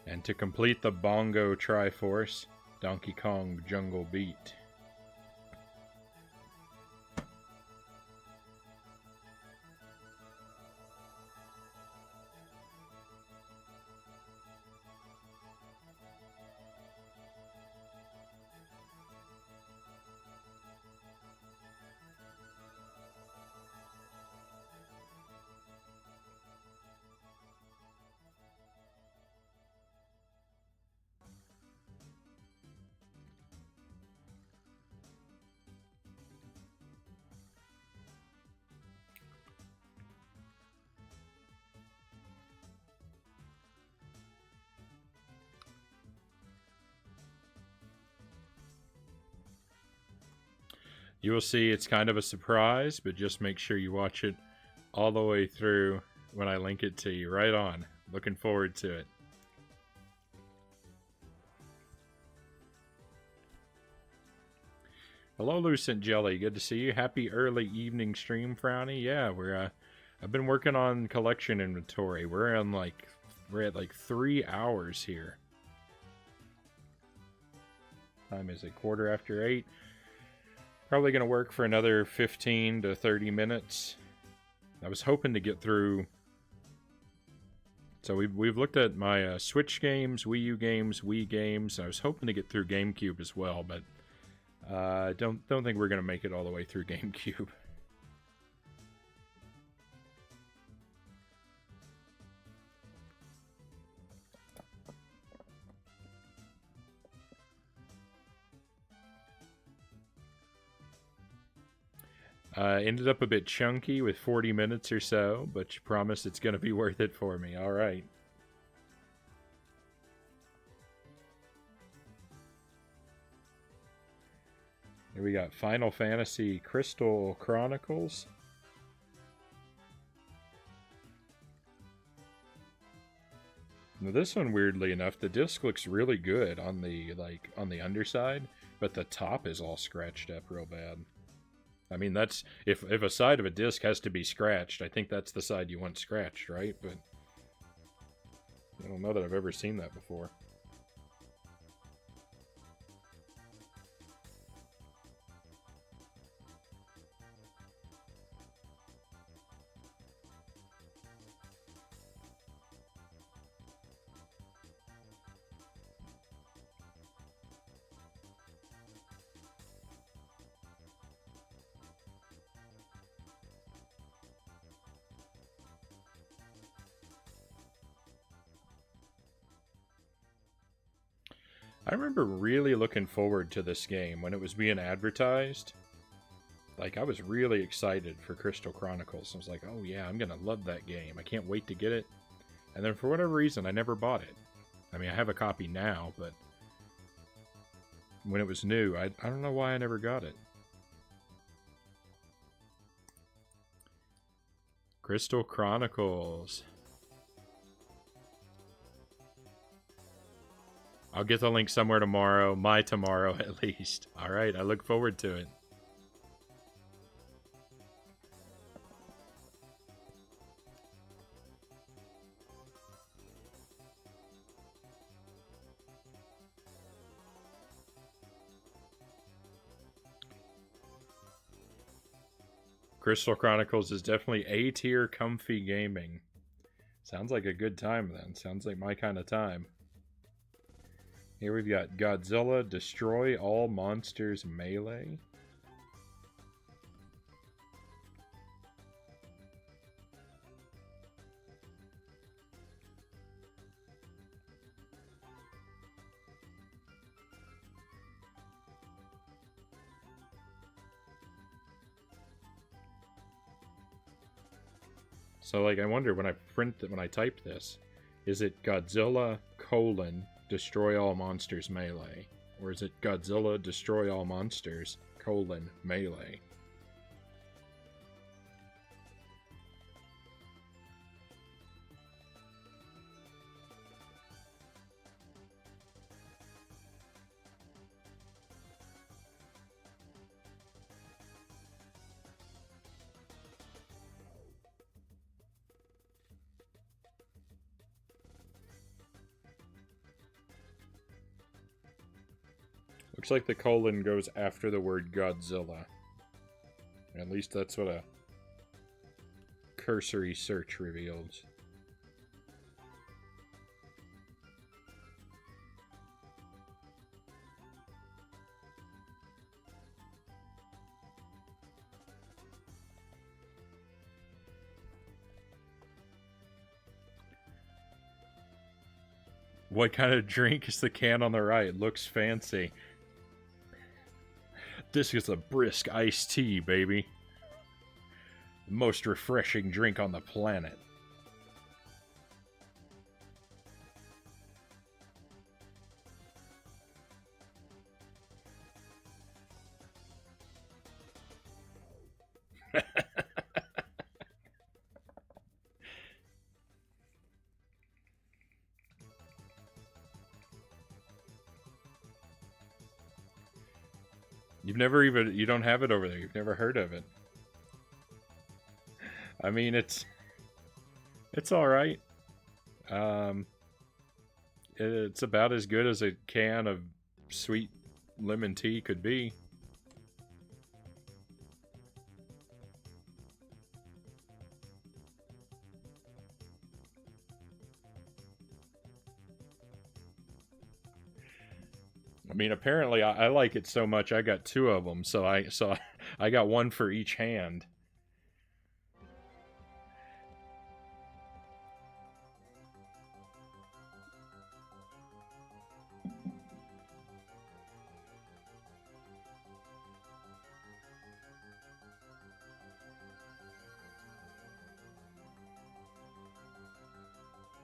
And to complete the Bongo Triforce, Donkey Kong Jungle Beat. You will see it's kind of a surprise, but just make sure you watch it all the way through when I link it to you. Right on. Looking forward to it. Hello, Lucent Jelly. Good to see you. Happy early evening stream, Frownie. Yeah, I've been working on collection inventory. We're at like 3 hours here. Time is 8:15. Probably going to work for another 15 to 30 minutes. I was hoping to get through... So we've looked at my Switch games, Wii U games, Wii games. I was hoping to get through GameCube as well, but I don't think we're going to make it all the way through GameCube. Ended up a bit chunky with 40 minutes or so, but you promise it's going to be worth it for me. All right. Here we got Final Fantasy Crystal Chronicles. Now this one, weirdly enough, the disc looks really good on the underside, but the top is all scratched up real bad. I mean, that's if a side of a disc has to be scratched, I think that's the side you want scratched, right? But I don't know that I've ever seen that before. I remember really looking forward to this game when it was being advertised. Like, I was really excited for Crystal Chronicles. I was like, oh yeah, I'm gonna love that game. I can't wait to get it. And then for whatever reason, I never bought it. I mean, I have a copy now, but when it was new, I don't know why I never got it. Crystal Chronicles. I'll get the link somewhere tomorrow. My tomorrow, at least. Alright, I look forward to it. Crystal Chronicles is definitely A tier comfy gaming. Sounds like a good time then. Sounds like my kind of time. Here we've got Godzilla Destroy All Monsters Melee. So, like, I wonder when I type this, is it Godzilla Destroy All Monsters Melee, or is it Godzilla Destroy All Monsters Melee? Looks like the colon goes after the word Godzilla. At least that's what a cursory search reveals. What kind of drink is the can on the right? Looks fancy. This is a brisk iced tea, baby. The most refreshing drink on the planet. You don't have it over there. You've never heard of it. I mean, it's all right. It's about as good as a can of sweet lemon tea could be. I mean, apparently I like it so much I got two of them, so I got one for each hand.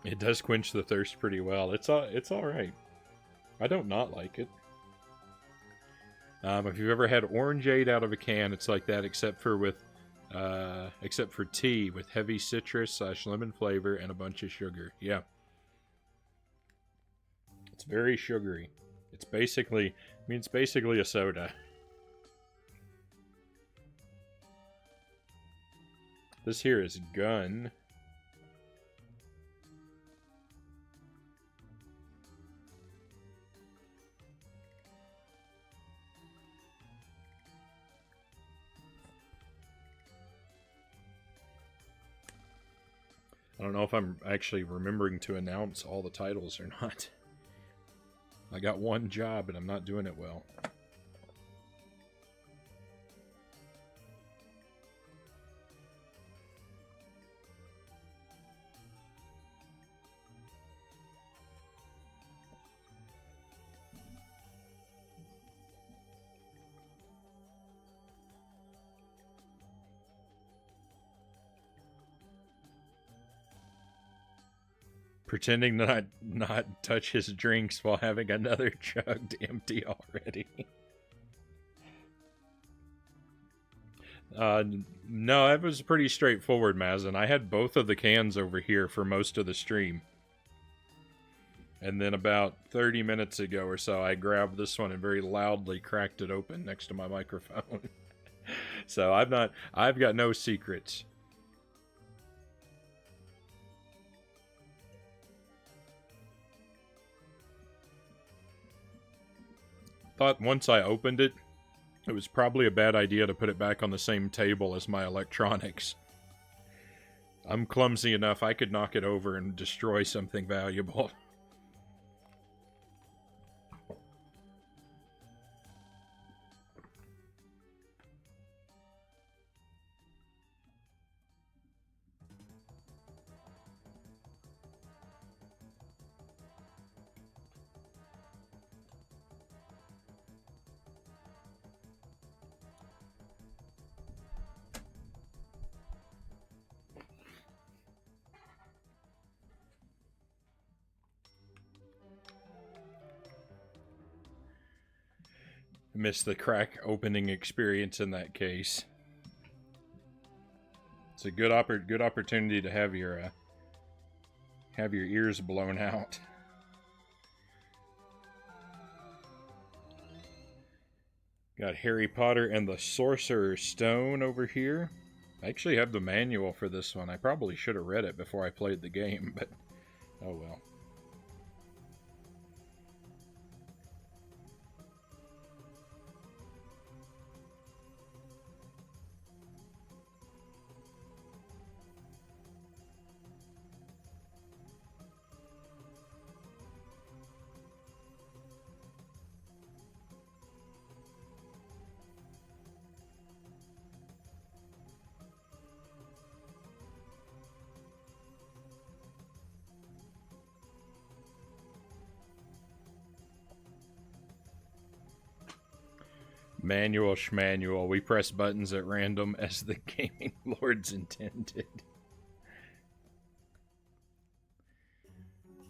It does quench the thirst pretty well. It's all right. I don't not like it. If you've ever had orangeade out of a can, it's like that, except for tea with heavy citrus / lemon flavor and a bunch of sugar. Yeah, it's very sugary. It's basically a soda. This here is Gun. I don't know if I'm actually remembering to announce all the titles or not. I got one job and I'm not doing it well. Pretending to not touch his drinks while having another chugged empty already. No, it was pretty straightforward, Mazen. I had both of the cans over here for most of the stream. And then about 30 minutes ago or so, I grabbed this one and very loudly cracked it open next to my microphone. So I've got no secrets. Thought once I opened it, It was probably a bad idea to put it back on the same table as my electronics. I'm clumsy enough I could knock it over and destroy something valuable. Missed the crack opening experience in that case. It's a good opportunity to have your ears blown out. Got Harry Potter and the Sorcerer's Stone over here. I actually have the manual for this one. I probably should have read it before I played the game, but oh well. Manual schmanual. We press buttons at random as the gaming lords intended.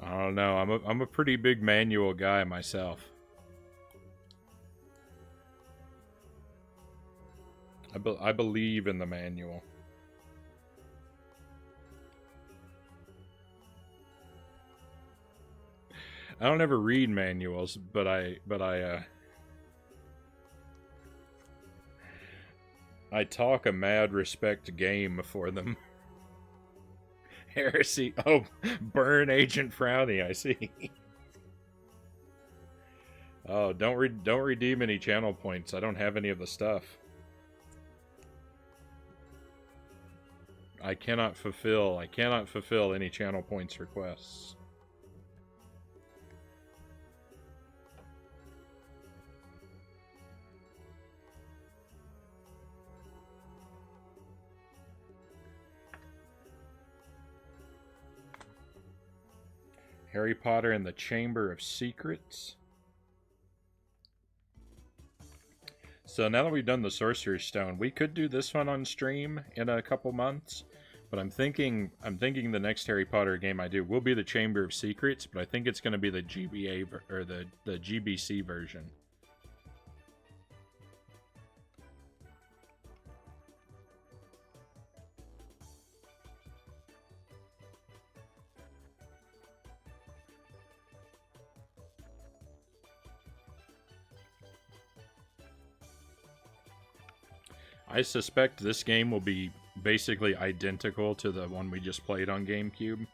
I don't know. I'm a pretty big manual guy myself. I believe in the manual. I don't ever read manuals, but I talk a mad respect game for them. Heresy. Oh, burn Agent Frownie, I see. Oh, don't redeem any channel points. I don't have any of the stuff. I cannot fulfill any channel points requests. Harry Potter and the Chamber of Secrets. So now that we've done the Sorcerer's Stone, we could do this one on stream in a couple months. But I'm thinking the next Harry Potter game I do will be the Chamber of Secrets, but I think it's going to be the GBA or the GBC version. I suspect this game will be basically identical to the one we just played on GameCube.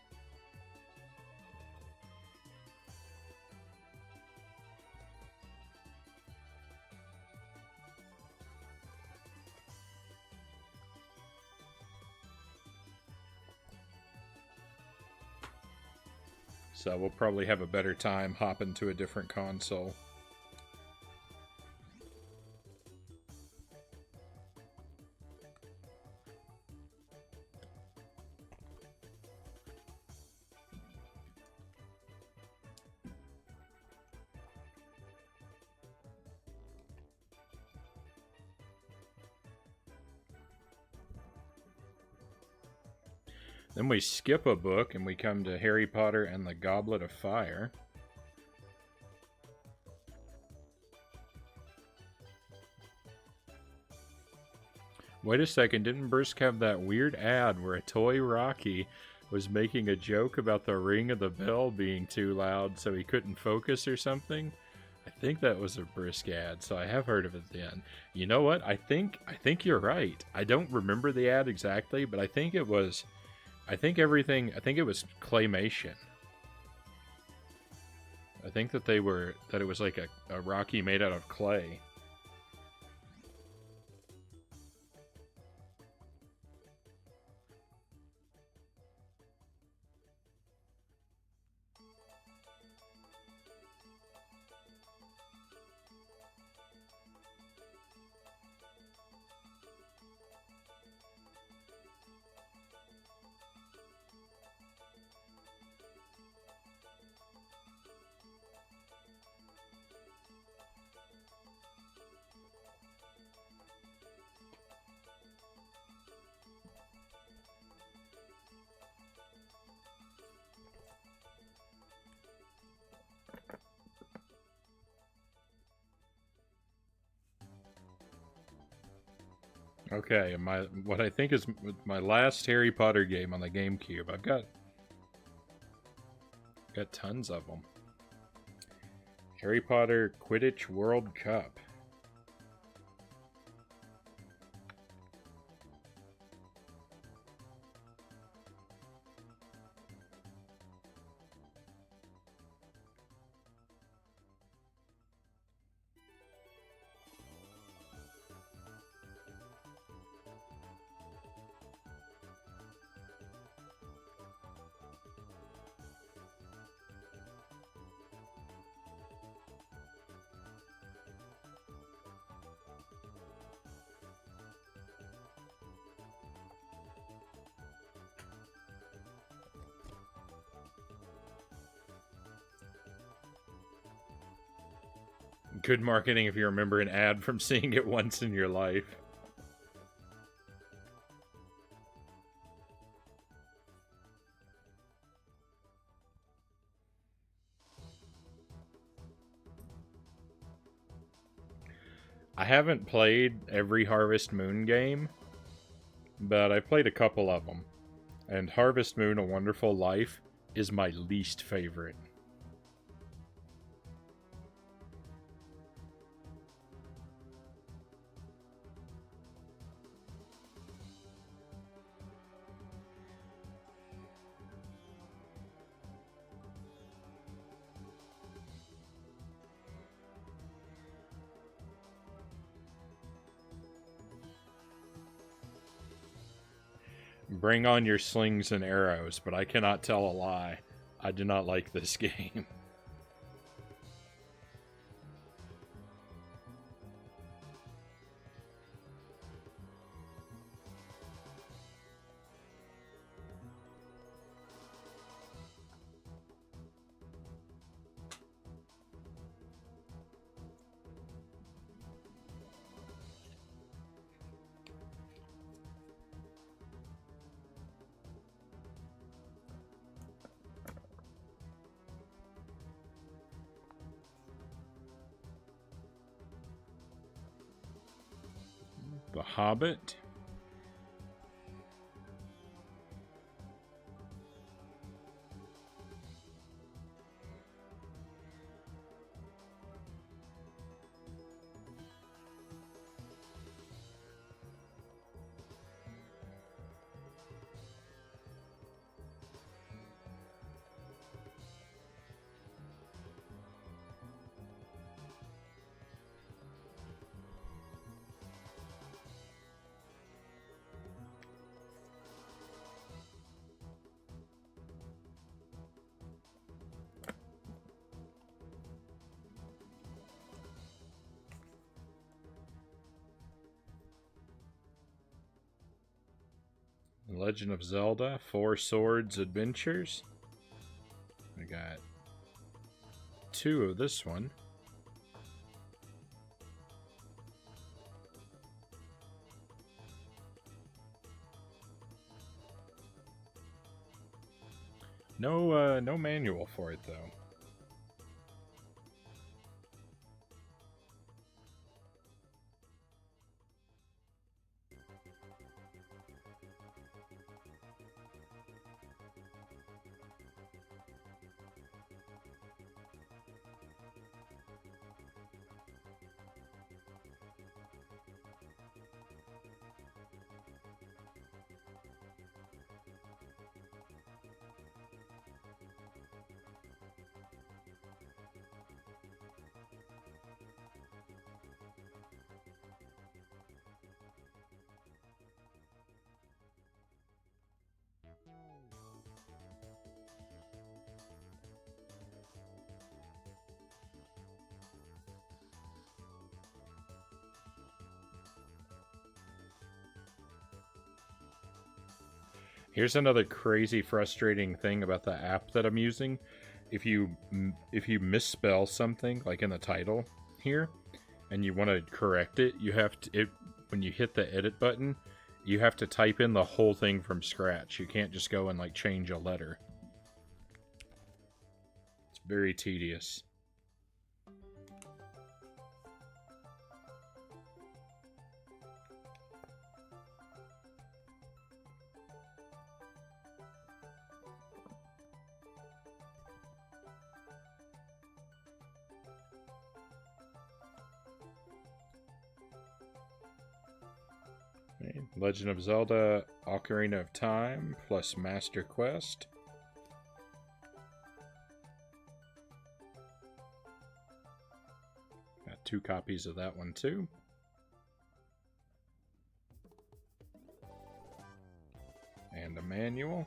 So we'll probably have a better time hopping to a different console. Then we skip a book and we come to Harry Potter and the Goblet of Fire. Wait a second, didn't Brisk have that weird ad where a toy Rocky was making a joke about the ring of the bell being too loud so he couldn't focus or something? I think that was a Brisk ad, so I have heard of it then. You know what? I think you're right. I don't remember the ad exactly, but I think it was it was claymation. I think that it was like a Rocky made out of clay. Okay, what I think is my last Harry Potter game on the GameCube. I've got tons of them. Harry Potter Quidditch World Cup. Good marketing if you remember an ad from seeing it once in your life. I haven't played every Harvest Moon game, but I've played a couple of them. And Harvest Moon: A Wonderful Life is my least favorite. Bring on your slings and arrows, but I cannot tell a lie. I do not like this game. The Hobbit. Legend of Zelda, Four Swords Adventures. I got 2 of this one. No manual for it though. Here's another crazy frustrating thing about the app that I'm using. If you misspell something like in the title here and you want to correct it, you have to when you hit the edit button, you have to type in the whole thing from scratch. You can't just go and like change a letter. It's very tedious. Okay, Legend of Zelda Ocarina of Time plus Master Quest. Got 2 copies of that one too. And a manual.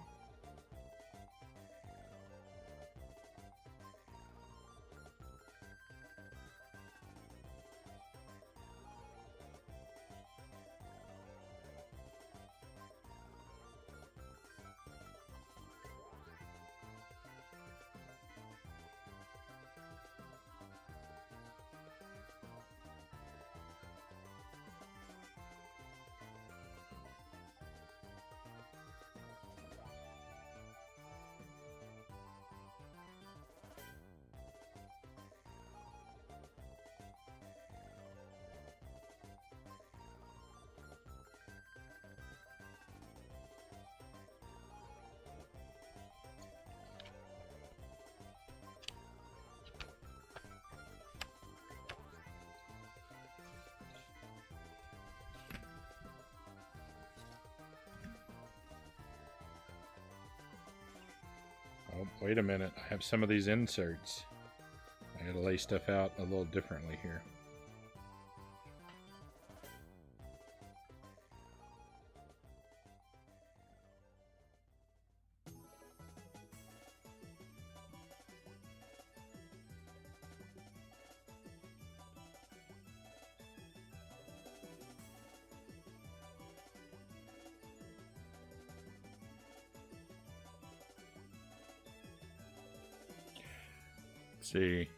Oh, wait a minute. I have some of these inserts. I gotta lay stuff out a little differently here. See,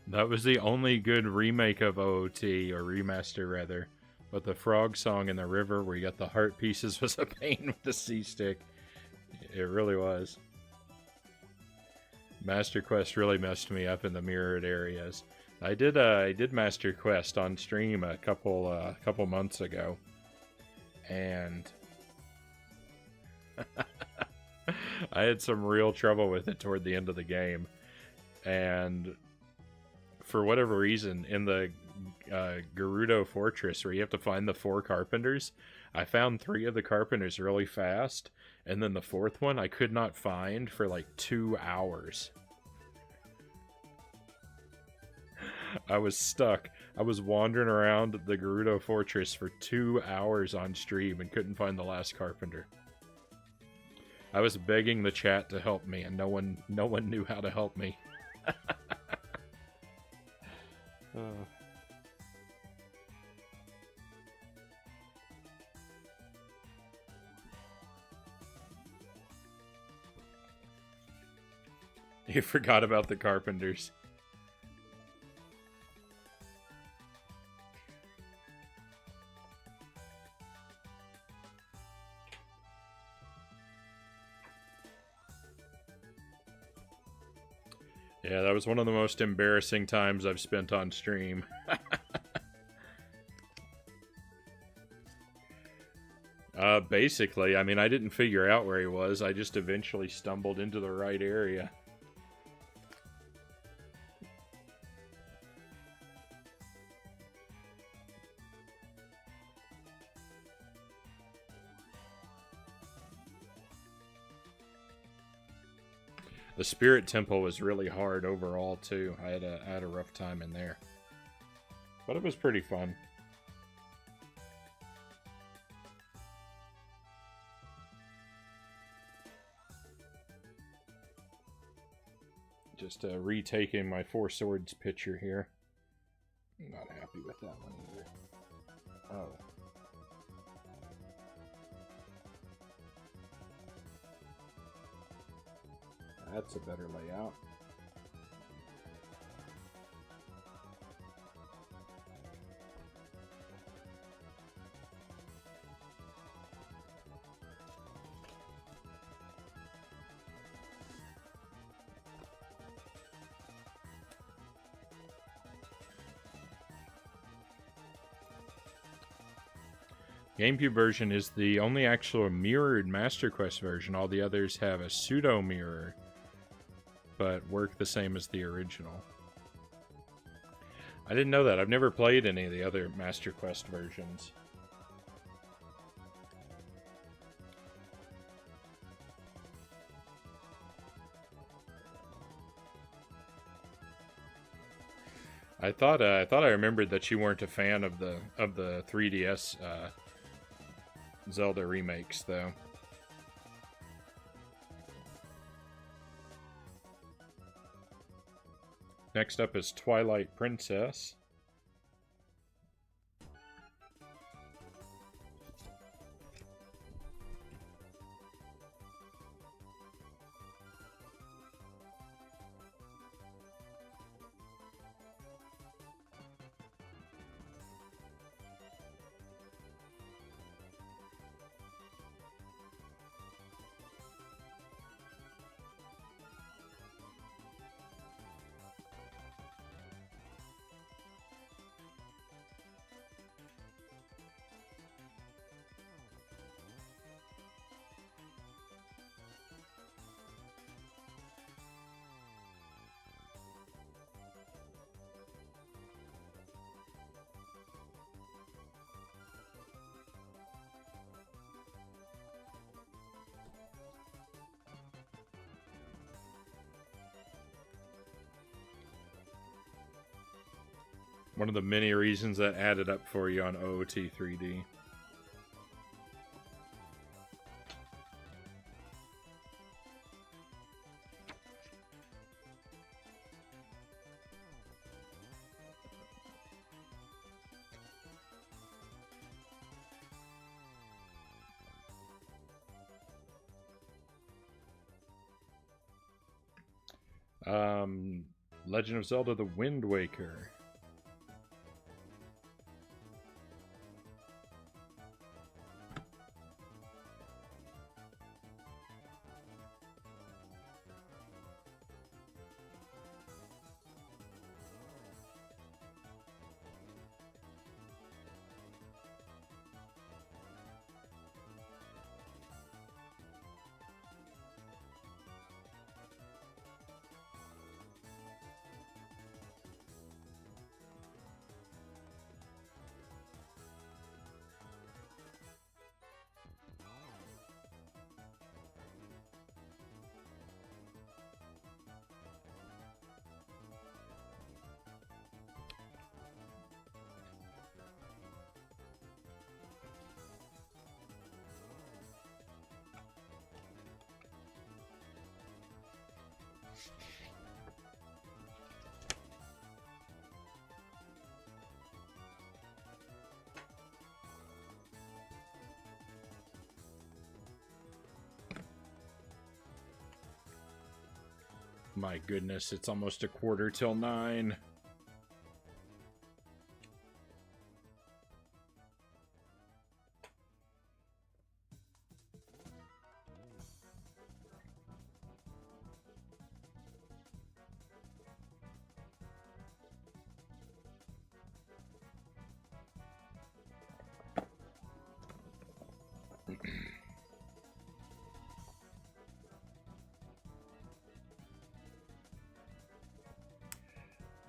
that was the only good remake of OOT, or remaster rather, but the frog song in the river where you got the heart pieces was a pain with the C-stick. It really was. Master Quest really messed me up in the mirrored areas. I did Master Quest on stream a couple months ago, and I had some real trouble with it toward the end of the game. And for whatever reason, in the Gerudo Fortress, where you have to find the 4 carpenters, I found 3 of the carpenters really fast, and then the 4th one I could not find for like 2 hours. I was stuck. I was wandering around the Gerudo Fortress for 2 hours on stream and couldn't find the last carpenter. I was begging the chat to help me, and no one knew how to help me. You forgot about the carpenters. Yeah, that was one of the most embarrassing times I've spent on stream. Basically, I mean, I didn't figure out where he was. I just eventually stumbled into the right area. The Spirit Temple was really hard overall, too. I had a rough time in there. But it was pretty fun. Just retaking my 4 swords picture here. I'm not happy with that one either. Oh. That's a better layout. GameCube version is the only actual mirrored Master Quest version. All the others have a pseudo mirror, but work the same as the original. I didn't know that. I've never played any of the other Master Quest versions. I thought I remembered that you weren't a fan of the 3DS Zelda remakes, though. Next up is Twilight Princess. One of the many reasons that added up for you on OOT 3D. Legend of Zelda: The Wind Waker. My goodness, it's almost a quarter till 9.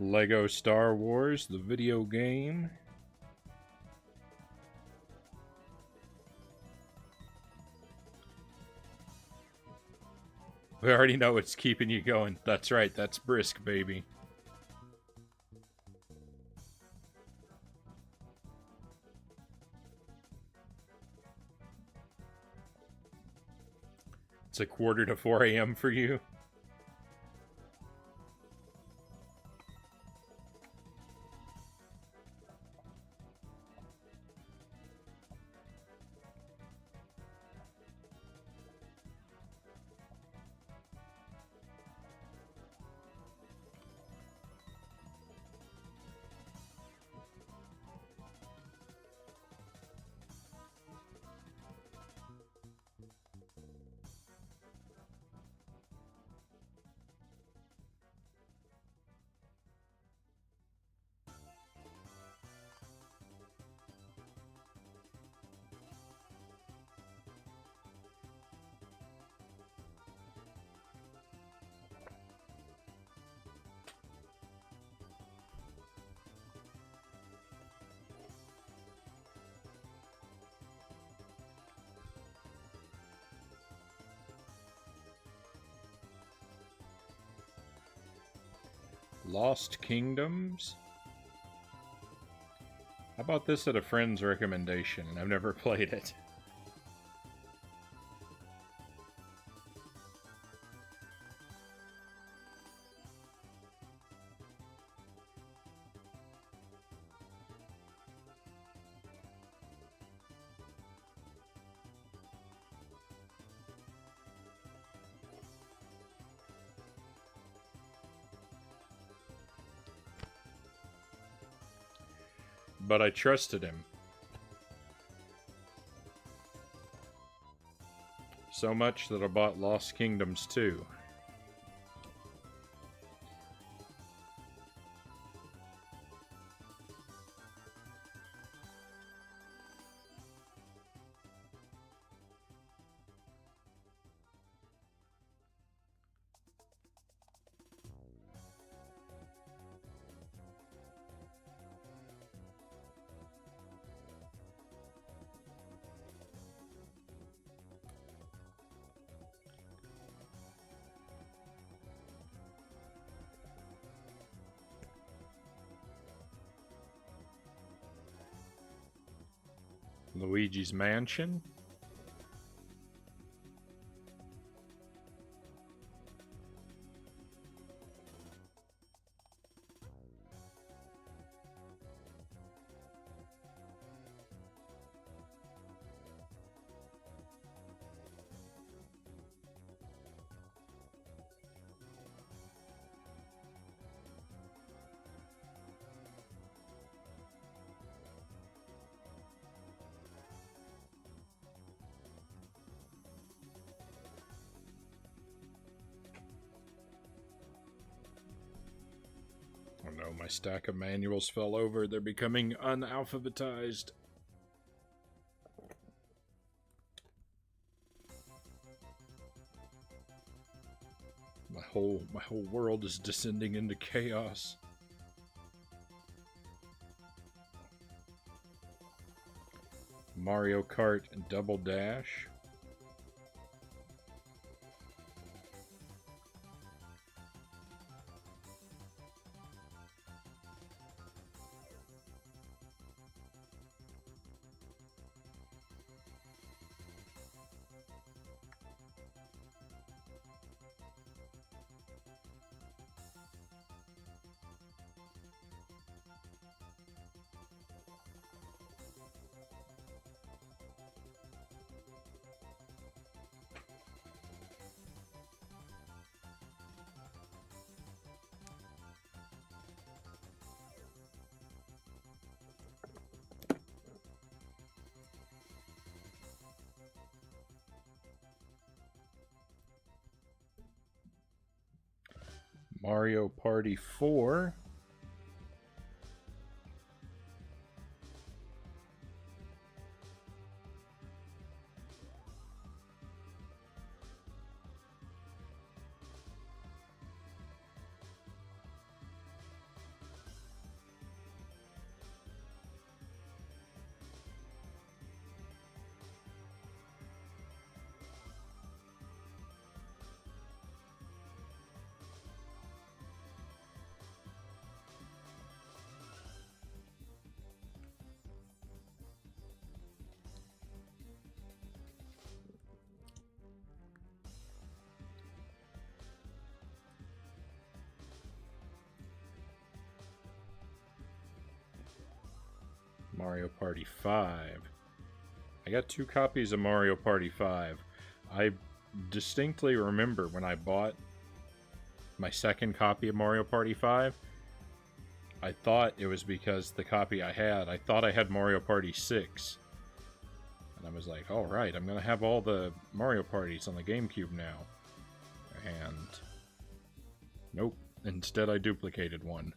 Lego Star Wars, the video game. We already know what's keeping you going. That's right, that's brisk, baby. It's a quarter to 4 a.m. for you. Lost Kingdoms. I bought this at a friend's recommendation, and I've never played it. But I trusted him. So much that I bought Lost Kingdoms 2. Luigi's Mansion. Oh no, my stack of manuals fell over. They're becoming unalphabetized. My whole world is descending into chaos. Mario Kart Double Dash. Mario Party 4. Mario Party 5. I got 2 copies of Mario Party 5. I distinctly remember when I bought my second copy of Mario Party 5, I thought it was because the copy I thought I had Mario Party 6. And I was like, alright, I'm going to have all the Mario Parties on the GameCube now. And nope, instead I duplicated one.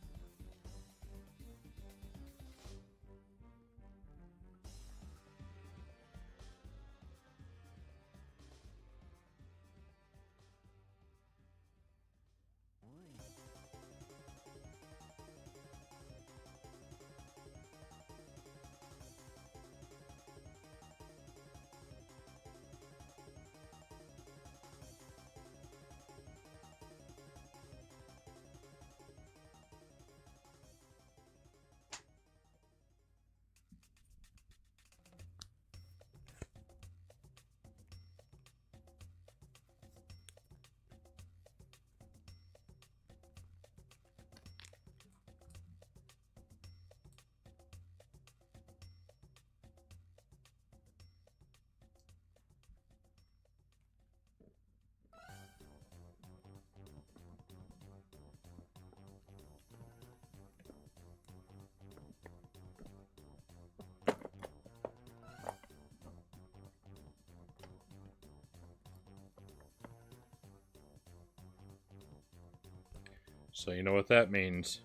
So you know what that means.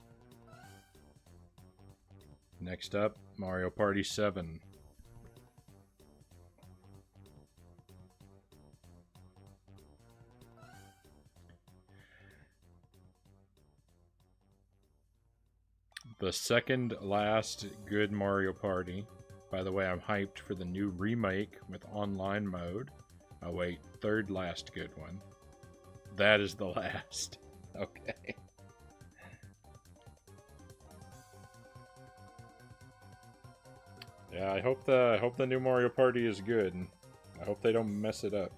Next up, Mario Party 7. The second last good Mario Party. By the way, I'm hyped for the new remake with online mode. Oh wait, third last good one. That is the last. Okay. Yeah, I hope the new Mario Party is good. I hope they don't mess it up.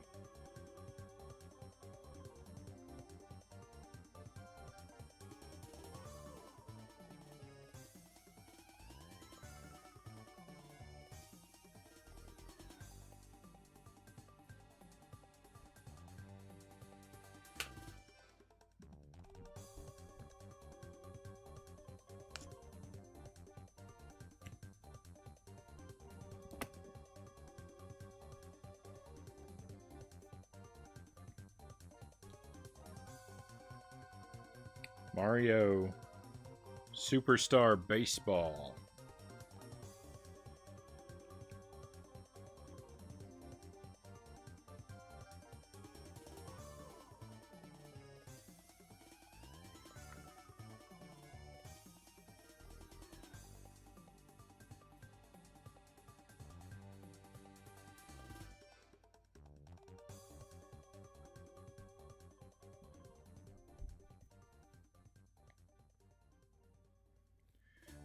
Mario Superstar Baseball.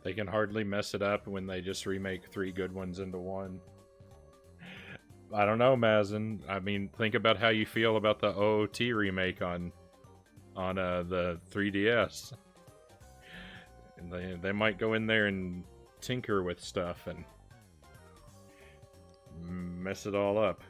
They can hardly mess it up when they just remake 3 good ones into one. I don't know, Mazin. I mean, think about how you feel about the OOT remake on the 3DS. And they might go in there and tinker with stuff and mess it all up.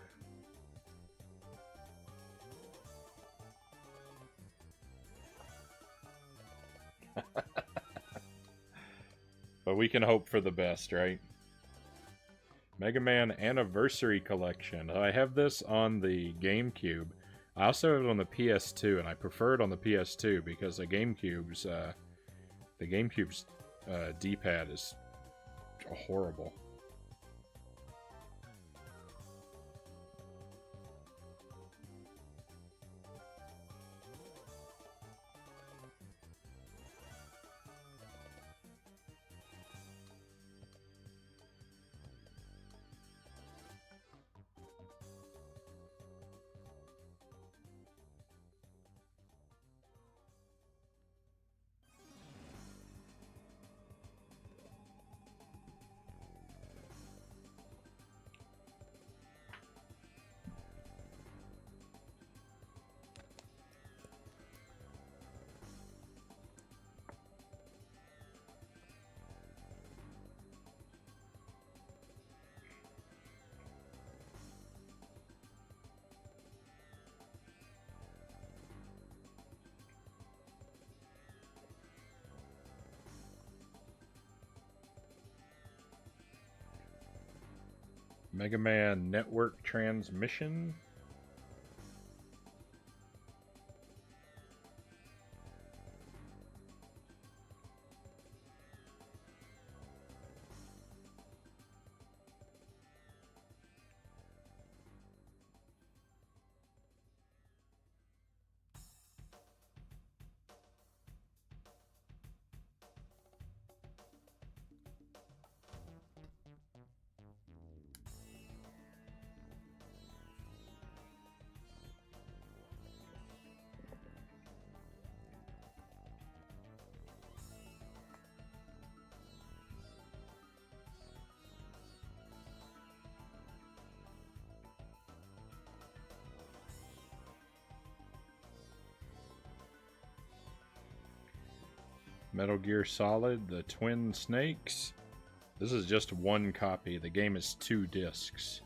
But we can hope for the best, right? Mega Man Anniversary Collection. I have this on the GameCube. I also have it on the PS2, and I prefer it on the PS2 because the GameCube's D-pad is horrible. Mega Man Network Transmission. Metal Gear Solid, The Twin Snakes. This is just one copy. The game is 2 discs.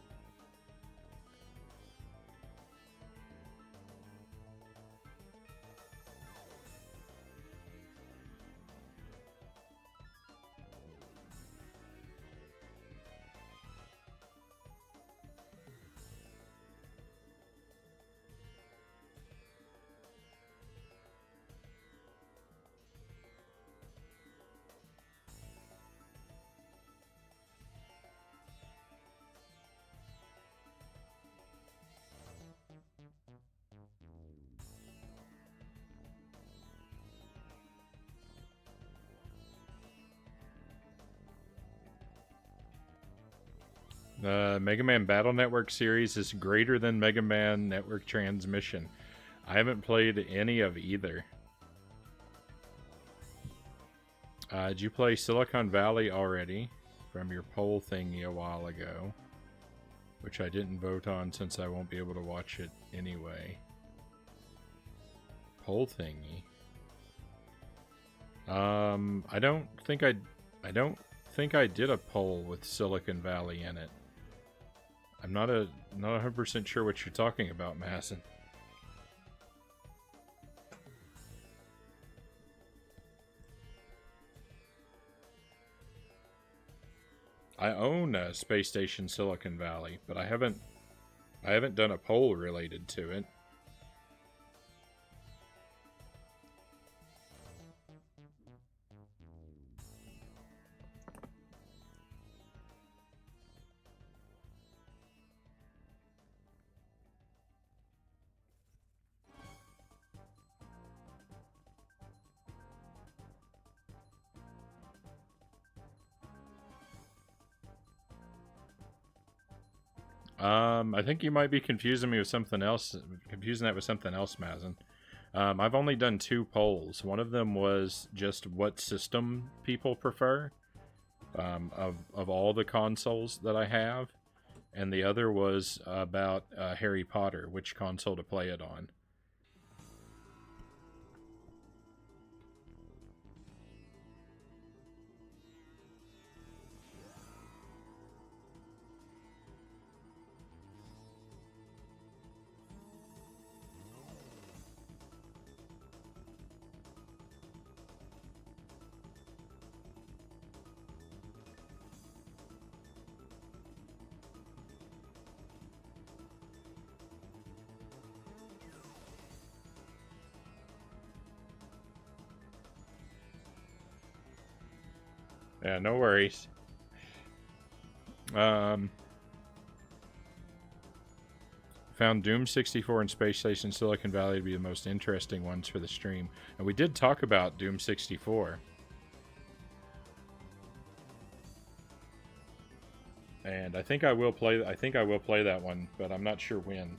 Mega Man Battle Network series is greater than Mega Man Network Transmission. I haven't played any of either. Did you play Silicon Valley already from your poll thingy a while ago? Which I didn't vote on since I won't be able to watch it anyway. Poll thingy. I don't think I did a poll with Silicon Valley in it. I'm not 100% sure what you're talking about, Masson. I own a Space Station Silicon Valley, but I haven't done a poll related to it. I think you might be confusing me with something else. Confusing that with something else, Mazen. I've only done 2 polls. One of them was just what system people prefer, of all the consoles that I have, and the other was about Harry Potter, which console to play it on. Yeah, no worries. Found Doom 64 and Space Station Silicon Valley to be the most interesting ones for the stream. And we did talk about Doom 64. And I think I will play that one, but I'm not sure when.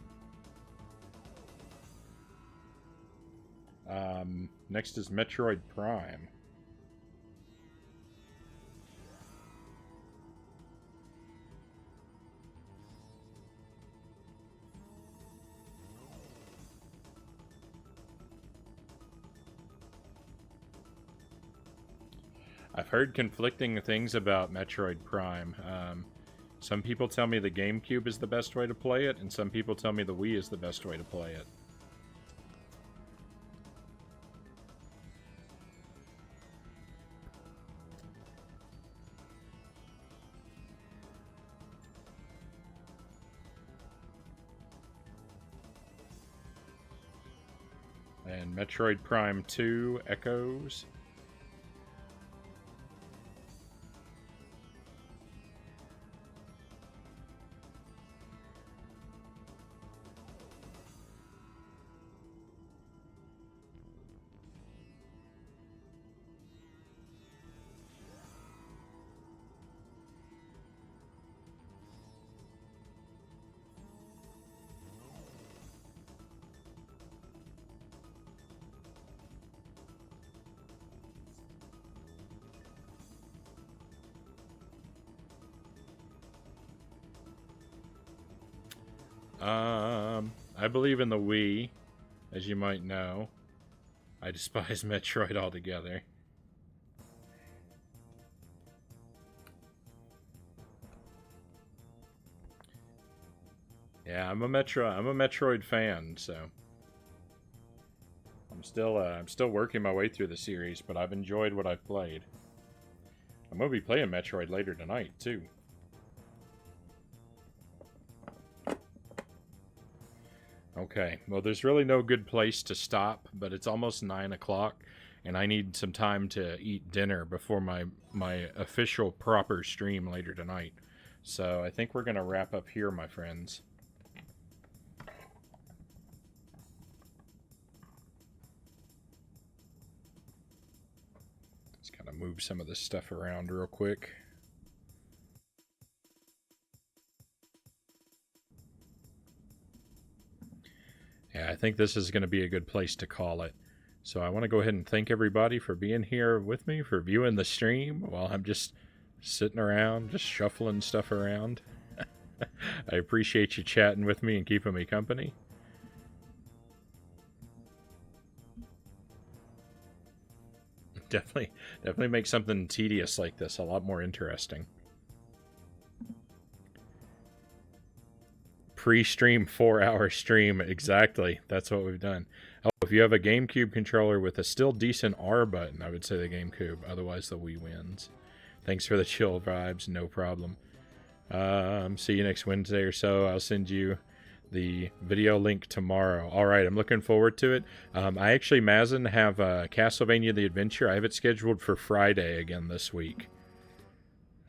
Next is Metroid Prime. I've heard conflicting things about Metroid Prime. Some people tell me the GameCube is the best way to play it, and some people tell me the Wii is the best way to play it. And Metroid Prime 2 Echoes. I believe in the Wii, as you might know. I despise Metroid altogether. Yeah, I'm a Metroid fan, so I'm still working my way through the series, but I've enjoyed what I've played. I'm gonna be playing Metroid later tonight too. Okay, well, there's really no good place to stop, but it's almost 9 o'clock, and I need some time to eat dinner before my official proper stream later tonight. So I think we're gonna wrap up here, my friends. Let's kind of move some of this stuff around real quick. think this is going to be a good place to call it. So I want to go ahead and thank everybody for being here with me, for viewing the stream while I'm just sitting around, just shuffling stuff around. I appreciate you chatting with me and keeping me company. Definitely make something tedious like this a lot more interesting. Pre-stream 4-hour stream, exactly. That's what we've done. Oh, if you have a GameCube controller with a still decent R button, I would say the GameCube. Otherwise, the Wii wins. Thanks for the chill vibes. No problem. See you next Wednesday or so. I'll send you the video link tomorrow. All right, I'm looking forward to it. I actually, Mazin, have Castlevania The Adventure. I have it scheduled for Friday again this week.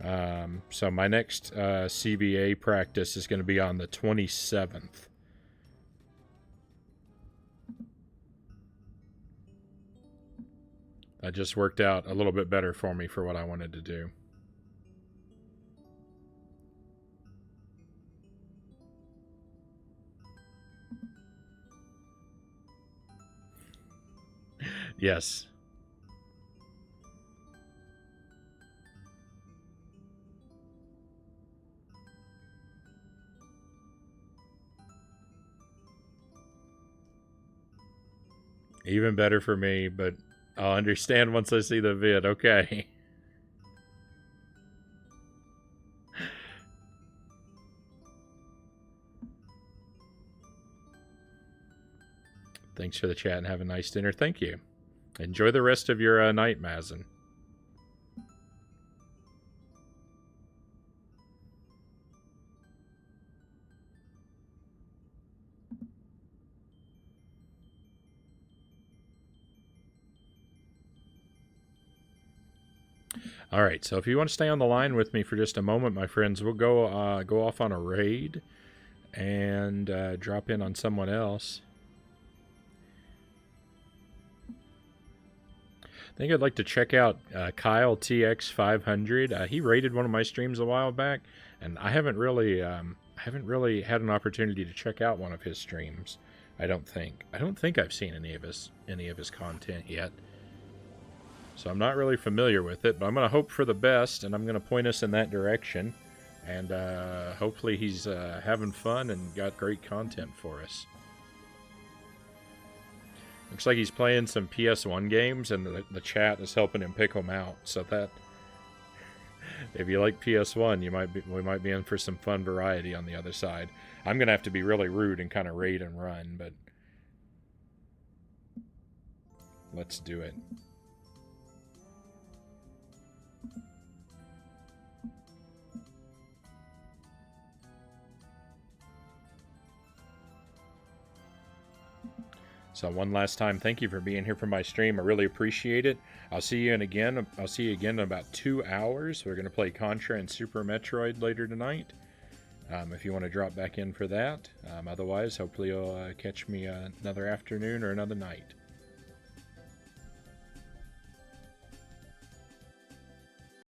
So my next CBA practice is going to be on the 27th. That just worked out a little bit better for me for what I wanted to do. Yes. Even better for me, but I'll understand once I see the vid. Okay. Thanks for the chat and have a nice dinner. Thank you. Enjoy the rest of your night, Mazin. All right, so if you want to stay on the line with me for just a moment, my friends, we'll go off on a raid and drop in on someone else. I think I'd like to check out Kyle TX500. He rated one of my streams a while back, and I haven't really had an opportunity to check out one of his streams. I don't think I've seen any of his content yet. So I'm not really familiar with it, but I'm going to hope for the best, and I'm going to point us in that direction. And hopefully he's having fun and got great content for us. Looks like he's playing some PS1 games, and the chat is helping him pick them out. So that, if you like PS1, we might be in for some fun variety on the other side. I'm going to have to be really rude and kind of raid and run, but let's do it. So one last time, thank you for being here for my stream. I really appreciate it. I'll see you again in about 2 hours. We're going to play Contra and Super Metroid later tonight. If you want to drop back in for that. Otherwise, hopefully you'll catch me another afternoon or another night.